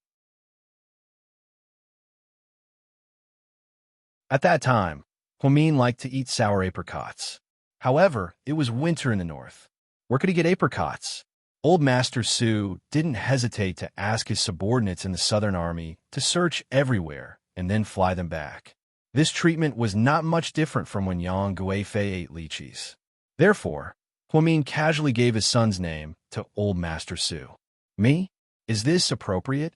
At that time, Huamin liked to eat sour apricots. However, it was winter in the north. Where could he get apricots? Old Master Su didn't hesitate to ask his subordinates in the Southern Army to search everywhere and then fly them back. This treatment was not much different from when Yang Guifei ate lychees. Therefore, Huamin casually gave his son's name to Old Master Su. Me? Is this appropriate?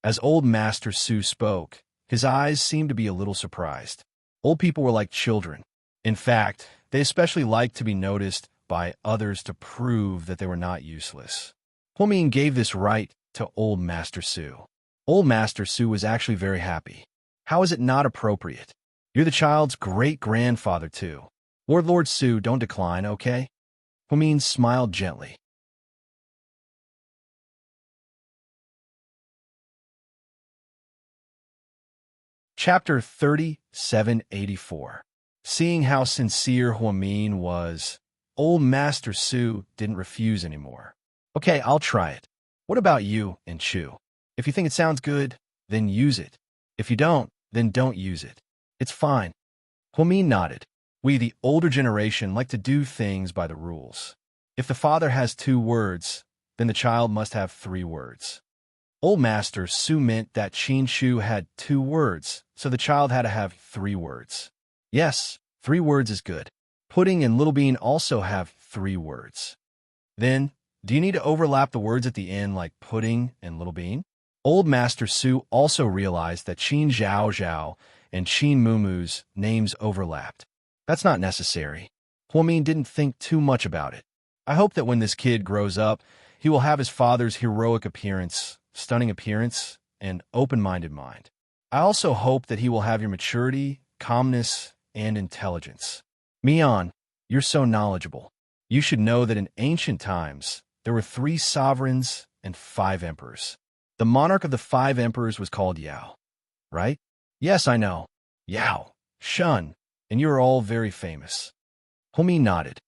As Old Master Su spoke, his eyes seemed to be a little surprised. Old people were like children. In fact, they especially liked to be noticed by others to prove that they were not useless. Huamin gave this right to Old Master Su. Old Master Su was actually very happy. How is it not appropriate? You're the child's great-grandfather, too. Lord Su, don't decline, okay? Huamin smiled gently. Chapter 3784. Seeing how sincere Huamin was, Old Master Su didn't refuse anymore. Okay, I'll try it. What about you and Chu? If you think it sounds good, then use it. If you don't, then don't use it. It's fine. Huamin nodded. We, the older generation, like to do things by the rules. If the father has 2 words, then the child must have 3 words. Old Master Su meant that Qin Shu had 2 words, so the child had to have 3 words. Yes, 3 words is good. Pudding and Little Bean also have 3 words. Then, do you need to overlap the words at the end like pudding and Little Bean? Old Master Su also realized that Qin Zhao Zhao and Qin Mumu's names overlapped. That's not necessary. Huamin didn't think too much about it. I hope that when this kid grows up, he will have his father's heroic appearance, stunning appearance, and open-minded mind. I also hope that he will have your maturity, calmness, and intelligence. Mian, you're so knowledgeable. You should know that in ancient times, there were 3 sovereigns and 5 emperors. The monarch of the 5 emperors was called Yao, right? Yes, I know. Yao, Shun, and you are all very famous. Huamin nodded.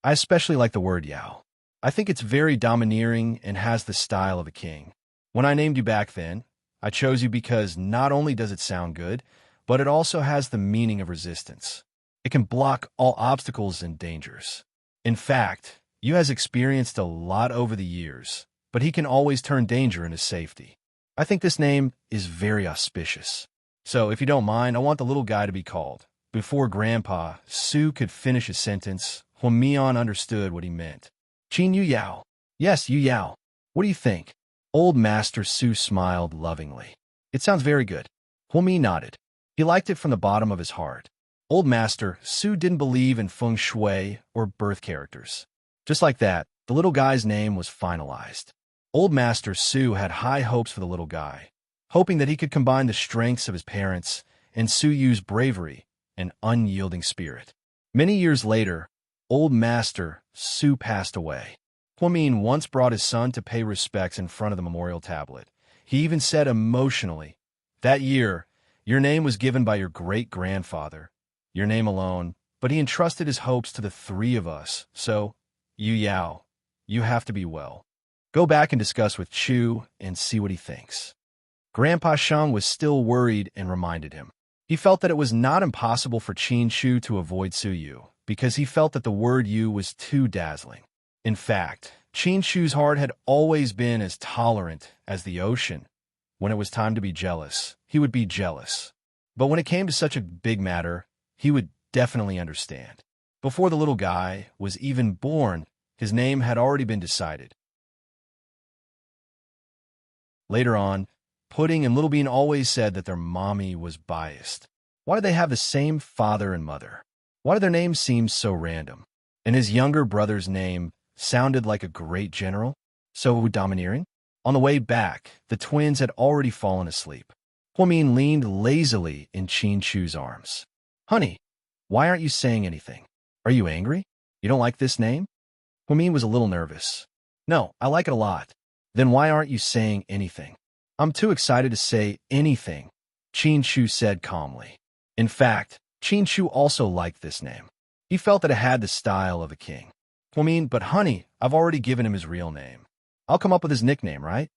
I especially like the word Yao. I think it's very domineering and has the style of a king. When I named you back then, I chose you because not only does it sound good, but it also has the meaning of resistance. It can block all obstacles and dangers. In fact, Yu has experienced a lot over the years, but he can always turn danger into safety. I think this name is very auspicious. So, if you don't mind, I want the little guy to be called. Before Grandpa Su could finish his sentence, Huamian understood what he meant. Qin Yu Yao. Yes, Yu Yao. What do you think? Old Master Su smiled lovingly. It sounds very good. Huami nodded. He liked it from the bottom of his heart. Old Master Su didn't believe in feng shui or birth characters. Just like that, the little guy's name was finalized. Old Master Su had high hopes for the little guy, hoping that he could combine the strengths of his parents and Su Yu's bravery and unyielding spirit. Many years later, Old Master Su passed away. Huamin once brought his son to pay respects in front of the memorial tablet. He even said emotionally, "That year, your name was given by your great-grandfather, your name alone, but he entrusted his hopes to the 3 of us. So, Yu Yao, you have to be well. Go back and discuss with Chu and see what he thinks." Grandpa Shang was still worried and reminded him. He felt that it was not impossible for Qin Shu to avoid Su Yu, because he felt that the word Yu was too dazzling. In fact, Qin Shu's heart had always been as tolerant as the ocean. When it was time to be jealous, he would be jealous. But when it came to such a big matter, he would definitely understand. Before the little guy was even born, his name had already been decided. Later on, Pudding and Little Bean always said that their mommy was biased. Why do they have the same father and mother? Why do their names seem so random? And his younger brother's name sounded like a great general? So domineering? On the way back, the twins had already fallen asleep. Huamin leaned lazily in Qin Shu's arms. Honey, why aren't you saying anything? Are you angry? You don't like this name? Huamin was a little nervous. No, I like it a lot. Then why aren't you saying anything? I'm too excited to say anything, Qin Shu said calmly. In fact, Qin Shu also liked this name. He felt that it had the style of a king. Huamin, but honey, I've already given him his real name. I'll come up with his nickname, right?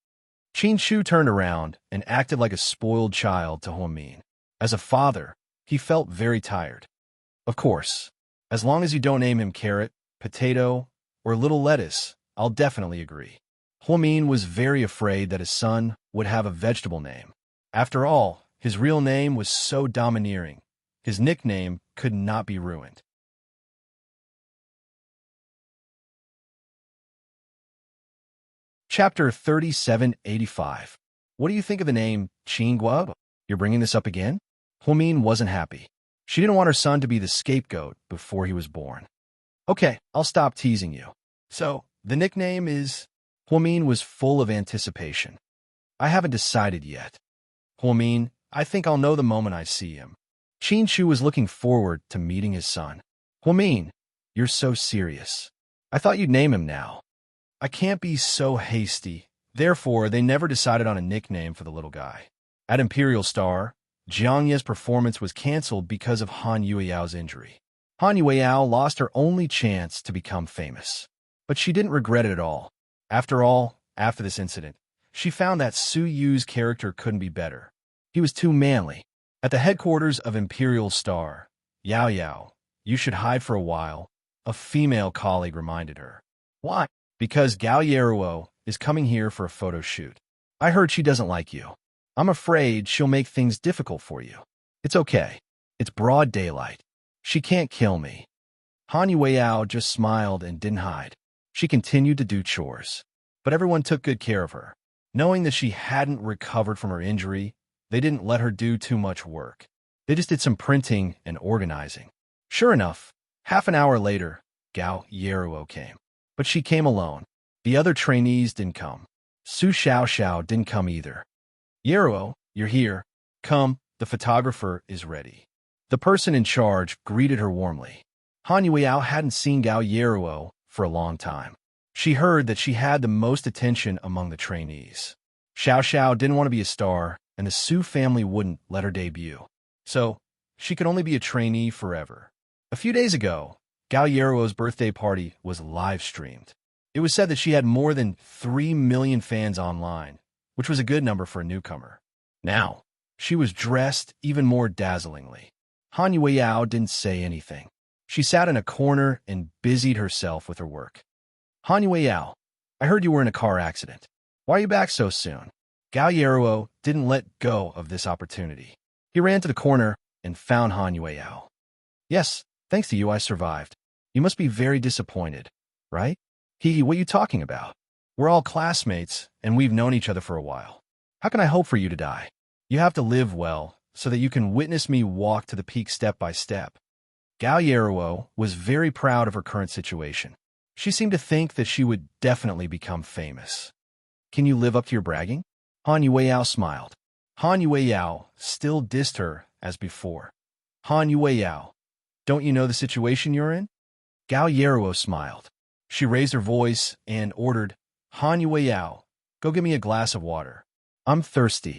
Qin Shu turned around and acted like a spoiled child to Huamin. As a father, He felt very tired. Of course, as long as you don't name him Carrot, Potato, or Little Lettuce, I'll definitely agree. Huamin was very afraid that his son would have a vegetable name. After all, his real name was so domineering. His nickname could not be ruined. Chapter 3785. What do you think of the name Qingguo? You're bringing this up again? Huamin wasn't happy. She didn't want her son to be the scapegoat before he was born. Okay, I'll stop teasing you. So, the nickname is... Huamin was full of anticipation. I haven't decided yet. Huamin, I think I'll know the moment I see him. Qin Shu was looking forward to meeting his son. Huamin, you're so serious. I thought you'd name him now. I can't be so hasty. Therefore, they never decided on a nickname for the little guy. At Imperial Star, Jiang Ye's performance was cancelled because of Han Yueyao's injury. Han Yueyao lost her only chance to become famous. But she didn't regret it at all. After all, after this incident, she found that Su Yu's character couldn't be better. He was too manly. At the headquarters of Imperial Star, Yao Yao, you should hide for a while, a female colleague reminded her. Why? Because Gao Yeruo is coming here for a photo shoot. I heard she doesn't like you. I'm afraid she'll make things difficult for you. It's okay. It's broad daylight. She can't kill me. Han Yueyao just smiled and didn't hide. She continued to do chores. But everyone took good care of her. Knowing that she hadn't recovered from her injury, they didn't let her do too much work. They just did some printing and organizing. Sure enough, half an hour later, Gao Yeruo came. But she came alone. The other trainees didn't come. Su Xiaoxiao didn't come either. Yeruo, you're here. Come, the photographer is ready. The person in charge greeted her warmly. Han Yueyao hadn't seen Gao Yeruo for a long time. She heard that she had the most attention among the trainees. Xiaoxiao didn't want to be a star, and the Su family wouldn't let her debut. So, she could only be a trainee forever. A few days ago, Gao Yeruo's birthday party was live-streamed. It was said that she had more than 3 million fans online, which was a good number for a newcomer. Now, she was dressed even more dazzlingly. Han Yueyao didn't say anything. She sat in a corner and busied herself with her work. Han Yueyao, I heard you were in a car accident. Why are you back so soon? Gao Yeruo didn't let go of this opportunity. He ran to the corner and found Han Yueyao. Yes, thanks to you I survived. You must be very disappointed, right? What are you talking about? We're all classmates, and we've known each other for a while. How can I hope for you to die? You have to live well, so that you can witness me walk to the peak step by step. Gao Yeruo was very proud of her current situation. She seemed to think that she would definitely become famous. Can you live up to your bragging? Han Yueyao smiled. Han Yueyao still dissed her as before. Han Yueyao, don't you know the situation you're in? Gao Yeruo smiled. She raised her voice and ordered, Han Yueyao, go get me a glass of water. I'm thirsty.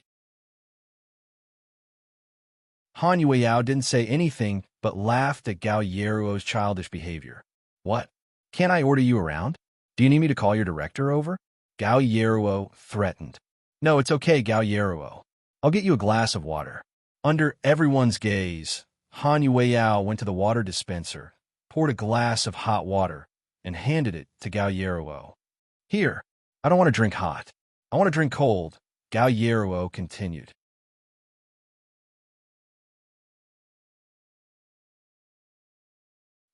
Han Yueyao didn't say anything but laughed at Gao Yeruo's childish behavior. What? Can't I order you around? Do you need me to call your director over? Gao Yeruo threatened. No, it's okay, Gao Yeruo. I'll get you a glass of water. Under everyone's gaze, Han Yueyao went to the water dispenser, poured a glass of hot water, and handed it to Gao Yeruo. Here, I don't want to drink hot. I want to drink cold, Gao Yeruo continued.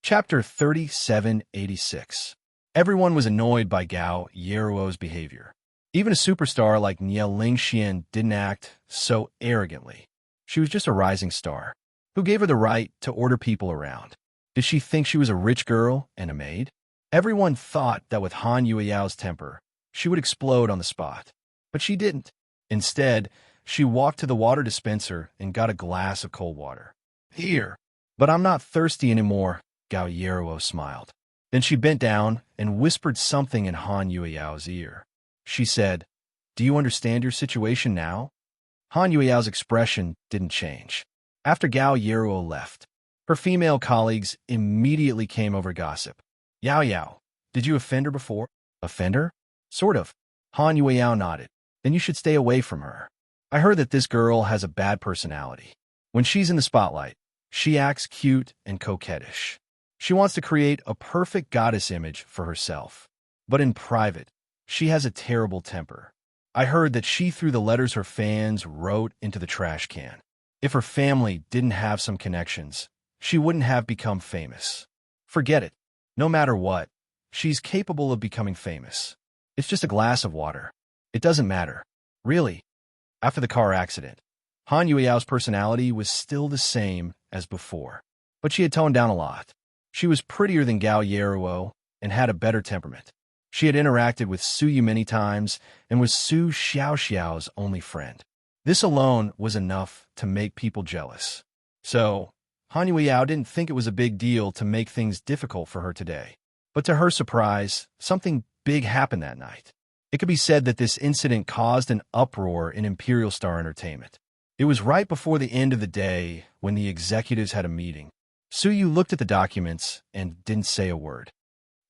Chapter 3786. Everyone was annoyed by Gao Yeruo's behavior. Even a superstar like Niel Lingxian didn't act so arrogantly. She was just a rising star. Who gave her the right to order people around? Did she think she was a rich girl and a maid? Everyone thought that with Han Yueyao's temper, she would explode on the spot. But she didn't. Instead, she walked to the water dispenser and got a glass of cold water. Here. But I'm not thirsty anymore, Gao Yeruo smiled. Then she bent down and whispered something in Han Yueyao's ear. She said, Do you understand your situation now? Han Yueyao's expression didn't change. After Gao Yeruo left, her female colleagues immediately came over gossip. Yao Yao, did you offend her before? Offend her? Sort of. Han Yueyao nodded. Then you should stay away from her. I heard that this girl has a bad personality. When she's in the spotlight, She acts cute and coquettish. She wants to create a perfect goddess image for herself. But in private, she has a terrible temper. I heard that she threw the letters her fans wrote into the trash can. If her family didn't have some connections, she wouldn't have become famous. Forget it. No matter what, she's capable of becoming famous. It's just a glass of water. It doesn't matter. Really. After the car accident, Han Yueyao's personality was still the same as before, but she had toned down a lot. She was prettier than Gao Yeruo and had a better temperament. She had interacted with Su Yu many times and was Su Xiaoxiao's only friend. This alone was enough to make people jealous. So, Han Yueyao didn't think it was a big deal to make things difficult for her today. But to her surprise, something big happened that night. It could be said that this incident caused an uproar in Imperial Star Entertainment. It was right before the end of the day when the executives had a meeting. Su Yu looked at the documents and didn't say a word.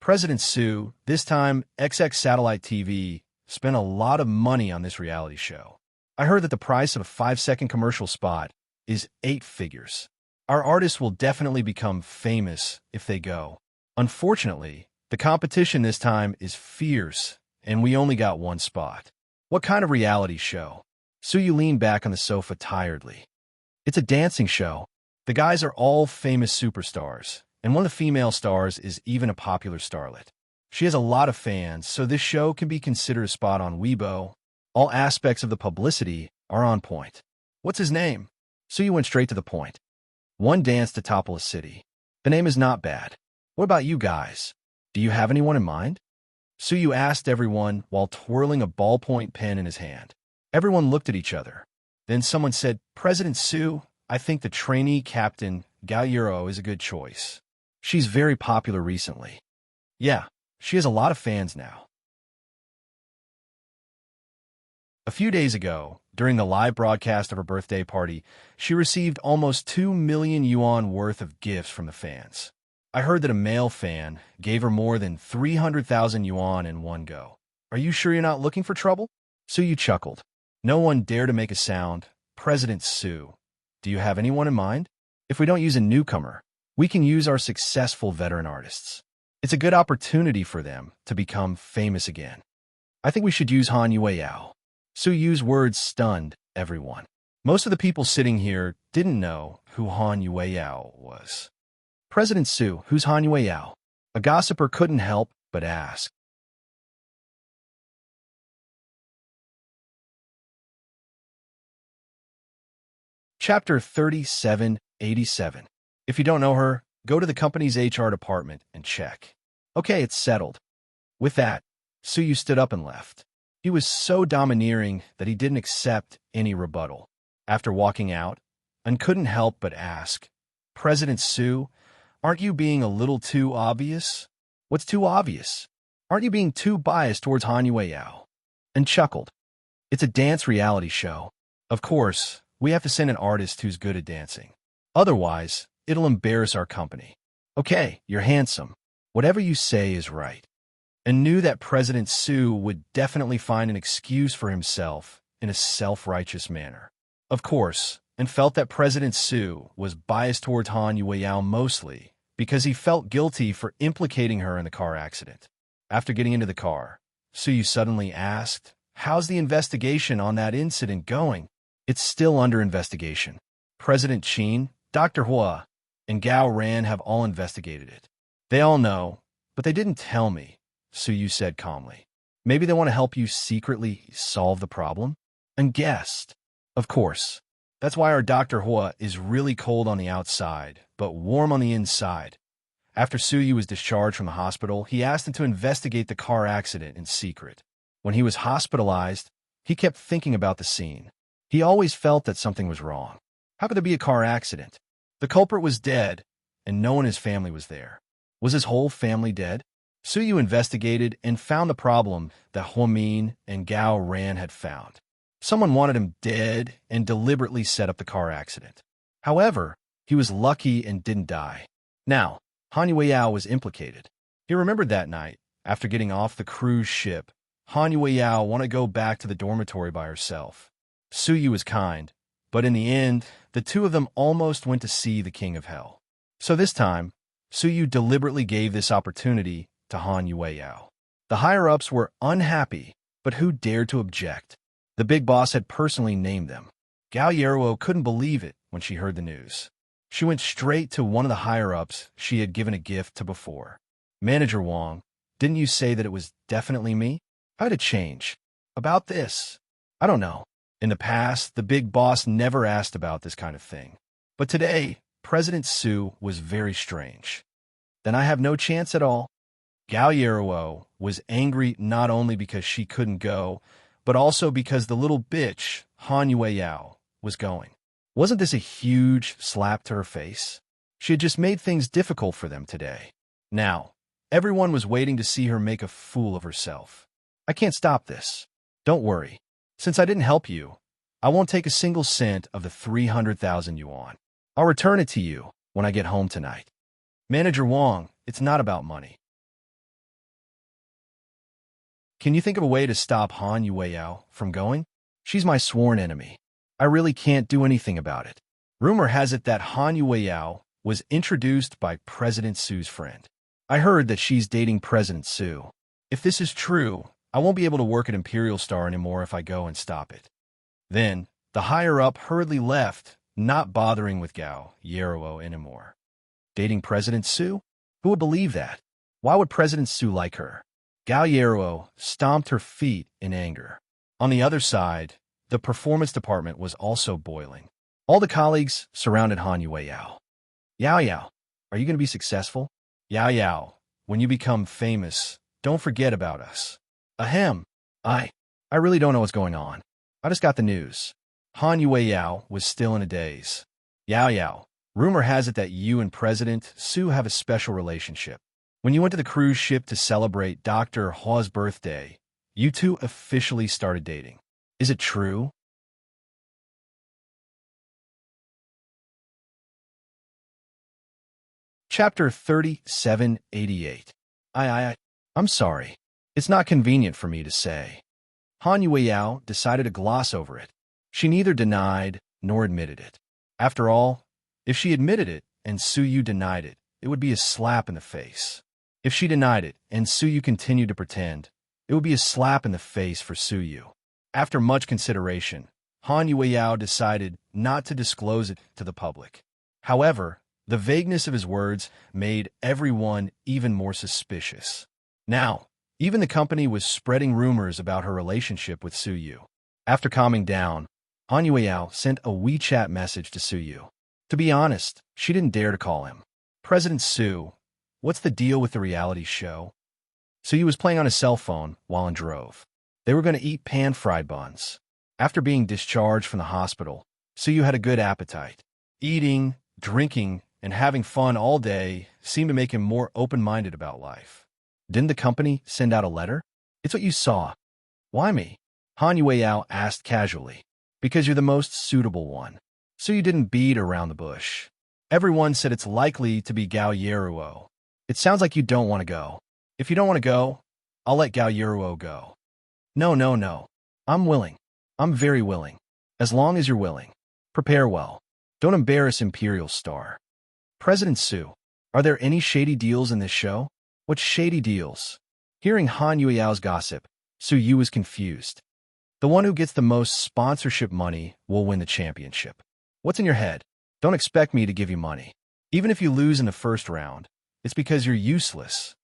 President Su, this time XX Satellite TV, spent a lot of money on this reality show. I heard that the price of a 5-second commercial spot is 8 figures. Our artists will definitely become famous if they go. Unfortunately, the competition this time is fierce, and we only got one spot. What kind of reality show? Su Yu leaned back on the sofa tiredly. It's a dancing show. The guys are all famous superstars, and one of the female stars is even a popular starlet. She has a lot of fans, so this show can be considered a spot on Weibo. All aspects of the publicity are on point. What's his name? Su Yu went straight to the point. One dance to topple a city. The name is not bad. What about you guys? Do you have anyone in mind? Su Yu asked everyone while twirling a ballpoint pen in his hand. Everyone looked at each other. Then someone said, President Su, I think the trainee captain, Gao Yuro, is a good choice. She's very popular recently. Yeah, she has a lot of fans now. A few days ago, during the live broadcast of her birthday party, she received almost 2 million yuan worth of gifts from the fans. I heard that a male fan gave her more than 300,000 yuan in one go. Are you sure you're not looking for trouble? Su Yu chuckled. No one dared to make a sound. President Su, do you have anyone in mind? If we don't use a newcomer, we can use our successful veteran artists. It's a good opportunity for them to become famous again. I think we should use Han Yueyao. Su Yu's words stunned everyone. Most of the people sitting here didn't know who Han Yueyao was. President Su, who's Han Yueyao? A gossiper couldn't help but ask. Chapter 3787. If you don't know her, go to the company's HR department and check. Okay, it's settled. With that, Su Yu stood up and left. He was so domineering that he didn't accept any rebuttal. After walking out, and couldn't help but ask, President Su, aren't you being a little too obvious? What's too obvious? Aren't you being too biased towards Han Yueyao? And chuckled. It's a dance reality show. Of course, we have to send an artist who's good at dancing. Otherwise, it'll embarrass our company. Okay, you're handsome. Whatever you say is right. And knew that President Su would definitely find an excuse for himself in a self-righteous manner. Of course, and felt that President Su was biased towards Han Yueyao mostly because he felt guilty for implicating her in the car accident. After getting into the car, Su Yu suddenly asked, How's the investigation on that incident going? It's still under investigation. President Qin, Dr. Hua, and Gao Ran have all investigated it. They all know, but they didn't tell me, Su Yu said calmly. Maybe they want to help you secretly solve the problem? And guessed. Of course. That's why our Dr. Hua is really cold on the outside, but warm on the inside. After Su Yu was discharged from the hospital, he asked him to investigate the car accident in secret. When he was hospitalized, he kept thinking about the scene. He always felt that something was wrong. How could there be a car accident? The culprit was dead, and no one in his family was there. Was his whole family dead? Su Yu investigated and found the problem that Huamin and Gao Ran had found. Someone wanted him dead and deliberately set up the car accident. However, he was lucky and didn't die. Now, Han Yueyao was implicated. He remembered that night, after getting off the cruise ship, Han Yueyao wanted to go back to the dormitory by herself. Su Yu was kind, But in the end, the two of them almost went to see the King of Hell. So this time, Suyu deliberately gave this opportunity to Han Yueyao. The higher-ups were unhappy, but who dared to object? The big boss had personally named them. Gao Yeruo couldn't believe it when she heard the news. She went straight to one of the higher-ups she had given a gift to before. Manager Wang, didn't you say that it was definitely me? How'd it change? About this? I don't know. In the past, the big boss never asked about this kind of thing. But today, President Su was very strange. Then I have no chance at all. Gao Yeruo was angry not only because she couldn't go, but also because the little bitch, Han Yueyao, was going. Wasn't this a huge slap to her face? She had just made things difficult for them today. Now, everyone was waiting to see her make a fool of herself. I can't stop this. Don't worry. Since I didn't help you, I won't take a single cent of the 300,000 yuan. I'll return it to you when I get home tonight. Manager Wang, it's not about money. Can you think of a way to stop Han Yueyao from going? She's my sworn enemy. I really can't do anything about it. Rumor has it that Han Yueyao was introduced by President Su's friend. I heard that she's dating President Su. If this is true, I won't be able to work at Imperial Star anymore if I go and stop it. Then, the higher-up hurriedly left, not bothering with Gao Yeruo anymore. Dating President Su? Who would believe that? Why would President Su like her? Gao Yeruo stomped her feet in anger. On the other side, the performance department was also boiling. All the colleagues surrounded Han Yueyao. Yao Yao, are you going to be successful? Yao Yao, when you become famous, don't forget about us. Ahem. I really don't know what's going on. I just got the news. Han Yueyao was still in a daze. Yao Yao, rumor has it that you and President Su have a special relationship. When you went to the cruise ship to celebrate Dr. Hua's birthday, you two officially started dating. Is it true? Chapter 3788. I'm sorry. It's not convenient for me to say. Han Yueyao decided to gloss over it. She neither denied nor admitted it. After all, if she admitted it and Suyu denied it, it would be a slap in the face. If she denied it and Suyu continued to pretend, it would be a slap in the face for Suyu. After much consideration, Han Yueyao decided not to disclose it to the public. However, the vagueness of his words made everyone even more suspicious. Now, even the company was spreading rumors about her relationship with Suyu. After calming down, Han Yueyao sent a WeChat message to Suyu. To be honest, she didn't dare to call him. President Su, what's the deal with the reality show? Suyu was playing on his cell phone while in drove. They were going to eat pan-fried buns. After being discharged from the hospital, Suyu had a good appetite. Eating, drinking, and having fun all day seemed to make him more open-minded about life. Didn't the company send out a letter? It's what you saw. Why me? Han Yueyao asked casually. Because you're the most suitable one. Suyu didn't beat around the bush. Everyone said it's likely to be Gao Yeruo. It sounds like you don't want to go. If you don't want to go, I'll let Gao Yeruo go. No. I'm willing. I'm very willing. As long as you're willing. Prepare well. Don't embarrass Imperial Star. President Su, are there any shady deals in this show? What shady deals? Hearing Han Yueyao's gossip, Suyu was confused. The one who gets the most sponsorship money will win the championship. What's in your head? Don't expect me to give you money. Even if you lose in the first round, it's because you're useless.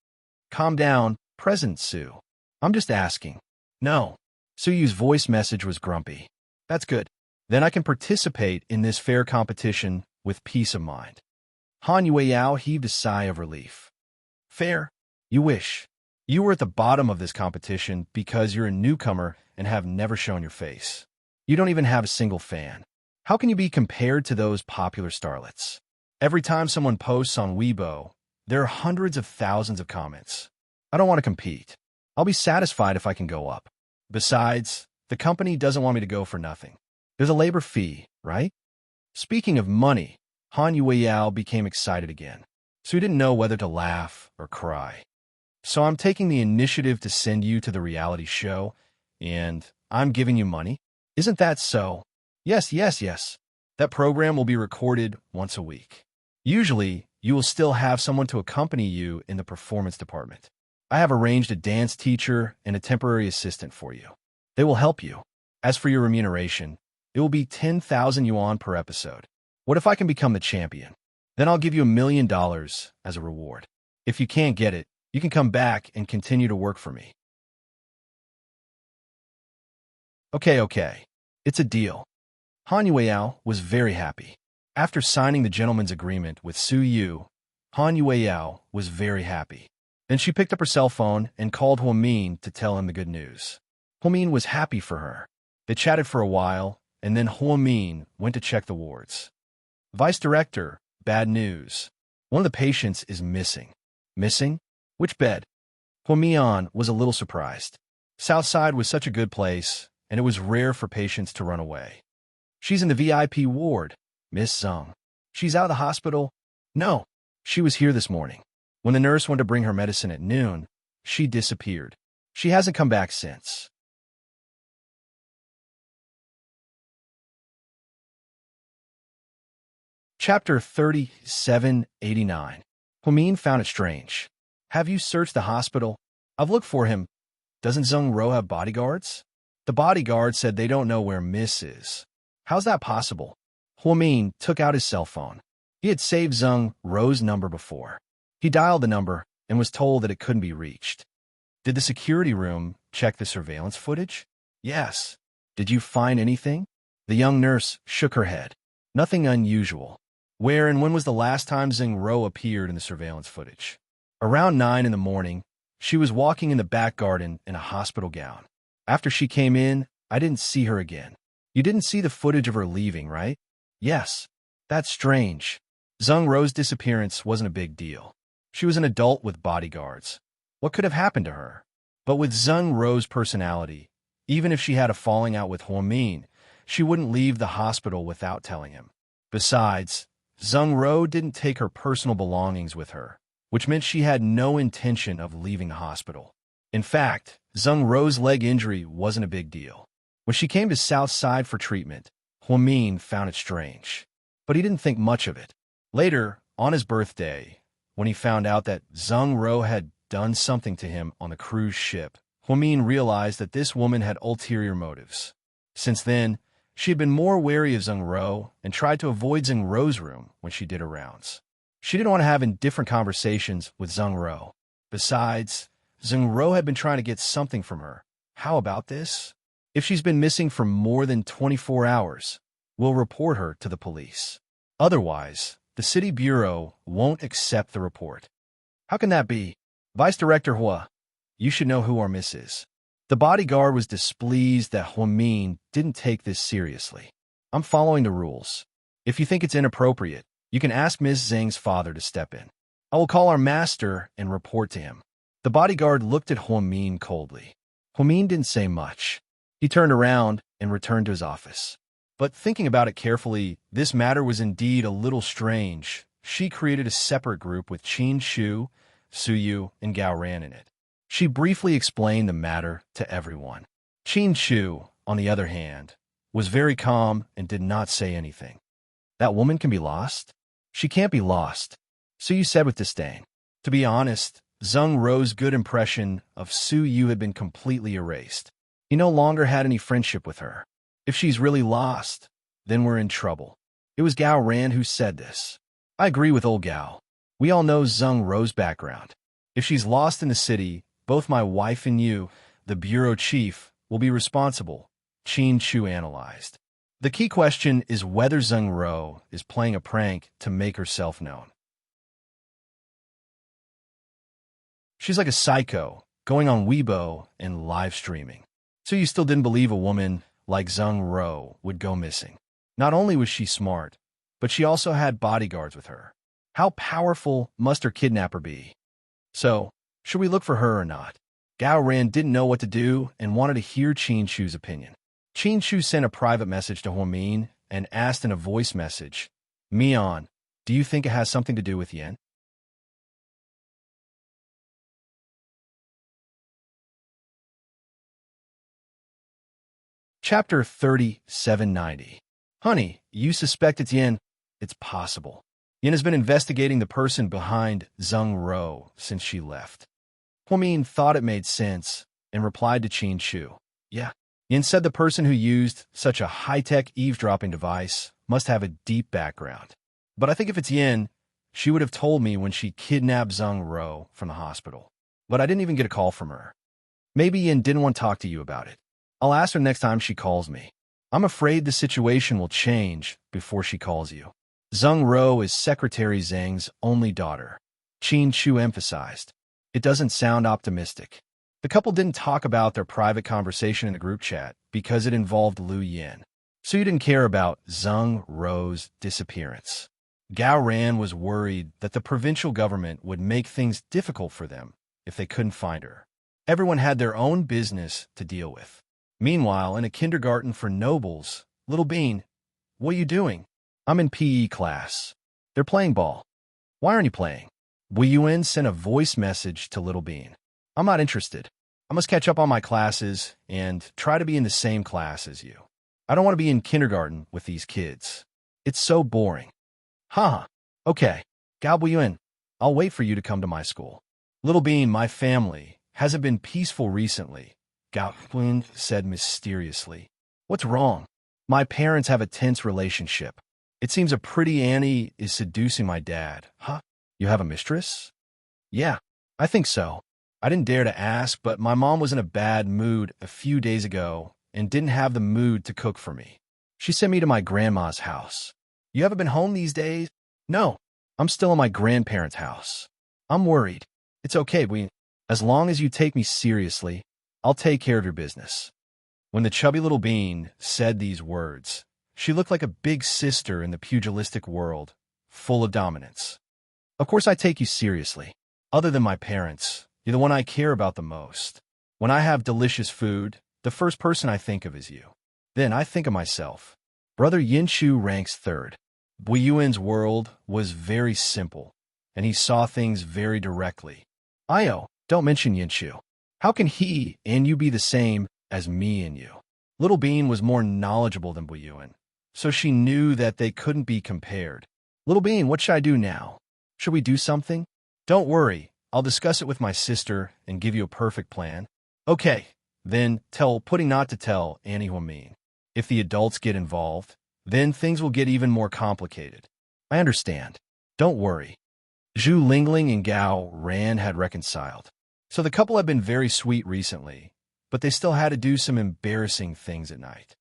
Calm down, President Su. I'm just asking. No. Suyu's voice message was grumpy. That's good. Then I can participate in this fair competition with peace of mind. Han Yueyao heaved a sigh of relief. Fair? You wish. You were at the bottom of this competition because you're a newcomer and have never shown your face. You don't even have a single fan. How can you be compared to those popular starlets? Every time someone posts on Weibo, there are hundreds of thousands of comments. I don't want to compete. I'll be satisfied if I can go up. Besides, the company doesn't want me to go for nothing. There's a labor fee, right? Speaking of money, Han Yueyao became excited again, so he didn't know whether to laugh or cry. So I'm taking the initiative to send you to the reality show, and I'm giving you money? Isn't that so? Yes. That program will be recorded once a week. Usually, you will still have someone to accompany you in the performance department. I have arranged a dance teacher and a temporary assistant for you. They will help you. As for your remuneration, it will be 10,000 yuan per episode. What if I can become the champion? Then I'll give you $1,000,000 as a reward. If you can't get it, you can come back and continue to work for me. Okay. It's a deal. Han Yueyao was very happy. After signing the gentleman's agreement with Su Yu, Han Yueyao was very happy. Then she picked up her cell phone and called Huamin to tell him the good news. Huamin was happy for her. They chatted for a while, and then Huamin went to check the wards. Vice Director, bad news. One of the patients is missing. Missing? Which bed? Huamian was a little surprised. Southside was such a good place, and it was rare for patients to run away. She's in the VIP ward, Miss Zhang. She's out of the hospital? No, she was here this morning. When the nurse went to bring her medicine at noon, she disappeared. She hasn't come back since. Chapter 3789. Huamin found it strange. Have you searched the hospital? I've looked for him. Doesn't Zheng Ro have bodyguards? The bodyguard said they don't know where Miss is. How's that possible? Huamin took out his cell phone. He had saved Zheng Ro's number before. He dialed the number and was told that it couldn't be reached. Did the security room check the surveillance footage? Yes. Did you find anything? The young nurse shook her head. Nothing unusual. Where and when was the last time Zheng Ro appeared in the surveillance footage? Around 9 in the morning, she was walking in the back garden in a hospital gown. After she came in, I didn't see her again. You didn't see the footage of her leaving, right? Yes. That's strange. Zheng Ro's disappearance wasn't a big deal. She was an adult with bodyguards. What could have happened to her? But with Zheng Ro's personality, even if she had a falling out with Huamin, she wouldn't leave the hospital without telling him. Besides, Zheng Ro didn't take her personal belongings with her, which meant she had no intention of leaving the hospital. In fact, Zheng Ro's leg injury wasn't a big deal. When she came to Southside for treatment, Huamin found it strange. But he didn't think much of it. Later, on his birthday, when he found out that Zheng Ro had done something to him on the cruise ship, Huamin realized that this woman had ulterior motives. Since then, she had been more wary of Zheng Ro and tried to avoid Zheng Ro's room when she did her rounds. She didn't want to have indifferent conversations with Zheng Ro. Besides, Zheng Ro had been trying to get something from her. How about this? If she's been missing for more than 24 hours, we'll report her to the police. Otherwise, the city bureau won't accept the report. How can that be? Vice Director Hua, you should know who our miss is. The bodyguard was displeased that Huamin didn't take this seriously. I'm following the rules. If you think it's inappropriate, you can ask Ms. Zhang's father to step in. I will call our master and report to him. The bodyguard looked at Huamin coldly. Huamin didn't say much. He turned around and returned to his office. But thinking about it carefully, this matter was indeed a little strange. She created a separate group with Qin Shu, Su Yu, and Gao Ran in it. She briefly explained the matter to everyone. Qin Shu, on the other hand, was very calm and did not say anything. That woman can be lost? She can't be lost. Su Yu said with disdain. To be honest, Zheng Ro's good impression of Su Yu had been completely erased. He no longer had any friendship with her. If she's really lost, then we're in trouble. It was Gao Ran who said this. I agree with old Gao. We all know Zheng Ro's background. If she's lost in the city, both my wife and you, the bureau chief, will be responsible, Qin Chu analyzed. The key question is whether Zheng Ro is playing a prank to make herself known. She's like a psycho, going on Weibo and live streaming. So you still didn't believe a woman like Zheng Ro would go missing. Not only was she smart, but she also had bodyguards with her. How powerful must her kidnapper be? So, should we look for her or not? Gao Ran didn't know what to do and wanted to hear Qin Shu's opinion. Qin Shu sent a private message to Huamin and asked in a voice message, Mian, do you think it has something to do with Yen? Chapter 3790. Honey, you suspect it's Yin? It's possible. Yin has been investigating the person behind Zheng Ro since she left. Huamin thought it made sense and replied to Qin Chu. Yeah. Yin said the person who used such a high-tech eavesdropping device must have a deep background. But I think if it's Yin, she would have told me when she kidnapped Zheng Ro from the hospital. But I didn't even get a call from her. Maybe Yin didn't want to talk to you about it. I'll ask her next time she calls me. I'm afraid the situation will change before she calls you. Zheng Ro is Secretary Zhang's only daughter. Qin Chu emphasized. It doesn't sound optimistic. The couple didn't talk about their private conversation in the group chat because it involved Lu Yin. So you didn't care about Zheng Ro's disappearance. Gao Ran was worried that the provincial government would make things difficult for them if they couldn't find her. Everyone had their own business to deal with. Meanwhile, in a kindergarten for nobles, Little Bean, what are you doing? I'm in PE class. They're playing ball. Why aren't you playing? Wu Yuan sent a voice message to Little Bean. I'm not interested. I must catch up on my classes and try to be in the same class as you. I don't want to be in kindergarten with these kids. It's so boring. Huh. Okay. Gao Wu Yuan, I'll wait for you to come to my school. Little Bean, my family hasn't been peaceful recently, Gao Wu Yuan said mysteriously. What's wrong? My parents have a tense relationship. It seems a pretty Annie is seducing my dad. Huh? You have a mistress? Yeah, I think so. I didn't dare to ask, but my mom was in a bad mood a few days ago and didn't have the mood to cook for me. She sent me to my grandma's house. You haven't been home these days? No, I'm still in my grandparents' house. I'm worried. It's okay, as long as you take me seriously, I'll take care of your business. When the chubby Little Bean said these words, she looked like a big sister in the pugilistic world, full of dominance. Of course I take you seriously. Other than my parents, you're the one I care about the most. When I have delicious food, the first person I think of is you. Then I think of myself. Brother Yin Chu ranks third. Wu Yuan's world was very simple, and he saw things very directly. Io, don't mention Yin Chu. How can he and you be the same as me and you? Little Bean was more knowledgeable than Wu Yuan, so she knew that they couldn't be compared. Little Bean, what should I do now? Should we do something? Don't worry, I'll discuss it with my sister and give you a perfect plan. Okay, then tell Pudding not to tell Annie Huamin. If the adults get involved, then things will get even more complicated. I understand. Don't worry. Zhu Lingling and Gao Ran had reconciled. So the couple had been very sweet recently, but they still had to do some embarrassing things at night.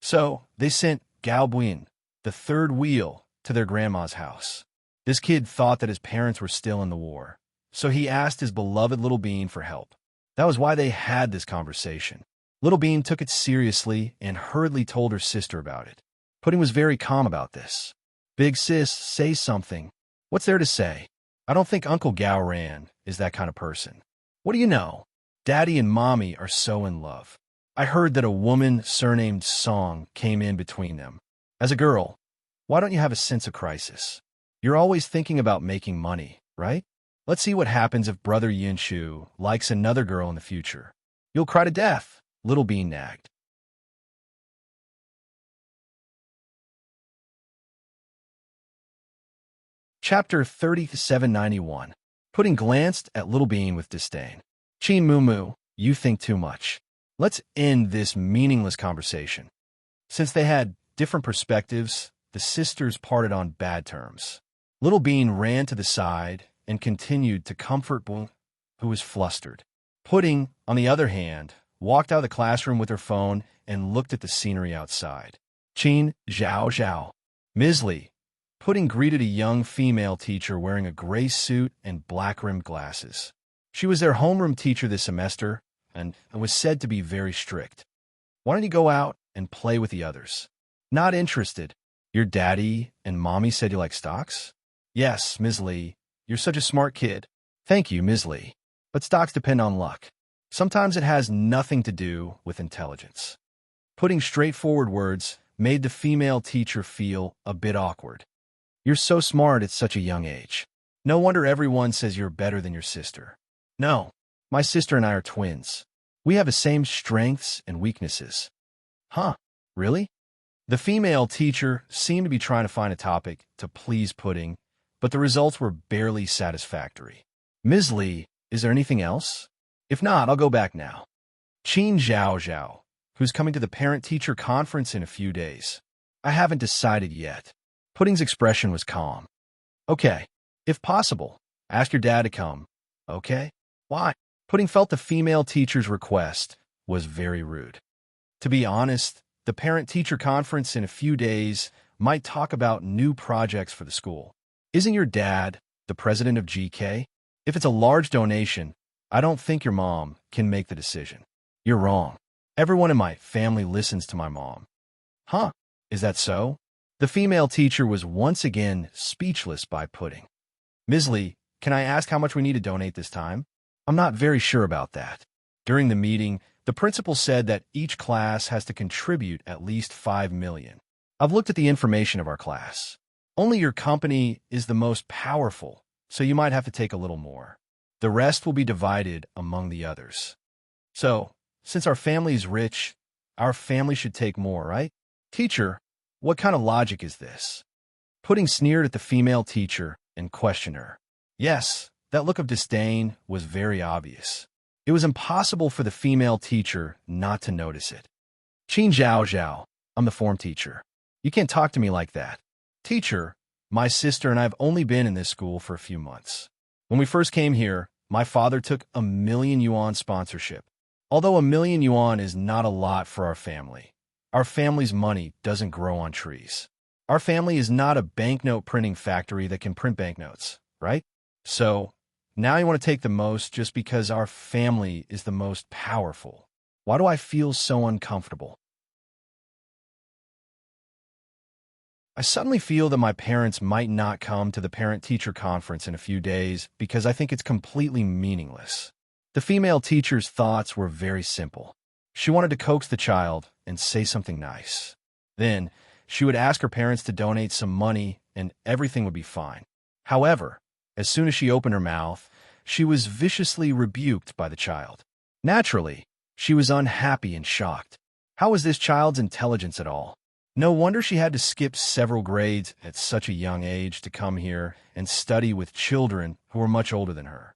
So they sent Gao Buin, the third wheel, to their grandma's house. This kid thought that his parents were still in the war, so he asked his beloved Little Bean for help. That was why they had this conversation. Little Bean took it seriously and hurriedly told her sister about it. Pudding was very calm about this. Big sis, say something. What's there to say? I don't think Uncle Gao Ran is that kind of person. What do you know? Daddy and Mommy are so in love. I heard that a woman surnamed Song came in between them. As a girl, why don't you have a sense of crisis? You're always thinking about making money, right? Let's see what happens if Brother Yin Chu likes another girl in the future. You'll cry to death, Little Bean nagged. Chapter 3791. Pudding glanced at Little Bean with disdain. Qin Moo, you think too much. Let's end this meaningless conversation. Since they had different perspectives, the sisters parted on bad terms. Little Bean ran to the side and continued to comfort Boo, who was flustered. Pudding, on the other hand, walked out of the classroom with her phone and looked at the scenery outside. Qin, Zhao Zhao. Ms. Li. Pudding greeted a young female teacher wearing a gray suit and black-rimmed glasses. She was their homeroom teacher this semester and was said to be very strict. Why don't you go out and play with the others? Not interested. Your daddy and mommy said you like stocks? Yes, Ms. Li. You're such a smart kid. Thank you, Ms. Li. But stocks depend on luck. Sometimes it has nothing to do with intelligence. Putting straightforward words made the female teacher feel a bit awkward. You're so smart at such a young age. No wonder everyone says you're better than your sister. No, my sister and I are twins. We have the same strengths and weaknesses. Huh, really? The female teacher seemed to be trying to find a topic to please Pudding, but the results were barely satisfactory. Ms. Lee, is there anything else? If not, I'll go back now. Qin Zhao Zhao, who's coming to the parent-teacher conference in a few days. I haven't decided yet. Pudding's expression was calm. Okay, if possible, ask your dad to come. Okay? Why? Pudding felt the female teacher's request was very rude. To be honest, the parent-teacher conference in a few days might talk about new projects for the school. Isn't your dad the president of GK? If it's a large donation, I don't think your mom can make the decision. You're wrong. Everyone in my family listens to my mom. Huh? Is that so? The female teacher was once again speechless by Pudding. Ms. Lee, can I ask how much we need to donate this time? I'm not very sure about that. During the meeting, the principal said that each class has to contribute at least $5 million. I've looked at the information of our class. Only your company is the most powerful, so you might have to take a little more. The rest will be divided among the others. So, since our family is rich, our family should take more, right? Teacher, what kind of logic is this? Pudding sneered at the female teacher and questioned her. Yes, that look of disdain was very obvious. It was impossible for the female teacher not to notice it. Qin Zhao Zhao, I'm the form teacher. You can't talk to me like that. Teacher, my sister and I have only been in this school for a few months. When we first came here, my father took a 1,000,000 yuan sponsorship. Although 1,000,000 yuan is not a lot for our family's money doesn't grow on trees. Our family is not a banknote printing factory that can print banknotes, right? So, now you want to take the most just because our family is the most powerful. Why do I feel so uncomfortable? I suddenly feel that my parents might not come to the parent-teacher conference in a few days because I think it's completely meaningless. The female teacher's thoughts were very simple. She wanted to coax the child and say something nice. Then, she would ask her parents to donate some money and everything would be fine. However, as soon as she opened her mouth, she was viciously rebuked by the child. Naturally, she was unhappy and shocked. How was this child's intelligence at all? No wonder she had to skip several grades at such a young age to come here and study with children who were much older than her.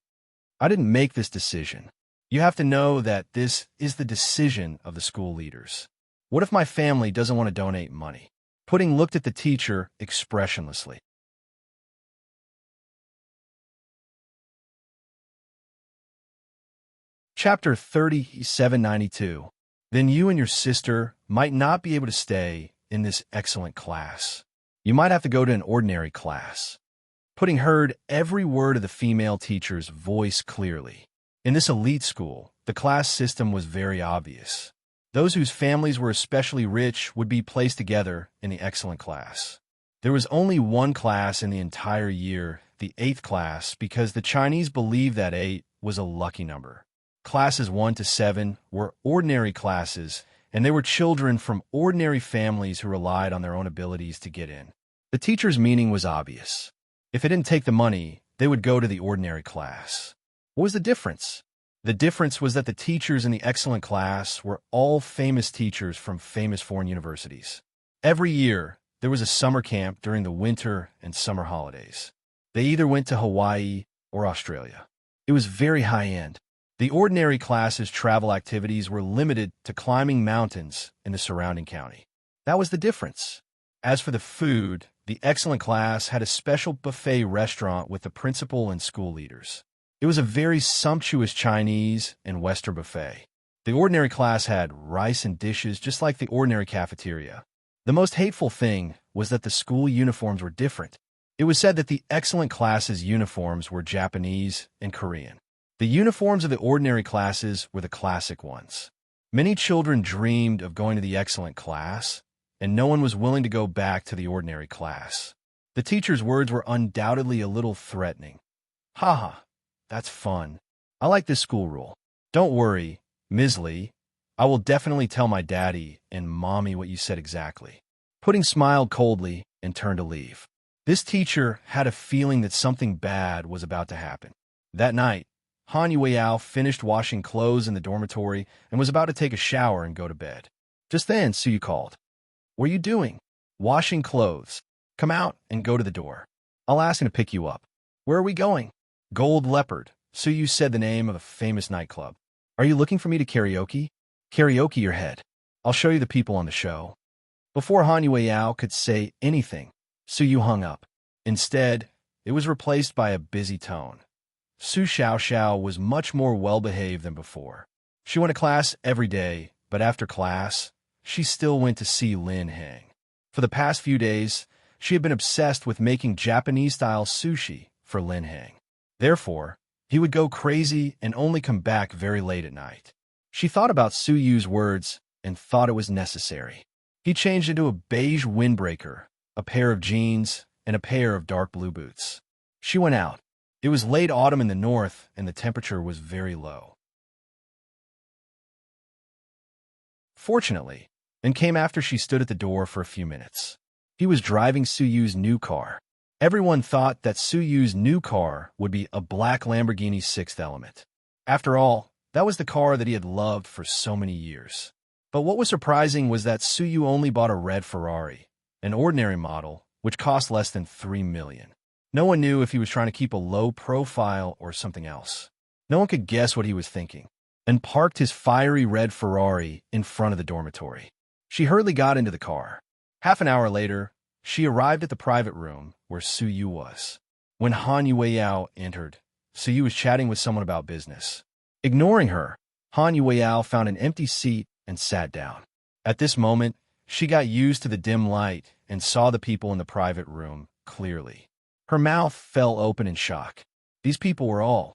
I didn't make this decision. You have to know that this is the decision of the school leaders. What if my family doesn't want to donate money? Pudding looked at the teacher expressionlessly. Chapter 3792. Then you and your sister might not be able to stay in this excellent class. You might have to go to an ordinary class. Pudding heard every word of the female teacher's voice clearly. In this elite school, the class system was very obvious. Those whose families were especially rich would be placed together in the excellent class. There was only one class in the entire year, the 8th class, because the Chinese believed that 8 was a lucky number. Classes 1 to 7 were ordinary classes, and they were children from ordinary families who relied on their own abilities to get in. The teacher's meaning was obvious. If they didn't take the money, they would go to the ordinary class. What was the difference? The difference was that the teachers in the excellent class were all famous teachers from famous foreign universities. Every year, there was a summer camp during the winter and summer holidays. They either went to Hawaii or Australia. It was very high-end. The ordinary class's travel activities were limited to climbing mountains in the surrounding county. That was the difference. As for the food, the excellent class had a special buffet restaurant with the principal and school leaders. It was a very sumptuous Chinese and Western buffet. The ordinary class had rice and dishes just like the ordinary cafeteria. The most hateful thing was that the school uniforms were different. It was said that the excellent class's uniforms were Japanese and Korean. The uniforms of the ordinary classes were the classic ones. Many children dreamed of going to the excellent class, and no one was willing to go back to the ordinary class. The teacher's words were undoubtedly a little threatening. Haha, that's fun. I like this school rule. Don't worry, Ms. Lee. I will definitely tell my daddy and mommy what you said exactly. Pudding smiled coldly and turned to leave. This teacher had a feeling that something bad was about to happen. That night, Han Yueyao finished washing clothes in the dormitory and was about to take a shower and go to bed. Just then, Suyu called. What are you doing? Washing clothes. Come out and go to the door. I'll ask him to pick you up. Where are we going? Gold Leopard. Suyu said the name of a famous nightclub. Are you looking for me to karaoke? Karaoke your head. I'll show you the people on the show. Before Han Yueyao could say anything, Suyu hung up. Instead, it was replaced by a busy tone. Su Xiaoxiao was much more well-behaved than before. She went to class every day, but after class, she still went to see Lin Heng. For the past few days, she had been obsessed with making Japanese-style sushi for Lin Heng. Therefore, he would go crazy and only come back very late at night. She thought about Suyu's words and thought it was necessary. He changed into a beige windbreaker, a pair of jeans, and a pair of dark blue boots. She went out. It was late autumn in the north, and the temperature was very low. Fortunately, and came after she stood at the door for a few minutes. He was driving Suyu's new car. Everyone thought that Suyu's new car would be a black Lamborghini Sixth Element. After all, that was the car that he had loved for so many years. But what was surprising was that Suyu only bought a red Ferrari, an ordinary model, which cost less than $3 million. No one knew if he was trying to keep a low profile or something else. No one could guess what he was thinking, and parked his fiery red Ferrari in front of the dormitory. She hurriedly got into the car. Half an hour later, she arrived at the private room where Suyu was. When Han Yueyao entered, Suyu was chatting with someone about business. Ignoring her, Han Yueyao found an empty seat and sat down. At this moment, she got used to the dim light and saw the people in the private room clearly. Her mouth fell open in shock. These people were all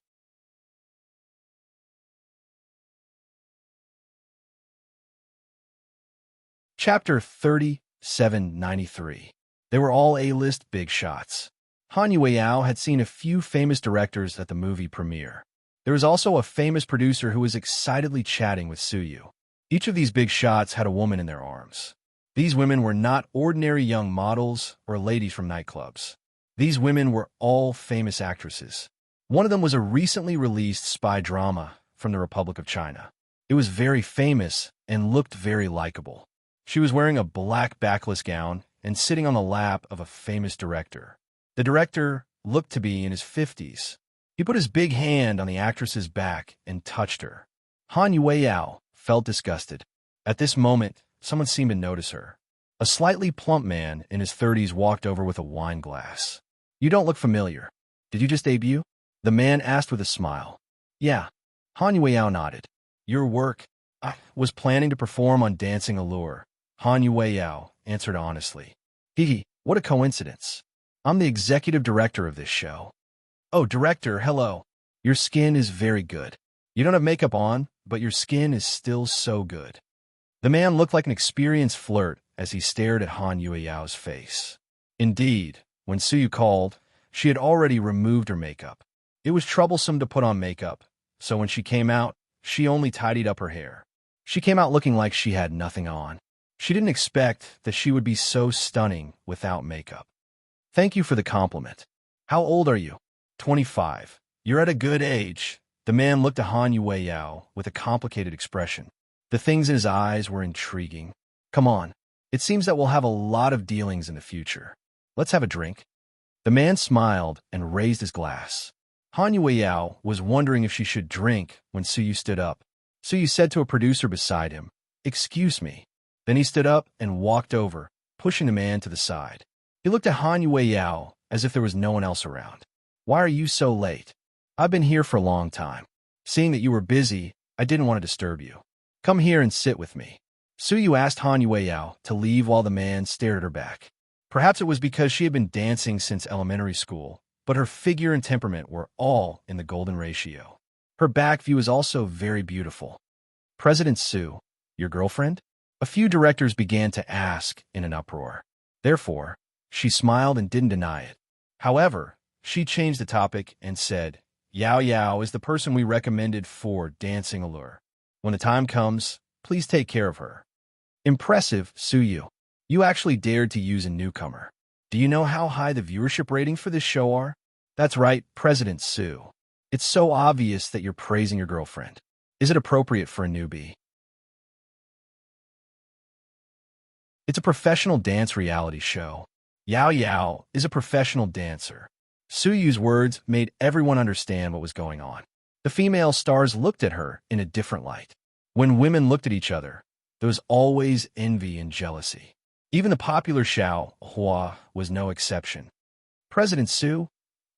Chapter 3793. They were all A-list big shots. Han Yueyao had seen a few famous directors at the movie premiere. There was also a famous producer who was excitedly chatting with Suyu. Each of these big shots had a woman in their arms. These women were not ordinary young models or ladies from nightclubs. These women were all famous actresses. One of them was a recently released spy drama from the Republic of China. It was very famous and looked very likable. She was wearing a black backless gown and sitting on the lap of a famous director. The director looked to be in his 50s. He put his big hand on the actress's back and touched her. Han Yueyao felt disgusted. At this moment, someone seemed to notice her. A slightly plump man in his 30s walked over with a wine glass. You don't look familiar. Did you just debut? The man asked with a smile. Yeah. Han Yueyao nodded. Your work? I was planning to perform on Dancing Allure. Han Yueyao answered honestly. What a coincidence. I'm the executive director of this show. Oh, director, hello. Your skin is very good. You don't have makeup on, but your skin is still so good. The man looked like an experienced flirt as he stared at Han Yueyao's face. Indeed, when Suyu called, she had already removed her makeup. It was troublesome to put on makeup, so when she came out, she only tidied up her hair. She came out looking like she had nothing on. She didn't expect that she would be so stunning without makeup. Thank you for the compliment. How old are you? 25. You're at a good age. The man looked at Han Yueyao with a complicated expression. The things in his eyes were intriguing. Come on. It seems that we'll have a lot of dealings in the future. Let's have a drink. The man smiled and raised his glass. Han Yueyao was wondering if she should drink when Suyu stood up. Suyu said to a producer beside him, "Excuse me." Then he stood up and walked over, pushing the man to the side. He looked at Han Yueyao as if there was no one else around. Why are you so late? I've been here for a long time. Seeing that you were busy, I didn't want to disturb you. Come here and sit with me. Suyu asked Han Yueyao to leave while the man stared at her back. Perhaps it was because she had been dancing since elementary school, but her figure and temperament were all in the golden ratio. Her back view is also very beautiful. President Su, your girlfriend? A few directors began to ask in an uproar. Therefore, she smiled and didn't deny it. However, she changed the topic and said, Yao Yao is the person we recommended for Dancing Allure. When the time comes, please take care of her. Impressive, Suyu. You actually dared to use a newcomer. Do you know how high the viewership ratings for this show are? That's right, President Su. It's so obvious that you're praising your girlfriend. Is it appropriate for a newbie? It's a professional dance reality show. Yao Yao is a professional dancer. Su Yu's words made everyone understand what was going on. The female stars looked at her in a different light. When women looked at each other, there was always envy and jealousy. Even the popular Xiao Hua was no exception. President Su,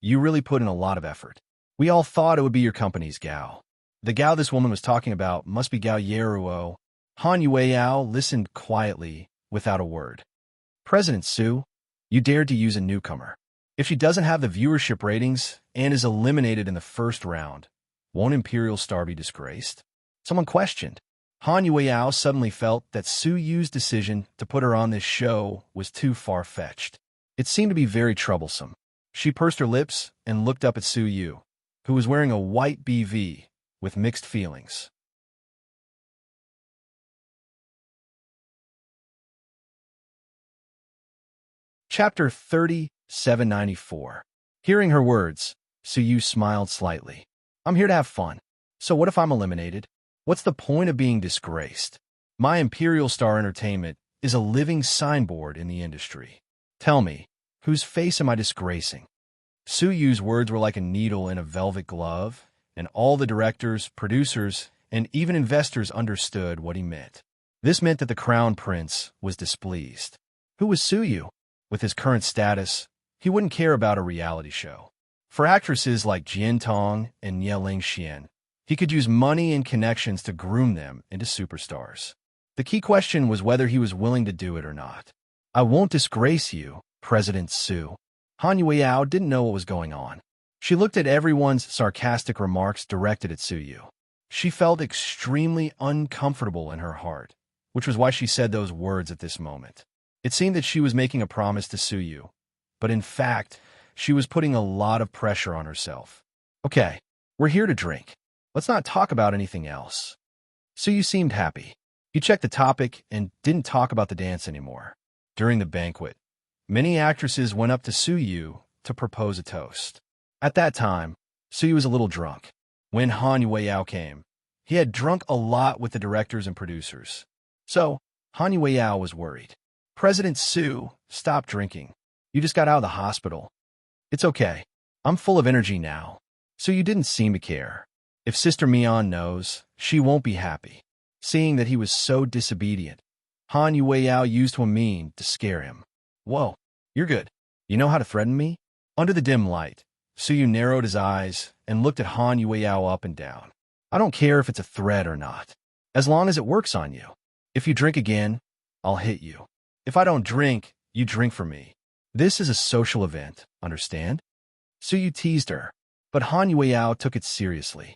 you really put in a lot of effort. We all thought it would be your company's Gao. The Gao this woman was talking about must be Gao Yeruo. Han Yueyao listened quietly, without a word. President Su, you dared to use a newcomer. If she doesn't have the viewership ratings and is eliminated in the first round, won't Imperial Star be disgraced? Someone questioned. Han Yueyao suddenly felt that Su Yu's decision to put her on this show was too far-fetched. It seemed to be very troublesome. She pursed her lips and looked up at Su Yu, who was wearing a white BV with mixed feelings. Chapter 3794. Hearing her words, Su Yu smiled slightly. I'm here to have fun. So what if I'm eliminated? What's the point of being disgraced? My Imperial Star Entertainment is a living signboard in the industry. Tell me, whose face am I disgracing? Su Yu's words were like a needle in a velvet glove, and all the directors, producers, and even investors understood what he meant. This meant that the Crown Prince was displeased. Who was Su Yu? With his current status, he wouldn't care about a reality show. For actresses like Jian Tong and Nie Lingxian, he could use money and connections to groom them into superstars. The key question was whether he was willing to do it or not. I won't disgrace you, President Su. Han Yueyao didn't know what was going on. She looked at everyone's sarcastic remarks directed at Su Yu. She felt extremely uncomfortable in her heart, which was why she said those words at this moment. It seemed that she was making a promise to Su Yu, but in fact, she was putting a lot of pressure on herself. Okay, we're here to drink. Let's not talk about anything else. Su Yu seemed happy. He checked the topic and didn't talk about the dance anymore. During the banquet, many actresses went up to Su Yu to propose a toast. At that time, Su Yu was a little drunk. When Han Yueyao came, he had drunk a lot with the directors and producers. So, Han Yueyao was worried. President Su, stop drinking. You just got out of the hospital. It's okay. I'm full of energy now. So you didn't seem to care. If Sister Mian knows, she won't be happy. Seeing that he was so disobedient, Han Yueyao used what mean to scare him. Whoa, you're good. You know how to threaten me? Under the dim light, Su Yu narrowed his eyes and looked at Han Yueyao up and down. I don't care if it's a threat or not, as long as it works on you. If you drink again, I'll hit you. If I don't drink, you drink for me. This is a social event, understand? Su Yu teased her, but Han Yueyao took it seriously.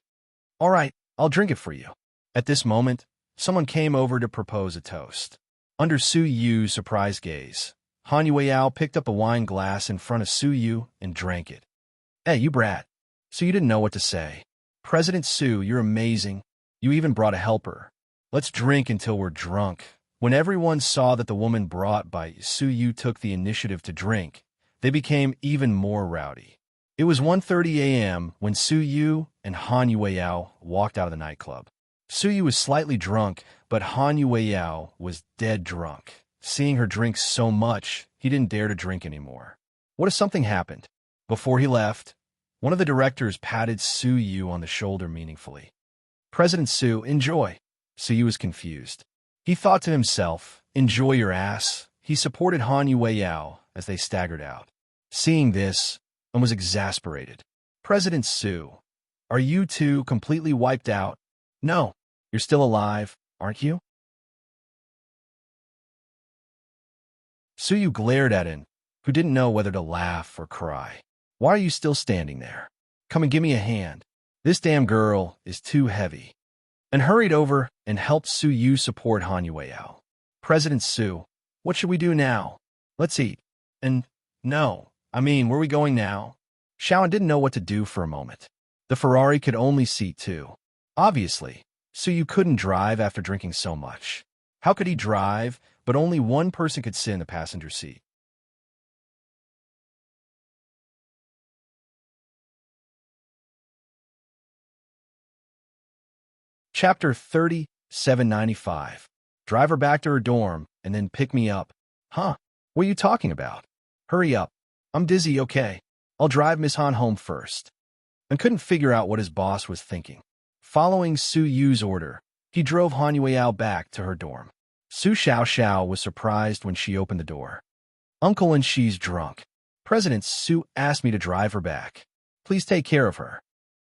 All right, I'll drink it for you. At this moment, someone came over to propose a toast. Under Su Yu's surprised gaze, Han Yueyao picked up a wine glass in front of Su Yu and drank it. Hey, you brat. So you didn't know what to say. President Su, you're amazing. You even brought a helper. Let's drink until we're drunk. When everyone saw that the woman brought by Su Yu took the initiative to drink, they became even more rowdy. It was 1:30 a.m. when Su Yu and Han Yueyao walked out of the nightclub. Su Yu was slightly drunk, but Han Yueyao was dead drunk. Seeing her drink so much, he didn't dare to drink anymore. What if something happened? Before he left, one of the directors patted Su Yu on the shoulder meaningfully. President Su, enjoy. Su Yu was confused. He thought to himself, enjoy your ass. He supported Han Yueyao as they staggered out. Seeing this, and was exasperated. President Su, are you two completely wiped out? No, you're still alive, aren't you? Su Yu glared at him, who didn't know whether to laugh or cry. Why are you still standing there? Come and give me a hand. This damn girl is too heavy. And hurried over and helped Su Yu support Han Yueyao. President Su, what should we do now? Let's eat. And no, where are we going now? Xiaoan didn't know what to do for a moment. The Ferrari could only seat two. Obviously, Su Yu couldn't drive after drinking so much. How could he drive, but only one person could sit in the passenger seat? Chapter 3795. Drive her back to her dorm, and then pick me up. Huh? What are you talking about? Hurry up. I'm dizzy, okay? I'll drive Miss Han home first. And couldn't figure out what his boss was thinking. Following Su Yu's order, he drove Han Yueyao back to her dorm. Su Xiaoxiao was surprised when she opened the door. Uncle and she's drunk. President Su asked me to drive her back. Please take care of her.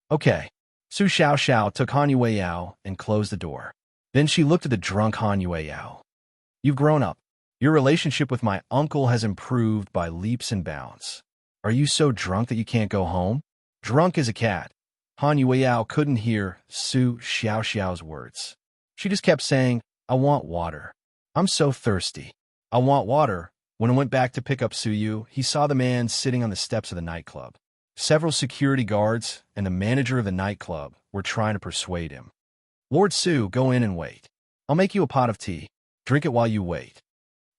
Okay. Su Xiaoxiao took Han Yueyao and closed the door. Then she looked at the drunk Han Yueyao. You've grown up. Your relationship with my uncle has improved by leaps and bounds. Are you so drunk that you can't go home? Drunk as a cat. Han Yueyao couldn't hear Su Xiaoxiao's words. She just kept saying, I want water. I'm so thirsty. I want water. When I went back to pick up Su Yu, he saw the man sitting on the steps of the nightclub. Several security guards and the manager of the nightclub were trying to persuade him. Lord Su, go in and wait. I'll make you a pot of tea. Drink it while you wait.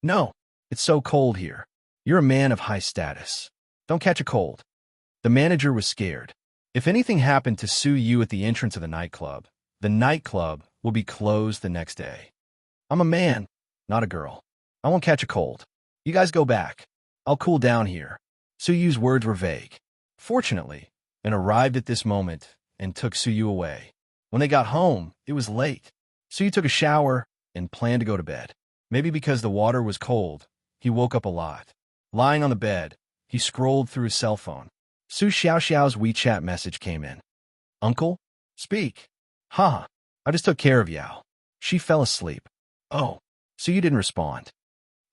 No, it's so cold here. You're a man of high status. Don't catch a cold. The manager was scared. If anything happened to Su Yu at the entrance of the nightclub will be closed the next day. I'm a man, not a girl. I won't catch a cold. You guys go back. I'll cool down here. Su Yu's words were vague. Fortunately, and arrived at this moment and took Su Yu away. When they got home, it was late. Su Yu took a shower and planned to go to bed. Maybe because the water was cold, he woke up a lot. Lying on the bed, he scrolled through his cell phone. Su Xiaoxiao's WeChat message came in. Uncle? Speak. Ha! I just took care of Yao. She fell asleep. Oh, so you didn't respond.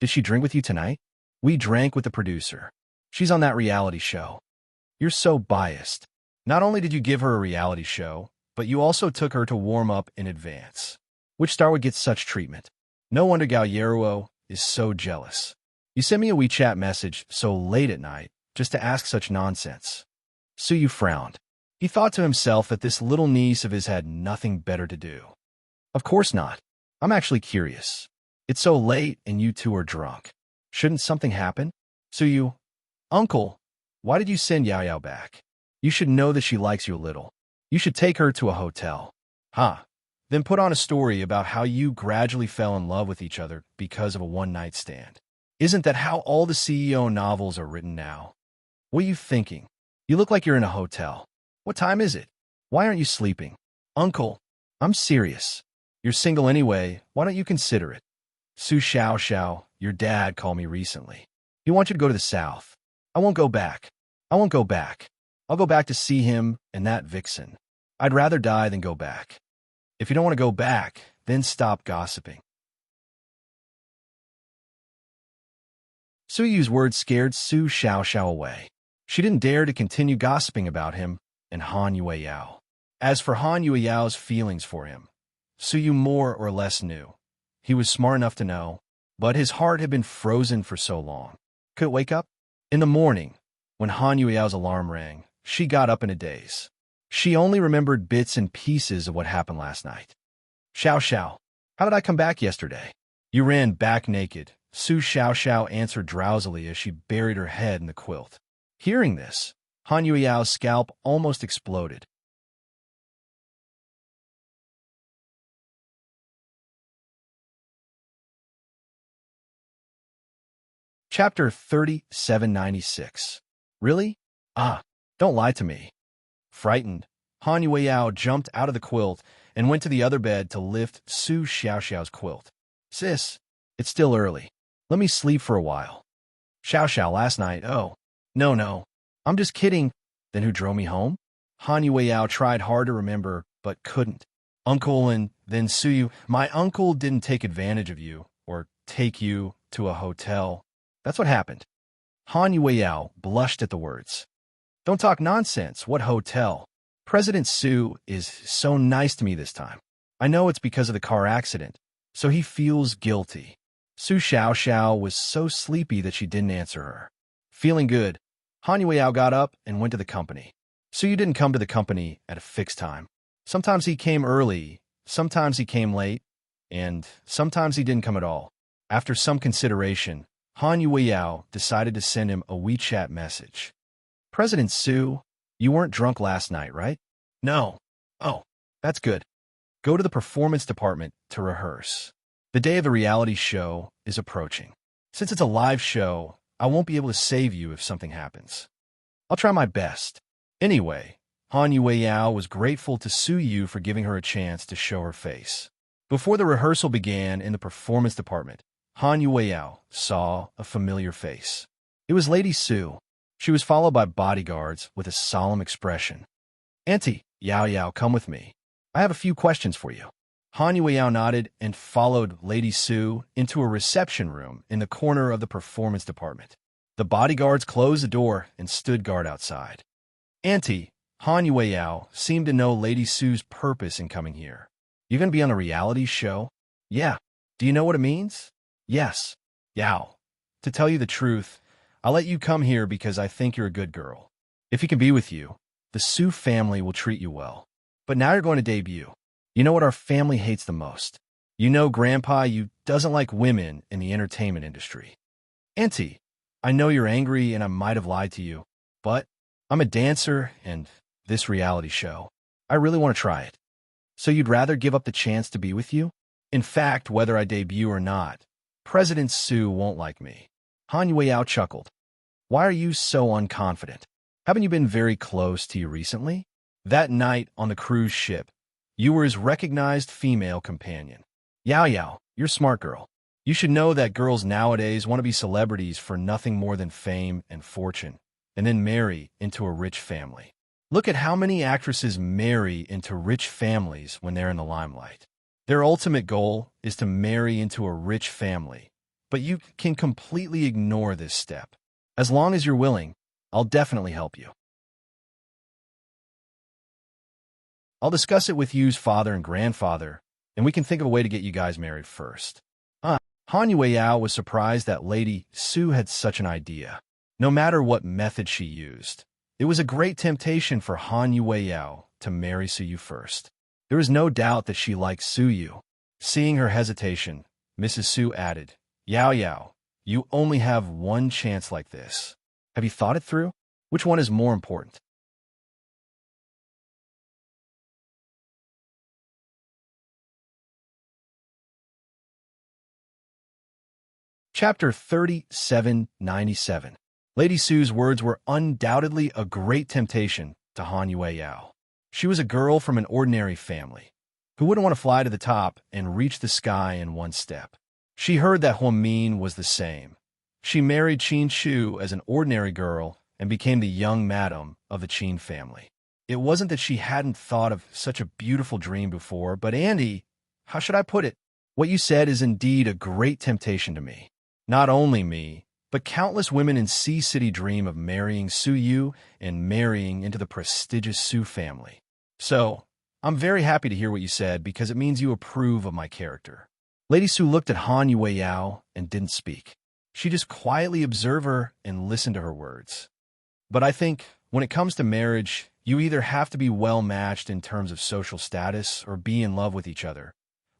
Did she drink with you tonight? We drank with the producer. She's on that reality show. You're so biased. Not only did you give her a reality show, but you also took her to warm up in advance. Which star would get such treatment? No wonder Gao Yeruo is so jealous. You sent me a WeChat message so late at night just to ask such nonsense. Su Yu frowned. He thought to himself that this little niece of his had nothing better to do. Of course not. I'm actually curious. It's so late and you two are drunk. Shouldn't something happen? Su Yu, Uncle, why did you send Yao Yao back? You should know that she likes you a little. You should take her to a hotel. Huh. Then put on a story about how you gradually fell in love with each other because of a one-night stand. Isn't that how all the CEO novels are written now? What are you thinking? You look like you're in a hotel. What time is it? Why aren't you sleeping? Uncle, I'm serious. You're single anyway. Why don't you consider it? Su Xiaoxiao, your dad called me recently. He wants you to go to the south. I won't go back. I won't go back. I'll go back to see him and that vixen. I'd rather die than go back. If you don't want to go back, then stop gossiping. Su Yu's words scared Su Xiaoxiao away. She didn't dare to continue gossiping about him and Han Yueyao. As for Han Yueyao's feelings for him, Su Yu more or less knew. He was smart enough to know, but his heart had been frozen for so long. Could it wake up? In the morning, when Han Yueyao's alarm rang, she got up in a daze. She only remembered bits and pieces of what happened last night. Xiao, how did I come back yesterday? You ran back naked, Su Xiaoxiao answered drowsily as she buried her head in the quilt. Hearing this, Han Yueyao's scalp almost exploded. Chapter 3796. Really? Ah, don't lie to me. Frightened, Han Yueyao jumped out of the quilt and went to the other bed to lift Su Xiaoxiao's quilt. Sis, it's still early. Let me sleep for a while. Xiaoxiao last night, oh. No, I'm just kidding. Then who drove me home? Han Yueyao tried hard to remember, but couldn't. Uncle and then Su Yu. My uncle didn't take advantage of you or take you to a hotel. That's what happened. Han Yueyao blushed at the words. Don't talk nonsense. What hotel? President Su is so nice to me this time. I know it's because of the car accident, so he feels guilty. Su Xiaoxiao was so sleepy that she didn't answer her. Feeling good, Han Yueyao got up and went to the company. Su Yu didn't come to the company at a fixed time. Sometimes he came early, sometimes he came late, and sometimes he didn't come at all. After some consideration, Han Yueyao decided to send him a WeChat message. President Su, you weren't drunk last night, right? No. Oh, that's good. Go to the performance department to rehearse. The day of the reality show is approaching. Since it's a live show, I won't be able to save you if something happens. I'll try my best. Anyway, Han Yueyao was grateful to Su Yu for giving her a chance to show her face. Before the rehearsal began in the performance department, Han Yueyao saw a familiar face. It was Lady Su. She was followed by bodyguards with a solemn expression. "Auntie, Yao Yao, come with me. I have a few questions for you." Han Yueyao nodded and followed Lady Su into a reception room in the corner of the performance department. The bodyguards closed the door and stood guard outside. "Auntie," Han Yueyao seemed to know Lady Su's purpose in coming here. "You're going to be on a reality show?" "Yeah." "Do you know what it means?" "Yes." "Yao, to tell you the truth, I'll let you come here because I think you're a good girl. If he can be with you, the Su family will treat you well. But now you're going to debut. You know what our family hates the most? You know Grandpa, you doesn't like women in the entertainment industry." "Auntie, I know you're angry and I might have lied to you, but I'm a dancer and this reality show, I really want to try it. So you'd rather give up the chance to be with you? In fact, whether I debut or not, President Su won't like me." Han Yueyao chuckled. "Why are you so unconfident? Haven't you been very close to you recently? That night on the cruise ship, you were his recognized female companion. Yao Yao, you're a smart girl. You should know that girls nowadays want to be celebrities for nothing more than fame and fortune, and then marry into a rich family. Look at how many actresses marry into rich families when they're in the limelight. Their ultimate goal is to marry into a rich family, but you can completely ignore this step. As long as you're willing, I'll definitely help you. I'll discuss it with Yu's father and grandfather, and we can think of a way to get you guys married first." Han Yueyao was surprised that Lady Su had such an idea. No matter what method she used, it was a great temptation for Han Yueyao to marry Su Yu first. There was no doubt that she liked Su Yu. Seeing her hesitation, Mrs. Su added, "Yao Yao, you only have one chance like this. Have you thought it through? Which one is more important?" Chapter 3797. Lady Su's words were undoubtedly a great temptation to Han Yueyao. She was a girl from an ordinary family. Who wouldn't want to fly to the top and reach the sky in one step? She heard that Huamin was the same. She married Qin Shu as an ordinary girl and became the young madam of the Qin family. It wasn't that she hadn't thought of such a beautiful dream before, but Andy, how should I put it? What you said is indeed a great temptation to me. Not only me, but countless women in Sea City dream of marrying Su Yu and marrying into the prestigious Su family. So, I'm very happy to hear what you said because it means you approve of my character. Lady Su looked at Han Yueyao and didn't speak. She just quietly observed her and listened to her words. But I think, when it comes to marriage, you either have to be well-matched in terms of social status or be in love with each other.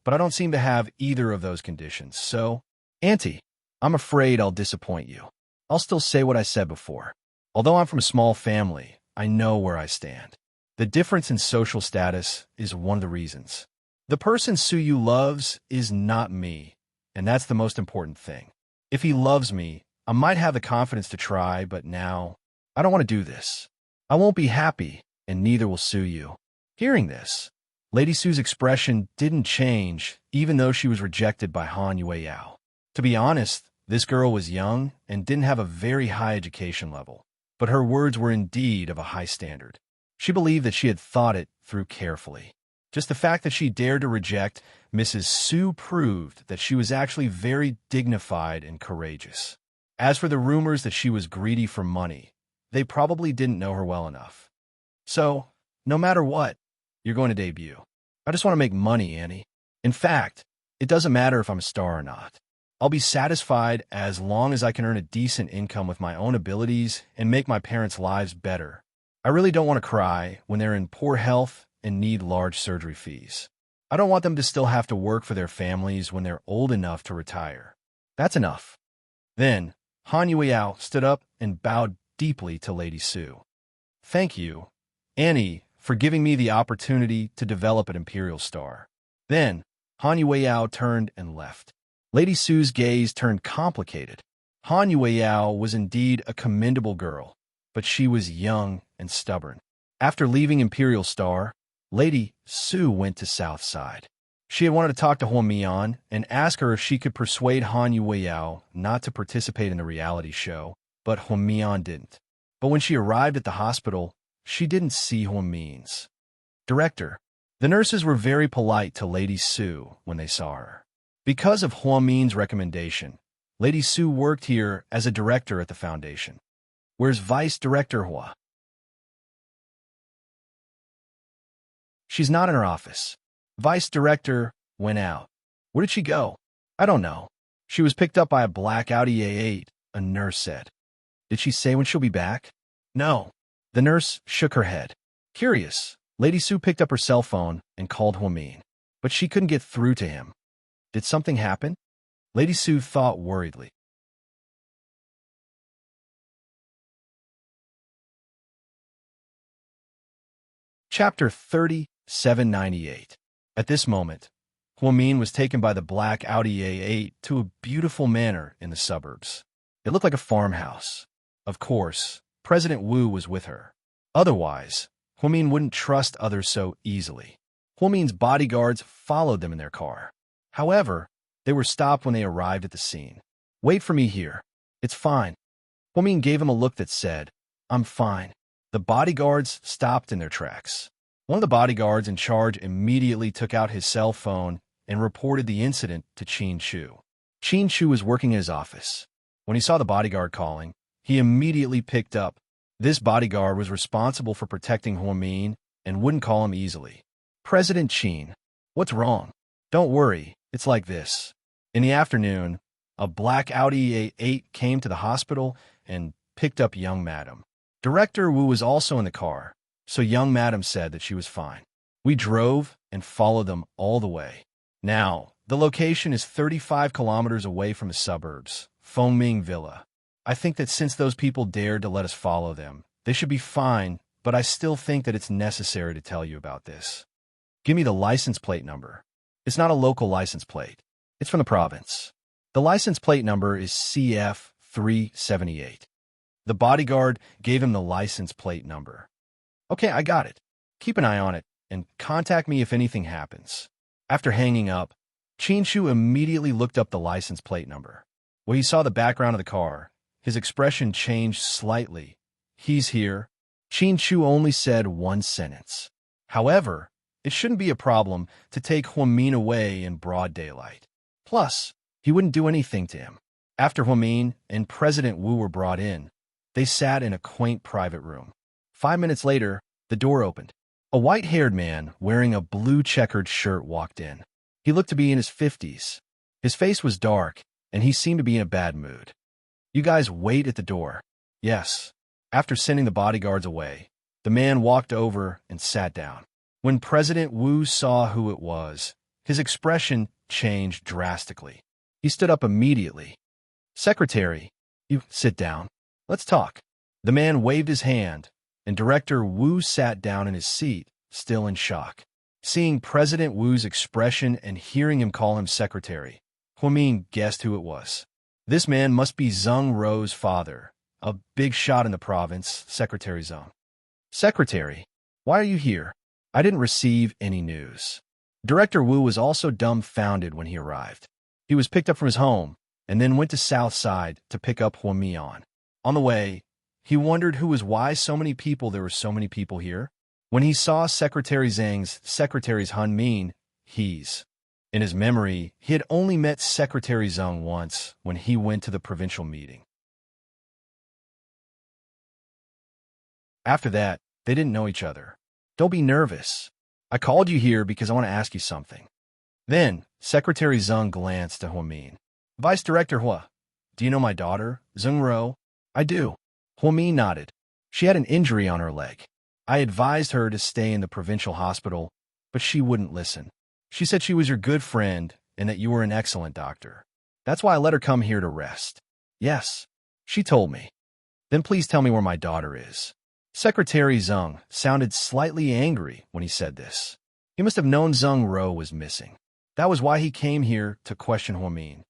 But I don't seem to have either of those conditions, so, Auntie, I'm afraid I'll disappoint you. I'll still say what I said before. Although I'm from a small family, I know where I stand. The difference in social status is one of the reasons. The person Su Yu loves is not me, and that's the most important thing. If he loves me, I might have the confidence to try, but now, I don't want to do this. I won't be happy, and neither will Su Yu. Hearing this, Lady Su's expression didn't change, even though she was rejected by Han Yueyao. To be honest, this girl was young and didn't have a very high education level, but her words were indeed of a high standard. She believed that she had thought it through carefully. Just the fact that she dared to reject Mrs. Su proved that she was actually very dignified and courageous. As for the rumors that she was greedy for money, they probably didn't know her well enough. So, no matter what, you're going to debut. I just want to make money, Annie. In fact, it doesn't matter if I'm a star or not. I'll be satisfied as long as I can earn a decent income with my own abilities and make my parents' lives better. I really don't want to cry when they're in poor health and need large surgery fees. I don't want them to still have to work for their families when they're old enough to retire. That's enough. Then, Han Yueyao stood up and bowed deeply to Lady Su. "Thank you, Annie, for giving me the opportunity to develop an Imperial Star." Then, Han Yueyao turned and left. Lady Su's gaze turned complicated. Han Yueyao was indeed a commendable girl, but she was young and stubborn. After leaving Imperial Star, Lady Su went to South Side. She had wanted to talk to Huo Mian and ask her if she could persuade Han Yueyao not to participate in the reality show, but Huo Mian didn't. But when she arrived at the hospital, she didn't see Huo Mian's director. The nurses were very polite to Lady Su when they saw her. Because of Huo Mian's recommendation, Lady Su worked here as a director at the foundation. Where's Vice Director Hua? She's not in her office. Vice Director went out. Where did she go? I don't know. She was picked up by a black Audi A8, a nurse said. Did she say when she'll be back? No. The nurse shook her head. Curious, Lady Su picked up her cell phone and called Huo Mian, but she couldn't get through to him. Did something happen? Lady Su thought worriedly. Chapter 3798. At this moment, Huo Mian was taken by the black Audi A8 to a beautiful manor in the suburbs. It looked like a farmhouse. Of course, President Wu was with her. Otherwise, Huo Mian wouldn't trust others so easily. Huo Mian's bodyguards followed them in their car. However, they were stopped when they arrived at the scene. Wait for me here. It's fine. Huo Mian gave him a look that said, I'm fine. The bodyguards stopped in their tracks. One of the bodyguards in charge immediately took out his cell phone and reported the incident to Qin Chu. Qin Chu was working in his office. When he saw the bodyguard calling, he immediately picked up. This bodyguard was responsible for protecting Huo Mian and wouldn't call him easily. President Qin, what's wrong? Don't worry, it's like this. In the afternoon, a black Audi A8 came to the hospital and picked up young madam. Director Wu was also in the car, so young madam said that she was fine. We drove and followed them all the way. Now, the location is 35 kilometers away from the suburbs, Fengming Villa. I think that since those people dared to let us follow them, they should be fine, but I still think that it's necessary to tell you about this. Give me the license plate number. It's not a local license plate. It's from the province. The license plate number is CF378. The bodyguard gave him the license plate number. Okay, I got it. Keep an eye on it and contact me if anything happens. After hanging up, Qin Chu immediately looked up the license plate number. When he saw the background of the car, his expression changed slightly. He's here. Qin Chu only said one sentence. However, it shouldn't be a problem to take Huo Mian away in broad daylight. Plus, he wouldn't do anything to him. After Huo Mian and President Wu were brought in, they sat in a quaint private room. 5 minutes later, the door opened. A white-haired man wearing a blue checkered shirt walked in. He looked to be in his 50s. His face was dark, and he seemed to be in a bad mood. You guys wait at the door. Yes. After sending the bodyguards away, the man walked over and sat down. When President Wu saw who it was, his expression changed drastically. He stood up immediately. Secretary, you sit down. Let's talk. The man waved his hand, and Director Wu sat down in his seat, still in shock. Seeing President Wu's expression and hearing him call him secretary, Huo Mian guessed who it was. This man must be Zheng Rou's father, a big shot in the province, Secretary Zheng. Secretary, why are you here? I didn't receive any news. Director Wu was also dumbfounded when he arrived. He was picked up from his home, and then went to South Side to pick up Huo Mian. On the way, he wondered there were so many people here. When he saw Secretary Zhang's secretary's Han Min, in his memory, he had only met Secretary Zheng once when he went to the provincial meeting. After that, they didn't know each other. Don't be nervous. I called you here because I want to ask you something. Then, Secretary Zheng glanced at Huo Mian. Vice Director Hua, do you know my daughter, Zheng Rou? I do. Huo Mian nodded. She had an injury on her leg. I advised her to stay in the provincial hospital, but she wouldn't listen. She said she was your good friend and that you were an excellent doctor. That's why I let her come here to rest. Yes, she told me. Then please tell me where my daughter is. Secretary Zheng sounded slightly angry when he said this. He must have known Zheng Rou was missing. That was why he came here to question Huamin.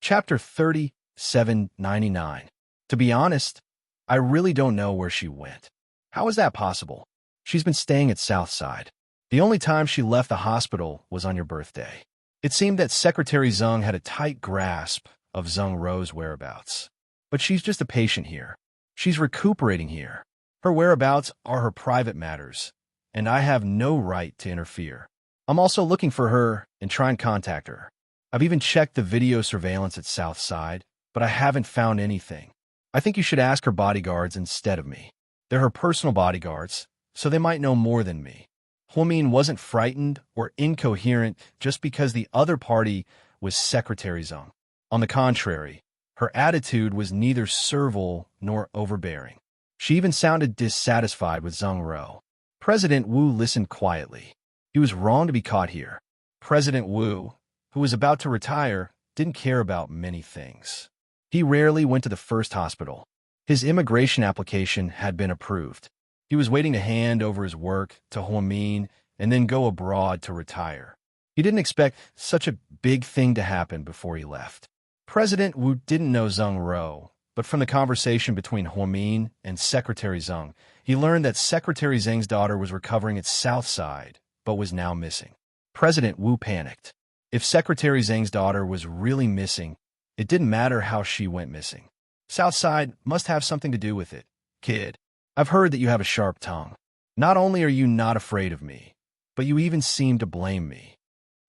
Chapter 3799. To be honest, I really don't know where she went. How is that possible? She's been staying at Southside. The only time she left the hospital was on your birthday. It seemed that Secretary Zeng had a tight grasp of Zeng Ro's whereabouts. But she's just a patient here. She's recuperating here. Her whereabouts are her private matters, and I have no right to interfere. I'm also looking for her and try and contact her. I've even checked the video surveillance at Southside, but I haven't found anything. I think you should ask her bodyguards instead of me. They're her personal bodyguards, so they might know more than me. Huamin wasn't frightened or incoherent just because the other party was Secretary Zeng. On the contrary, her attitude was neither servile nor overbearing. She even sounded dissatisfied with Zeng Ro. President Wu listened quietly. He was wrong to be caught here. President Wu, who was about to retire, didn't care about many things. He rarely went to the first hospital. His immigration application had been approved. He was waiting to hand over his work to Huamin and then go abroad to retire. He didn't expect such a big thing to happen before he left. President Wu didn't know Zeng Ro, but from the conversation between Huamin and Secretary Zeng, he learned that Secretary Zeng's daughter was recovering at Southside, but was now missing. President Wu panicked. If Secretary Zeng's daughter was really missing, it didn't matter how she went missing. Southside must have something to do with it. Kid, I've heard that you have a sharp tongue. Not only are you not afraid of me, but you even seem to blame me.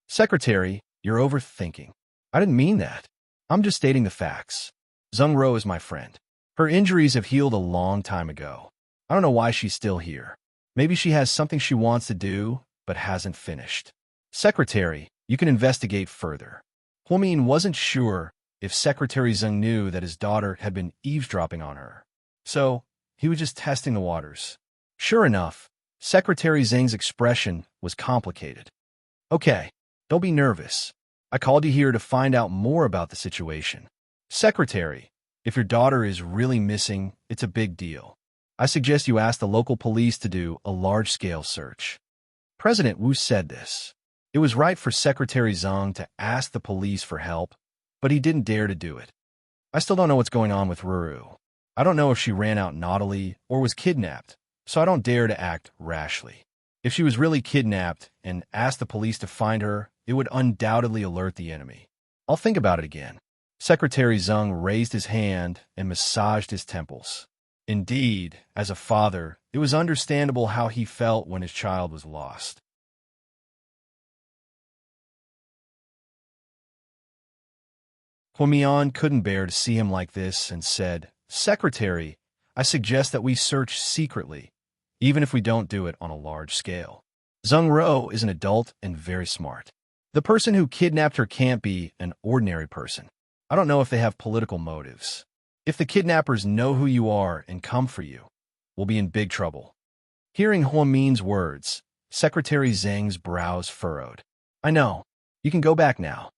Secretary, you're overthinking. I didn't mean that. I'm just stating the facts. Zeng Ro is my friend. Her injuries have healed a long time ago. I don't know why she's still here. Maybe she has something she wants to do, but hasn't finished. Secretary, you can investigate further. Huamin wasn't sure if Secretary Zeng knew that his daughter had been eavesdropping on her. So, he was just testing the waters. Sure enough, Secretary Zeng's expression was complicated. Okay, don't be nervous. I called you here to find out more about the situation. Secretary, if your daughter is really missing, it's a big deal. I suggest you ask the local police to do a large-scale search. President Wu said this. It was right for Secretary Zeng to ask the police for help, but he didn't dare to do it. I still don't know what's going on with Ruru. I don't know if she ran out naughtily or was kidnapped, so I don't dare to act rashly. If she was really kidnapped and asked the police to find her, it would undoubtedly alert the enemy. I'll think about it again. Secretary Zeng raised his hand and massaged his temples. Indeed, as a father, it was understandable how he felt when his child was lost. Huamian couldn't bear to see him like this and said, Secretary, I suggest that we search secretly, even if we don't do it on a large scale. Zeng Ro is an adult and very smart. The person who kidnapped her can't be an ordinary person. I don't know if they have political motives. If the kidnappers know who you are and come for you, we'll be in big trouble. Hearing Huamin's words, Secretary Zeng's brows furrowed. I know. You can go back now.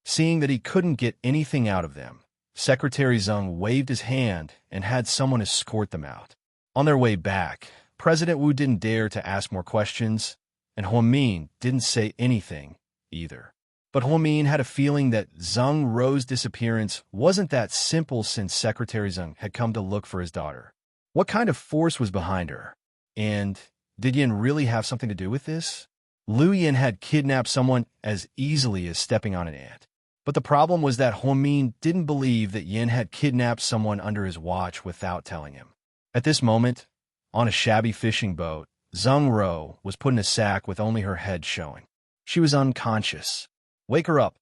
Seeing that he couldn't get anything out of them, Secretary Zeng waved his hand and had someone escort them out. On their way back, President Wu didn't dare to ask more questions, and Huamin didn't say anything either. But Huamin had a feeling that Zeng Ro's disappearance wasn't that simple since Secretary Zeng had come to look for his daughter. What kind of force was behind her? And did Yin really have something to do with this? Liu Yin had kidnapped someone as easily as stepping on an ant. But the problem was that Huamin didn't believe that Yin had kidnapped someone under his watch without telling him. At this moment, on a shabby fishing boat, Zeng Ro was put in a sack with only her head showing. She was unconscious. Wake her up.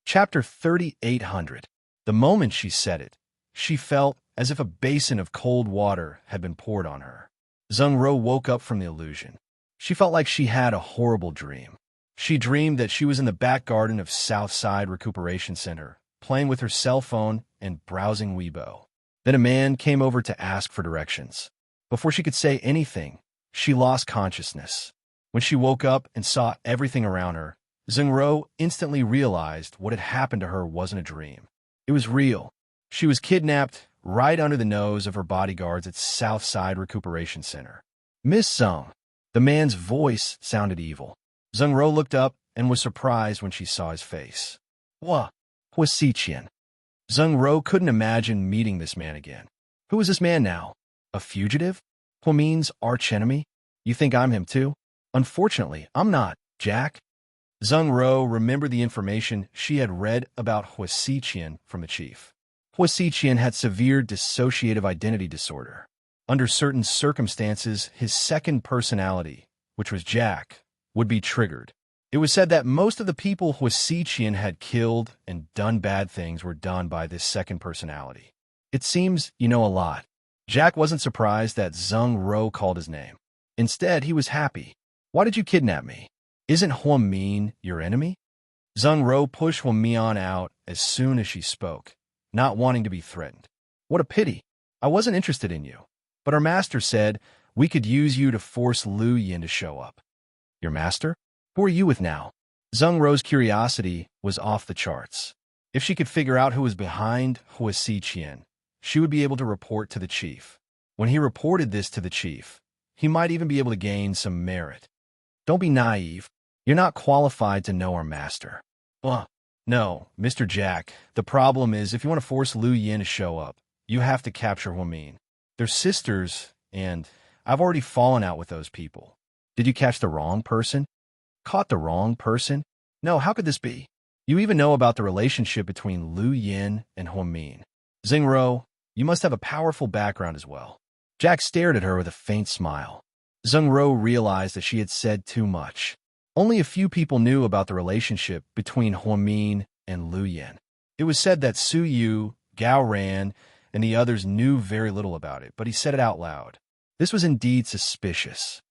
Chapter 3800. The moment she said it, she felt as if a basin of cold water had been poured on her. Zeng Ro woke up from the illusion. She felt like she had a horrible dream. She dreamed that she was in the back garden of Southside Recuperation Center, playing with her cell phone and browsing Weibo. Then a man came over to ask for directions. Before she could say anything, she lost consciousness. When she woke up and saw everything around her, Zhengro instantly realized what had happened to her wasn't a dream. It was real. She was kidnapped right under the nose of her bodyguards at Southside Recuperation Center. Miss Sung. The man's voice sounded evil. Zhengro looked up and was surprised when she saw his face. What? Huasiqian. Zhengro couldn't imagine meeting this man again. Who is this man now? A fugitive? Huamin's archenemy? You think I'm him too? Unfortunately, I'm not, Jack. Zhengro remembered the information she had read about Huasiqian from the chief. Huasiqian had severe dissociative identity disorder. Under certain circumstances, his second personality, which was Jack, would be triggered. It was said that most of the people Huasiqian had killed and done bad things were done by this second personality. It seems you know a lot. Jack wasn't surprised that Zhengro called his name. Instead, he was happy. Why did you kidnap me? Isn't Huamin your enemy? Zhengro pushed Huamian out as soon as she spoke, not wanting to be threatened. What a pity. I wasn't interested in you. But our master said we could use you to force Lu Yin to show up. Your master? Who are you with now? Zhengrou's curiosity was off the charts. If she could figure out who was behind Huasiqian, she would be able to report to the chief. When he reported this to the chief, he might even be able to gain some merit. Don't be naive. You're not qualified to know our master. No, Mr. Jack. The problem is if you want to force Lu Yin to show up, you have to capture Huamin. They're sisters, and I've already fallen out with those people. Did you catch the wrong person? Caught the wrong person? No, how could this be? You even know about the relationship between Lu Yin and Huamin. Zhengro, you must have a powerful background as well. Jack stared at her with a faint smile. Zhengro realized that she had said too much. Only a few people knew about the relationship between Huamin and Lu Yin. It was said that Su Yu, Gao Ran, and the others knew very little about it, but he said it out loud. This was indeed suspicious.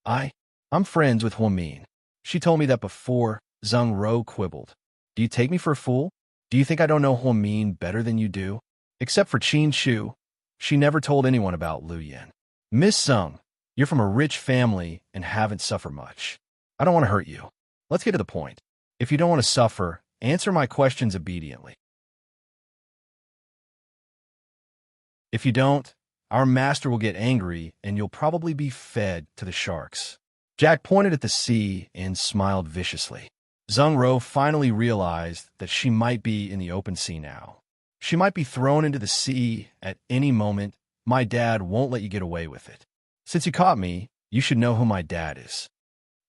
I'm friends with Huamin. She told me that before. Zhengro quibbled. Do you take me for a fool? Do you think I don't know Huamin better than you do? Except for Qin Shu. She never told anyone about Lu Yin. Miss Sung, you're from a rich family and haven't suffered much. I don't want to hurt you. Let's get to the point. If you don't want to suffer, answer my questions obediently. If you don't, our master will get angry and you'll probably be fed to the sharks. Jack pointed at the sea and smiled viciously. Zhengro finally realized that she might be in the open sea now. She might be thrown into the sea at any moment. My dad won't let you get away with it. Since you caught me, you should know who my dad is.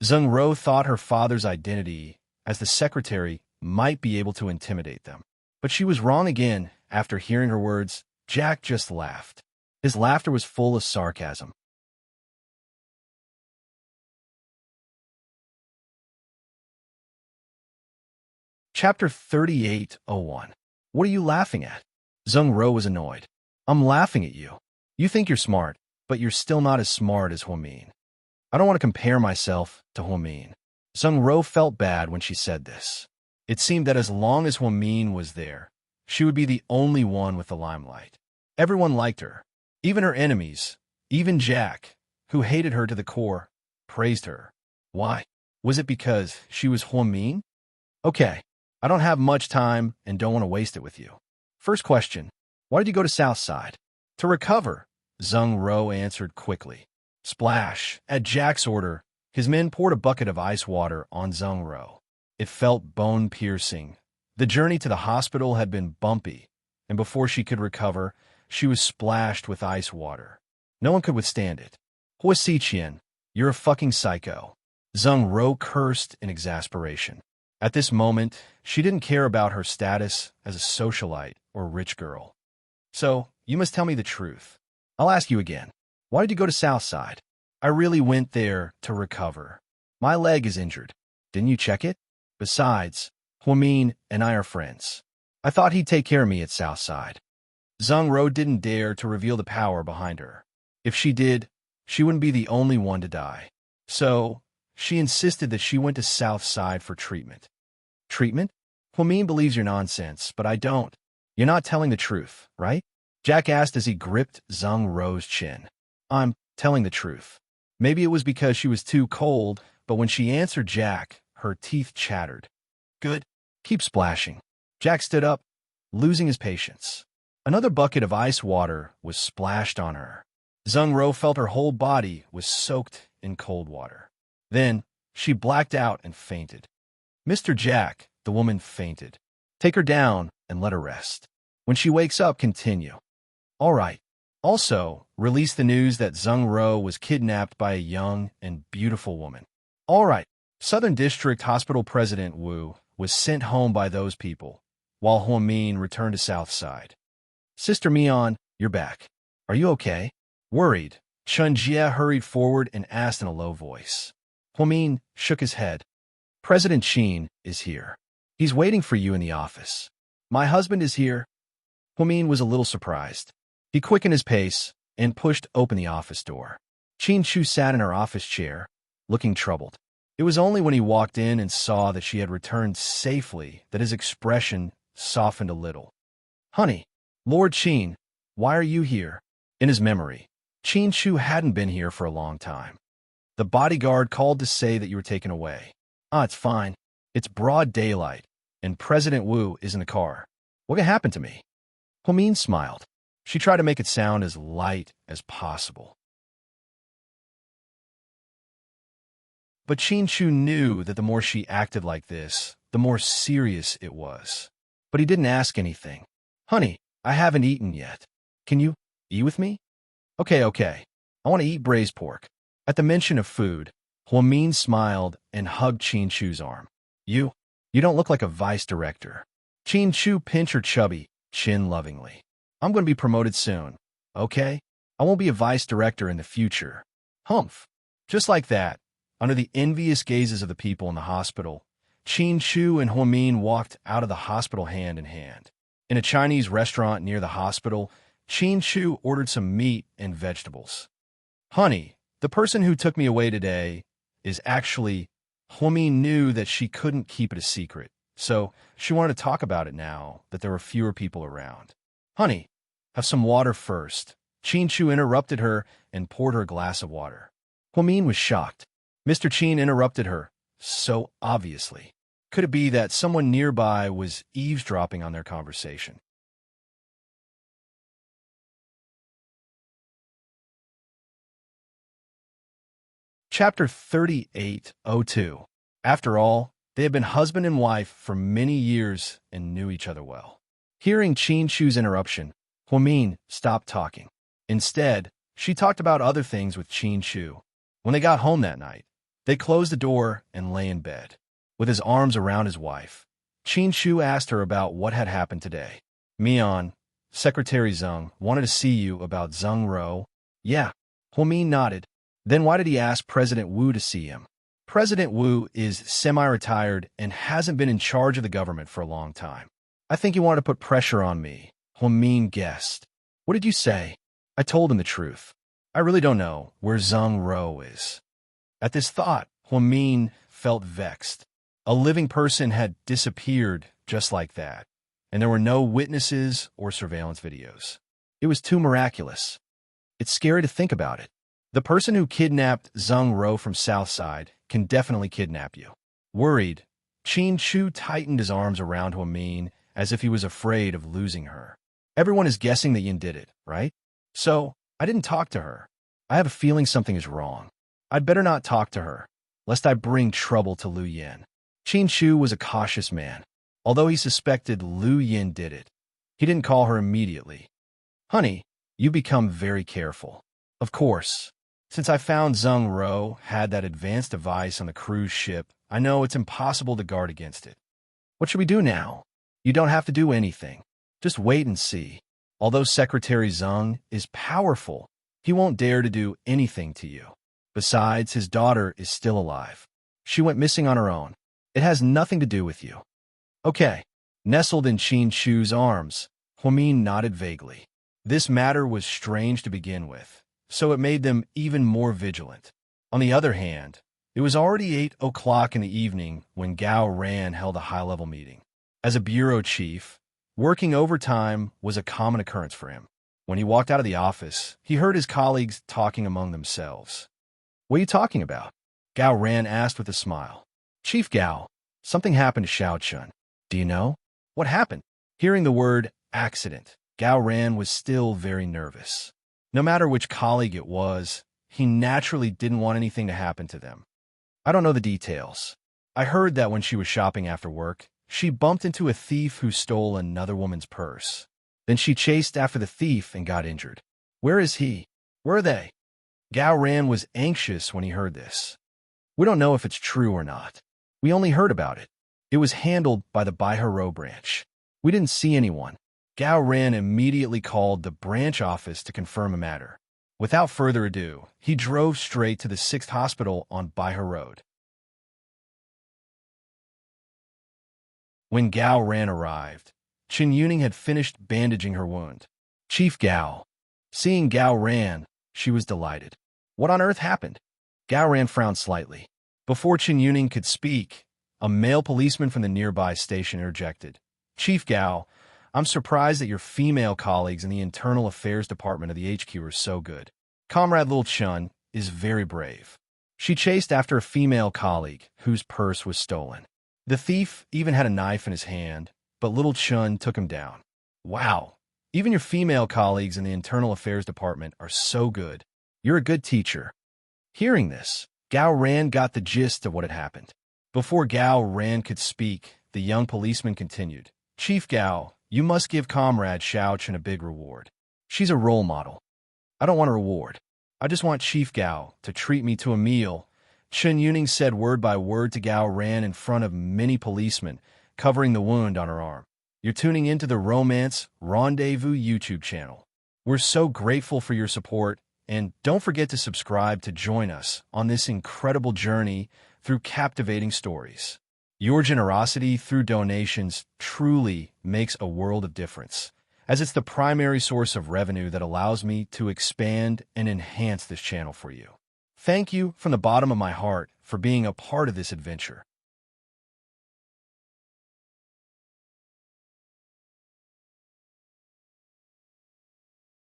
Zhengro thought her father's identity as the secretary might be able to intimidate them. But she was wrong again. After hearing her words, Jack just laughed. His laughter was full of sarcasm. Chapter 38:01. What are you laughing at? Zhengro was annoyed. I'm laughing at you. You think you're smart, but you're still not as smart as Huamin. I don't want to compare myself to Huamin. Zhengro felt bad when she said this. It seemed that as long as Huamin was there, she would be the only one with the limelight. Everyone liked her. Even her enemies, even Jack, who hated her to the core, praised her. Why? Was it because she was Huamin? Okay, I don't have much time and don't want to waste it with you. First question, why did you go to Southside? To recover, Zhengro answered quickly. Splash. At Jack's order, his men poured a bucket of ice water on Zhengro. It felt bone-piercing. The journey to the hospital had been bumpy, and before she could recover, she was splashed with ice water. No one could withstand it. Huasiqian, you're a fucking psycho. Zhengro cursed in exasperation. At this moment, she didn't care about her status as a socialite or rich girl. So, you must tell me the truth. I'll ask you again. Why did you go to Southside? I really went there to recover. My leg is injured. Didn't you check it? Besides, Huamin and I are friends. I thought he'd take care of me at Southside. Zhengro didn't dare to reveal the power behind her. If she did, she wouldn't be the only one to die. So, she insisted that she went to Southside for treatment. Treatment? Huamin believes your nonsense, but I don't. You're not telling the truth, right? Jack asked as he gripped Zhengrou's chin. I'm telling the truth. Maybe it was because she was too cold, but when she answered Jack, her teeth chattered. Good. Keep splashing. Jack stood up, losing his patience. Another bucket of ice water was splashed on her. Zhang Ro felt her whole body was soaked in cold water. Then, she blacked out and fainted. Mr. Jack, the woman fainted. Take her down and let her rest. When she wakes up, continue. All right. Also, release the news that Zhang Ro was kidnapped by a young and beautiful woman. All right. Southern District Hospital President Wu was sent home by those people, while Huamin returned to South Side. Sister Mian, you're back. Are you okay? Worried, Chun Jie hurried forward and asked in a low voice. Huamin shook his head. President Qin is here. He's waiting for you in the office. My husband is here. Huamin was a little surprised. He quickened his pace and pushed open the office door. Qin Chu sat in her office chair, looking troubled. It was only when he walked in and saw that she had returned safely that his expression softened a little. Honey, Lord Qin, why are you here? In his memory, Qin Chu hadn't been here for a long time. The bodyguard called to say that you were taken away. It's fine. It's broad daylight, and President Wu is in the car. What happened to me? Huamin smiled. She tried to make it sound as light as possible. But Qin Chu knew that the more she acted like this, the more serious it was. But he didn't ask anything. Honey, I haven't eaten yet. Can you eat with me? Okay. I want to eat braised pork. At the mention of food, Huamin smiled and hugged Qin Chu's arm. You don't look like a vice director. Qin Chu pinched her chubby chin lovingly. I'm going to be promoted soon, okay? I won't be a vice director in the future. Humph. Just like that, under the envious gazes of the people in the hospital, Qin Chu and Huamin walked out of the hospital hand in hand. In a Chinese restaurant near the hospital, Qin Chu ordered some meat and vegetables. Honey, the person who took me away today is actually... Huamin knew that she couldn't keep it a secret, so she wanted to talk about it now that there were fewer people around. Honey, have some water first. Qin Chu interrupted her and poured her a glass of water. Huamin was shocked. Mr. Qin interrupted her, so obviously. Could it be that someone nearby was eavesdropping on their conversation? Chapter 3802. After all, they had been husband and wife for many years and knew each other well. Hearing Qin Chu's interruption, Huamin stopped talking. Instead, she talked about other things with Qin Chu. When they got home that night, they closed the door and lay in bed. With his arms around his wife, Qin Chu asked her about what had happened today. Mian, Secretary Zheng, wanted to see you about Zhang Ro. Yeah, Huamin nodded. Then why did he ask President Wu to see him? President Wu is semi-retired and hasn't been in charge of the government for a long time. I think he wanted to put pressure on me, Huamin guessed. What did you say? I told him the truth. I really don't know where Zhang Ro is. At this thought, Huamin felt vexed. A living person had disappeared just like that, and there were no witnesses or surveillance videos. It was too miraculous. It's scary to think about it. The person who kidnapped Zhang Ro from Southside can definitely kidnap you. Worried, Qin Chu tightened his arms around Huamin as if he was afraid of losing her. Everyone is guessing that Yin did it, right? So, I didn't talk to her. I have a feeling something is wrong. I'd better not talk to her, lest I bring trouble to Lu Yin. Qin Chu was a cautious man. Although he suspected Lu Yin did it, he didn't call her immediately. Honey, you become very careful. Of course. Since I found Zhang Ro had that advanced device on the cruise ship, I know it's impossible to guard against it. What should we do now? You don't have to do anything. Just wait and see. Although Secretary Zheng is powerful, he won't dare to do anything to you. Besides, his daughter is still alive. She went missing on her own. It has nothing to do with you. Okay. Nestled in Qin Chu's arms, Huamin nodded vaguely. This matter was strange to begin with, so it made them even more vigilant. On the other hand, it was already 8 o'clock in the evening when Gao Ran held a high-level meeting. As a bureau chief, working overtime was a common occurrence for him. When he walked out of the office, he heard his colleagues talking among themselves. What are you talking about? Gao Ran asked with a smile. Chief Gao, something happened to Xiao Chun. Do you know? What happened? Hearing the word accident, Gao Ran was still very nervous. No matter which colleague it was, he naturally didn't want anything to happen to them. I don't know the details. I heard that when she was shopping after work, she bumped into a thief who stole another woman's purse. Then she chased after the thief and got injured. Where is he? Where are they? Gao Ran was anxious when he heard this. We don't know if it's true or not. We only heard about it. It was handled by the Baiharo branch. We didn't see anyone. Gao Ran immediately called the branch office to confirm a matter. Without further ado, he drove straight to the 6th hospital on Baihe Road. When Gao Ran arrived, Chen Yuning had finished bandaging her wound. Chief Gao. Seeing Gao Ran, she was delighted. What on earth happened? Gao Ran frowned slightly. Before Chen Yuning could speak, a male policeman from the nearby station interjected. Chief Gao, I'm surprised that your female colleagues in the Internal Affairs Department of the HQ are so good. Comrade Lil Chun is very brave. She chased after a female colleague whose purse was stolen. The thief even had a knife in his hand, but Little Chun took him down. Wow, even your female colleagues in the Internal Affairs Department are so good. You're a good teacher. Hearing this, Gao Ran got the gist of what had happened. Before Gao Ran could speak, the young policeman continued. Chief Gao, you must give Comrade Xiao Chen a big reward. She's a role model. I don't want a reward. I just want Chief Gao to treat me to a meal. Chen Yuning said word by word to Gao Ran in front of many policemen, covering the wound on her arm. You're tuning into the Romance Rendezvous YouTube channel. We're so grateful for your support, and don't forget to subscribe to join us on this incredible journey through captivating stories. Your generosity through donations truly makes a world of difference, as it's the primary source of revenue that allows me to expand and enhance this channel for you. Thank you from the bottom of my heart for being a part of this adventure.